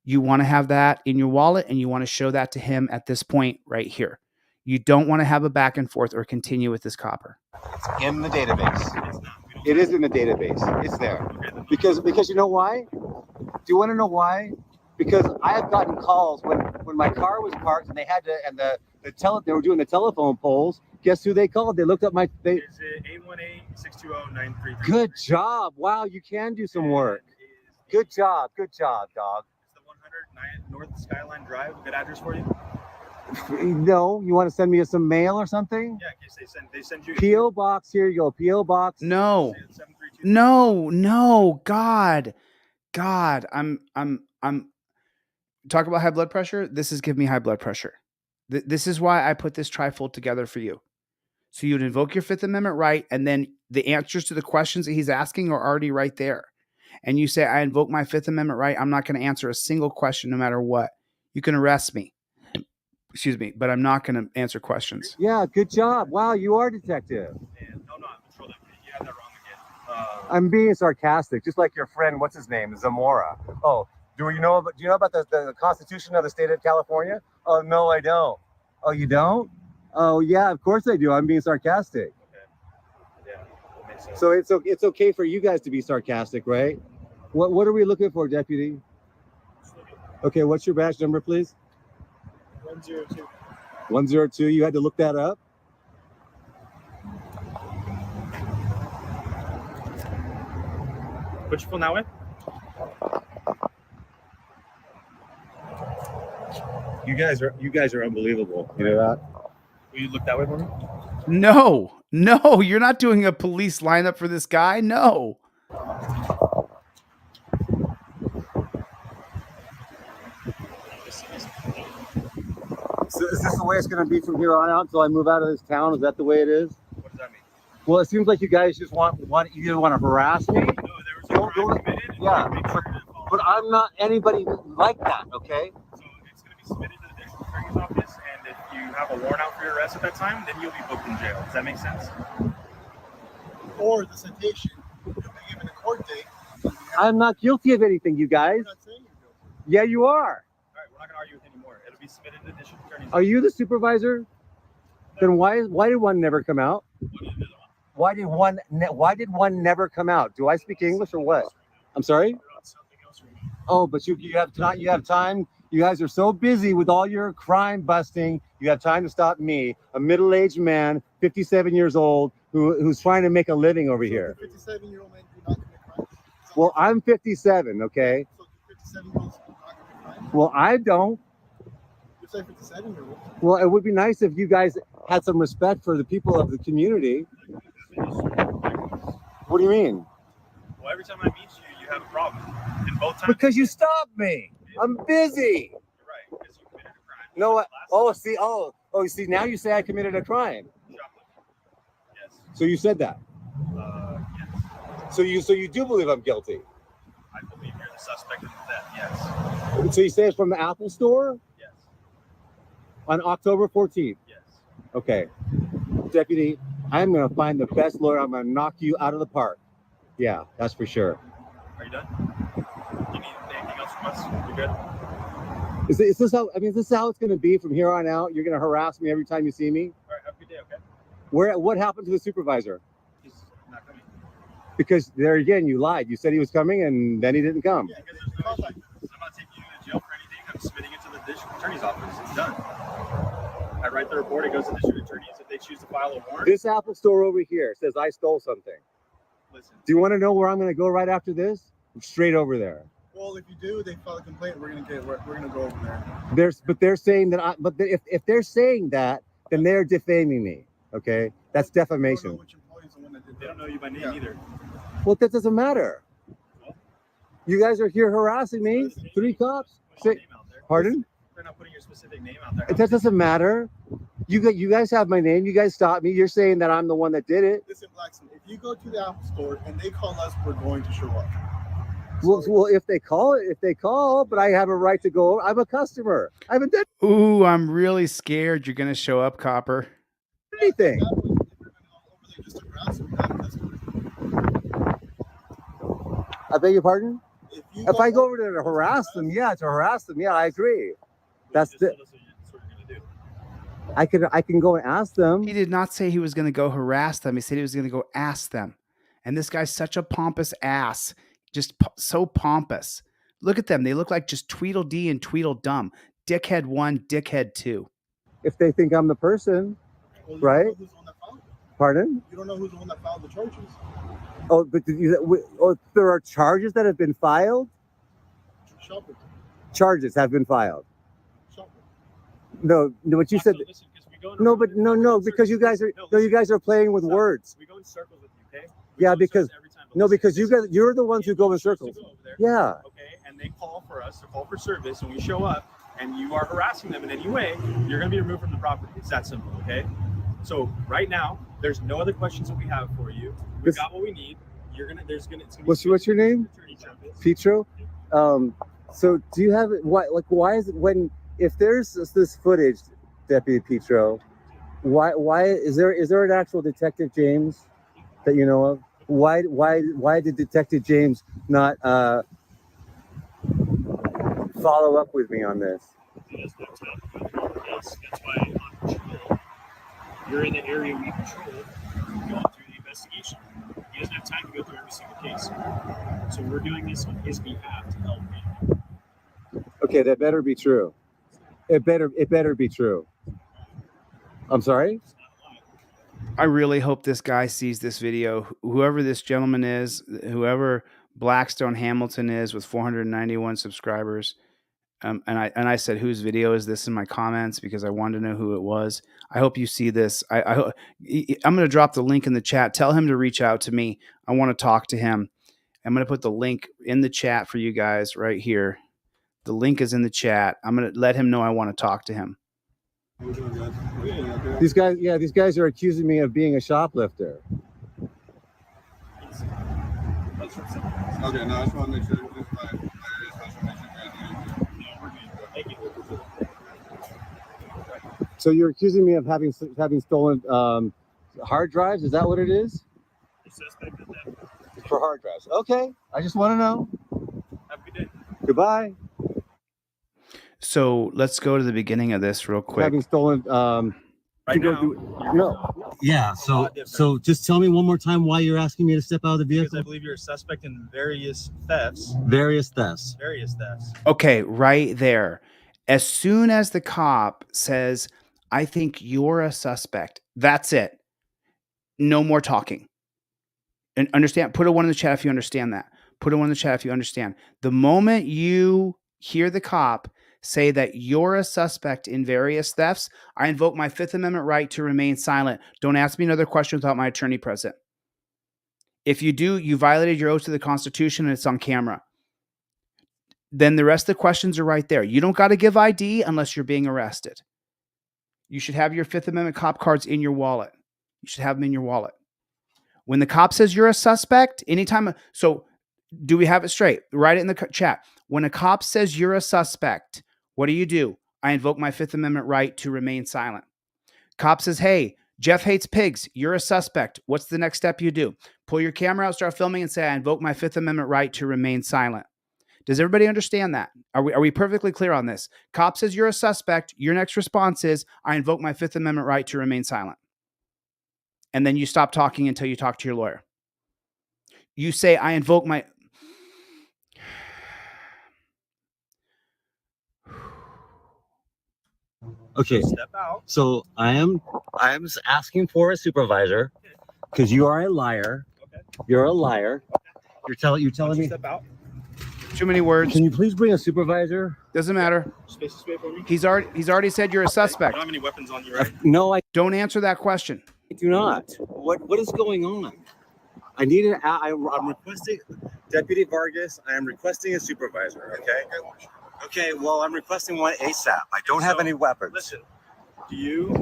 You want to have that in your wallet, and you want to show that to him at this point right here. You don't want to have a back and forth or continue with this copper. It's in the database. It is in the database. It's there. Because you know why? Do you want to know why? Because I have gotten calls when my car was parked and they had to they were doing the telephone polls. Guess who they called? They looked up my. Is it 818-620-9333? Good job! Wow, you can do some work. Good job, dog. It's the 100 North Skyline Drive. Good address for you? No, you want to send me some mail or something? Yeah, in case they send you. P.O. Box. Here you go. P.O. Box. No. God. I'm talk about high blood pressure. This is giving me high blood pressure. This is why I put this trifold together for you. So you'd invoke your Fifth Amendment right, and then the answers to the questions that he's asking are already right there. And you say, I invoke my Fifth Amendment right. I'm not going to answer a single question no matter what. You can arrest me. Excuse me, but I'm not going to answer questions. Yeah, good job. Wow, you are a detective. No, I'm patrol deputy. You have that wrong again. I'm being sarcastic, just like your friend, what's his name, Zamora. Oh, do you know about the Constitution of the state of California? Oh, no, I don't. Oh, you don't? Oh, yeah, of course I do. I'm being sarcastic. Okay. Yeah, that makes sense. So it's okay for you guys to be sarcastic, right? What are we looking for, deputy? Okay, what's your badge number, please? 102. 102. You had to look that up? Put your phone that way. You guys are unbelievable. You know that? Will you look that way for me? No, you're not doing a police lineup for this guy. No. So is this the way it's going to be from here on out until I move out of this town? Is that the way it is? What does that mean? Well, it seems like you guys just want to harass me. No, there was a crime committed. Yeah, but I'm not anybody like that. Okay. So it's going to be submitted to the district attorney's office, and if you have a warrant out for your arrest at that time, then you'll be booked in jail. Does that make sense? Or the citation, you'll be given a court date. I'm not guilty of anything, you guys. I'm not saying you're guilty. Yeah, you are. All right, we're not going to argue with you anymore. It'll be submitted to the district attorney's office. Are you the supervisor? Then why did one never come out? Why did one never come out? Do I speak English or what? I'm sorry. Oh, but you have time. You guys are so busy with all your crime busting. You have time to stop me, a middle-aged man, 57 years old, who's trying to make a living over here. 57-year-old man do not commit crimes? Well, I'm 57, okay? So 57-year-olds do not commit crimes? Well, I don't. You say 57-year-olds. Well, it would be nice if you guys had some respect for the people of the community. What do you mean? Well, every time I meet you, you have a problem. And both times. Because you stopped me. I'm busy. You're right, because you committed a crime. No, what? Oh, see, see, now you say I committed a crime. Yes. So you said that. Yes. So you do believe I'm guilty. I believe you're the suspect in the theft. Yes. So you say it's from the Apple Store? Yes. On October 14th? Yes. Okay. Deputy, I'm going to find the best lawyer. I'm going to knock you out of the park. Yeah, that's for sure. Are you done? You need anything else from us? You good? Is this how? I mean, is this how it's going to be from here on out? You're going to harass me every time you see me? All right, have a good day, okay? What happened to the supervisor? He's not coming. Because there again, you lied. You said he was coming, and then he didn't come. Yeah, because there's no issue. I'm not taking you to jail for anything. I'm submitting it to the district attorney's office. It's done. I write the report. It goes to the district attorneys. If they choose to file a warrant. This Apple Store over here says I stole something. Listen. Do you want to know where I'm going to go right after this? Straight over there. Well, if you do, they file a complaint. We're gonna go over there. But they're saying that if they're saying that, then they're defaming me. Okay, that's defamation. They don't know you by name either. Well, that doesn't matter. You guys are here harassing me. 3 cops. Pardon? They're not putting your specific name out there. That doesn't matter. You guys have my name. You guys stopped me. You're saying that I'm the one that did it. Listen, Blackson, if you go to the Apple Store and they call us, we're going to show up. Well, if they call, but I have a right to go. I'm a customer. I haven't done Ooh, I'm really scared you're going to show up, Copper. anything. I beg your pardon? If I go over there to harass them, yeah, I agree. That's the. I can go and ask them. He did not say he was going to go harass them. He said he was going to go ask them. And this guy's such a pompous ass. Just so pompous. Look at them. They look like just Tweedledee and Tweedledum. Dickhead 1, Dickhead 2. If they think I'm the person, right? Pardon? You don't know who's the one that filed the charges. Oh, but there are charges that have been filed? Shopping. Charges have been filed. No, what you said. Listen, no, but no, because you guys are playing with words. We go in circles with you, okay? Yeah, because you're the ones who go in circles. Yeah. Okay, and they call for us to call for service, and we show up, and you are harassing them in any way, you're going to be removed from the property. It's that simple, okay? So right now, there's no other questions that we have for you. We got what we need. What's your name? Petro. So do you have why is it if there's this footage, Deputy Petro, why is there an actual Detective James that you know of? Why did Detective James not follow up with me on this? That's why on patrol, you're in the area we patrol, going through the investigation. He doesn't have time to go through every single case. So we're doing this on his behalf to help him. Okay, that better be true. It better be true. I'm sorry? I really hope this guy sees this video. Whoever this gentleman is, whoever Blackstone Hamilton is with 491 subscribers. And I said, whose video is this in my comments because I wanted to know who it was. I hope you see this. I'm going to drop the link in the chat. Tell him to reach out to me. I want to talk to him. I'm going to put the link in the chat for you guys right here. The link is in the chat. I'm going to let him know I want to talk to him. These guys are accusing me of being a shoplifter. Okay, no, I just want to make sure. So you're accusing me of having stolen hard drives? Is that what it is? For hard drives. Okay, I just want to know. Have a good day. Goodbye. So let's go to the beginning of this real quick. Having stolen. Right now. No. Yeah. So just tell me one more time why you're asking me to step out of the vehicle. Because I believe you're a suspect in various thefts. Various thefts. Various thefts. Okay, right there. As soon as the cop says, I think you're a suspect, that's it. No more talking. And understand, put a 1 in the chat if you understand that. Put a 1 in the chat if you understand. The moment you hear the cop say that you're a suspect in various thefts, I invoke my Fifth Amendment right to remain silent. Don't ask me another question without my attorney present. If you do, you violated your oath to the Constitution and it's on camera. Then the rest of the questions are right there. You don't got to give ID unless you're being arrested. You should have your Fifth Amendment cop cards in your wallet. You should have them in your wallet. When the cop says you're a suspect, anytime, so do we have it straight? Write it in the chat. When a cop says you're a suspect, what do? I invoke my Fifth Amendment right to remain silent. Cop says, hey, Jeff hates pigs. You're a suspect. What's the next step you do? Pull your camera out, start filming, and say, I invoke my Fifth Amendment right to remain silent. Does everybody understand that? Are we perfectly clear on this? Cop says you're a suspect. Your next response is, I invoke my Fifth Amendment right to remain silent. And then you stop talking until you talk to your lawyer. You say, I invoke my... Okay. Step out. So I am asking for a supervisor because you are a liar. Okay. You're a liar. Okay. You're telling me. Step out. Too many words. Can you please bring a supervisor? Doesn't matter. Space this way for me. He's already said you're a suspect. You don't have any weapons on you, right? No, I Don't answer that question. do not. What is going on? I need an. I'm requesting Deputy Vargas. I am requesting a supervisor. Okay. Okay. Well, I'm requesting one ASAP. I don't have any weapons. Listen. Have you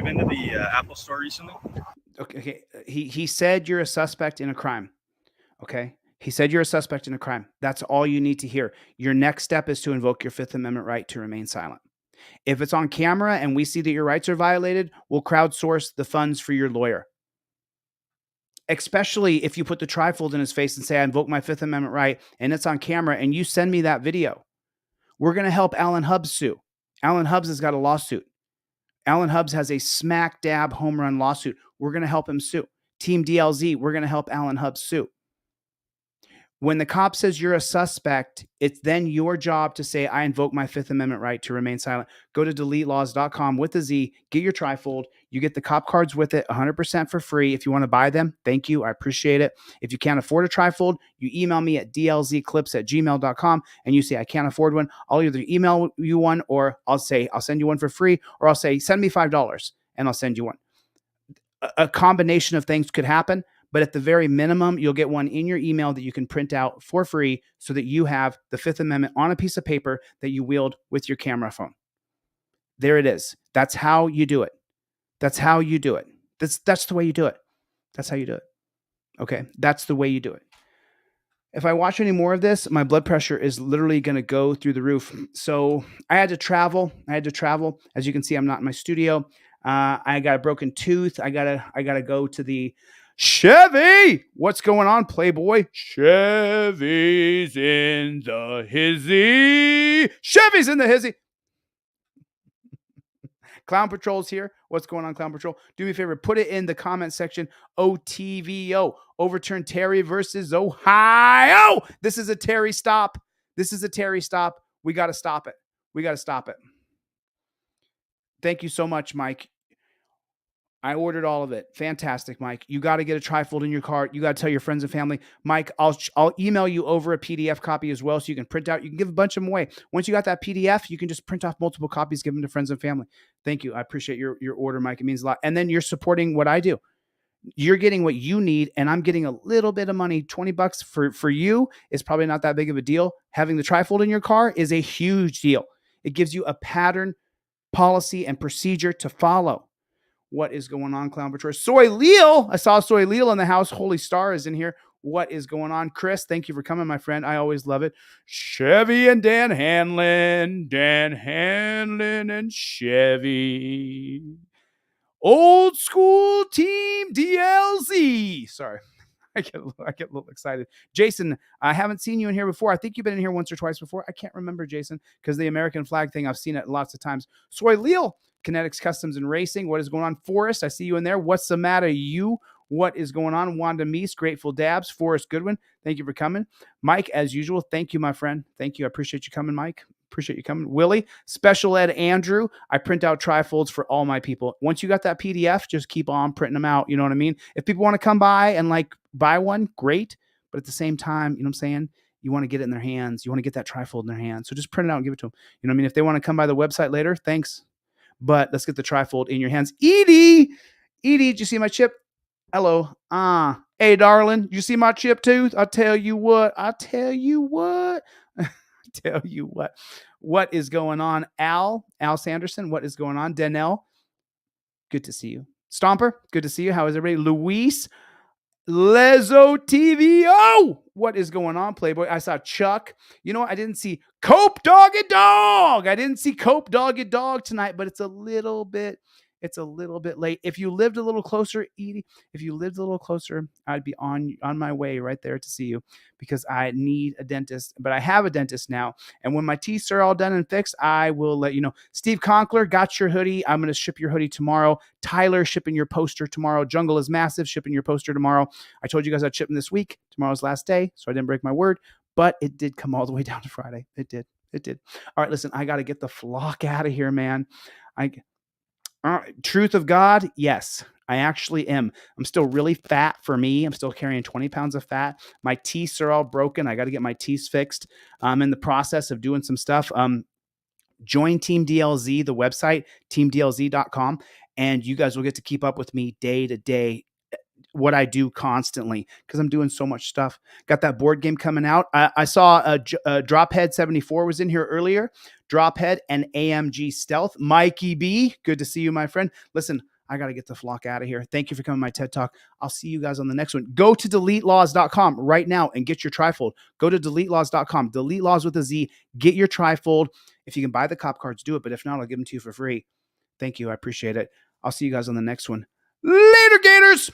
been to the Apple store recently? Okay. He said you're a suspect in a crime. Okay. He said you're a suspect in a crime. That's all you need to hear. Your next step is to invoke your Fifth Amendment right to remain silent. If it's on camera and we see that your rights are violated, we'll crowdsource the funds for your lawyer. Especially if you put the trifold in his face and say, I invoke my Fifth Amendment right, and it's on camera, and you send me that video. We're going to help Alan Hubbs sue. Alan Hubbs has got a lawsuit. Alan Hubbs has a smack dab home run lawsuit. We're going to help him sue. Team DLZ, we're going to help Alan Hubbs sue. When the cop says you're a suspect, it's then your job to say, I invoke my Fifth Amendment right to remain silent. Go to deletelaws.com with a Z, get your trifold. You get the cop cards with it 100% for free. If you want to buy them, thank you. I appreciate it. If you can't afford a trifold, you email me at dlzclips@gmail.com and you say, I can't afford one. I'll either email you one or I'll say, I'll send you one for free, or I'll say, send me $5 and I'll send you one. A combination of things could happen. But at the very minimum, you'll get one in your email that you can print out for free so that you have the Fifth Amendment on a piece of paper that you wield with your camera phone. There it is. That's how you do it. That's how you do it. That's the way you do it. That's how you do it. Okay? That's the way you do it. If I watch any more of this, my blood pressure is literally going to go through the roof. So I had to travel. As you can see, I'm not in my studio. I got a broken tooth. I gotta go to the Chevy. What's going on, Playboy? Chevy's in the hizzy. Chevy's in the hizzy. Clown Patrol's here. What's going on, Clown Patrol? Do me a favor. Put it in the comment section. OTVO. Overturn Terry versus Ohio. This is a Terry stop. We got to stop it. Thank you so much, Mike. I ordered all of it. Fantastic, Mike. You got to get a trifold in your car. You got to tell your friends and family. Mike, I'll email you over a PDF copy as well so you can print out. You can give a bunch of them away. Once you got that PDF, you can just print off multiple copies, give them to friends and family. Thank you. I appreciate your order, Mike. It means a lot. And then you're supporting what I do. You're getting what you need, and I'm getting a little bit of money. $20 for you is probably not that big of a deal. Having the trifold in your car is a huge deal. It gives you a pattern, policy, and procedure to follow. What is going on, Clown Patrol? Soy Leal. I saw Soy Leal in the house. Holy Star is in here. What is going on? Chris, thank you for coming, my friend. I always love it. Chevy and Dan Hanlon. Dan Hanlon and Chevy. Old school team DLZ. Sorry. I get a little excited. Jason, I haven't seen you in here before. I think you've been in here once or twice before. I can't remember, Jason, because the American flag thing, I've seen it lots of times. Soy Leal, Kinetics Customs and Racing. What is going on? Forrest, I see you in there. What's the matter, you? What is going on? Wanda Meese, Grateful Dabs, Forrest Goodwin. Thank you for coming. Mike, as usual, thank you, my friend. Thank you. I appreciate you coming, Mike. Appreciate you coming. Willie, Special Ed Andrew, I print out trifolds for all my people. Once you got that PDF, just keep on printing them out. You know what I mean? If people want to come by and like buy one, great. But at the same time, you know what I'm saying? You want to get it in their hands. You want to get that trifold in their hands. So just print it out and give it to them. You know what I mean? If they want to come by the website later, thanks. But let's get the trifold in your hands. Edie, did you see my chip? Hello. Hey, darling, you see my chip tooth? I tell you what. What is going on? Al Sanderson, what is going on? Danelle, good to see you. Stomper, good to see you. How is everybody? Luis, Lezo TVO, what is going on, Playboy? I saw Chuck. You know what? I didn't see Cope Doggy Dog. I didn't see Cope Doggy Dog tonight, but it's a little bit late. If you lived a little closer, Edie, I'd be on my way right there to see you because I need a dentist, but I have a dentist now. And when my teeth are all done and fixed, I will let you know. Steve Conkler, got your hoodie. I'm going to ship your hoodie tomorrow. Tyler, shipping your poster tomorrow. Jungle is Massive, shipping your poster tomorrow. I told you guys I'd ship them this week. Tomorrow's last day, so I didn't break my word, but it did come all the way down to Friday. It did. All right, listen, I got to get the flock out of here, man. Truth of God, yes, I actually am. I'm still really fat for me. I'm still carrying 20 pounds of fat. My teeth are all broken. I got to get my teeth fixed. I'm in the process of doing some stuff. Join Team DLZ, the website, teamdlz.com, and you guys will get to keep up with me day to day, what I do constantly, because I'm doing so much stuff. Got that board game coming out. I saw Drophead 74 was in here earlier. Drophead and AMG Stealth. Mikey B, good to see you, my friend. Listen, I got to get the flock out of here. Thank you for coming to my TED Talk. I'll see you guys on the next one. Go to deletelaws.com right now and get your trifold. Go to deletelaws.com. Delete Laws with a Z. Get your trifold. If you can buy the cop cards, do it. But if not, I'll give them to you for free. Thank you. I appreciate it. I'll see you guys on the next one. Later, Gators.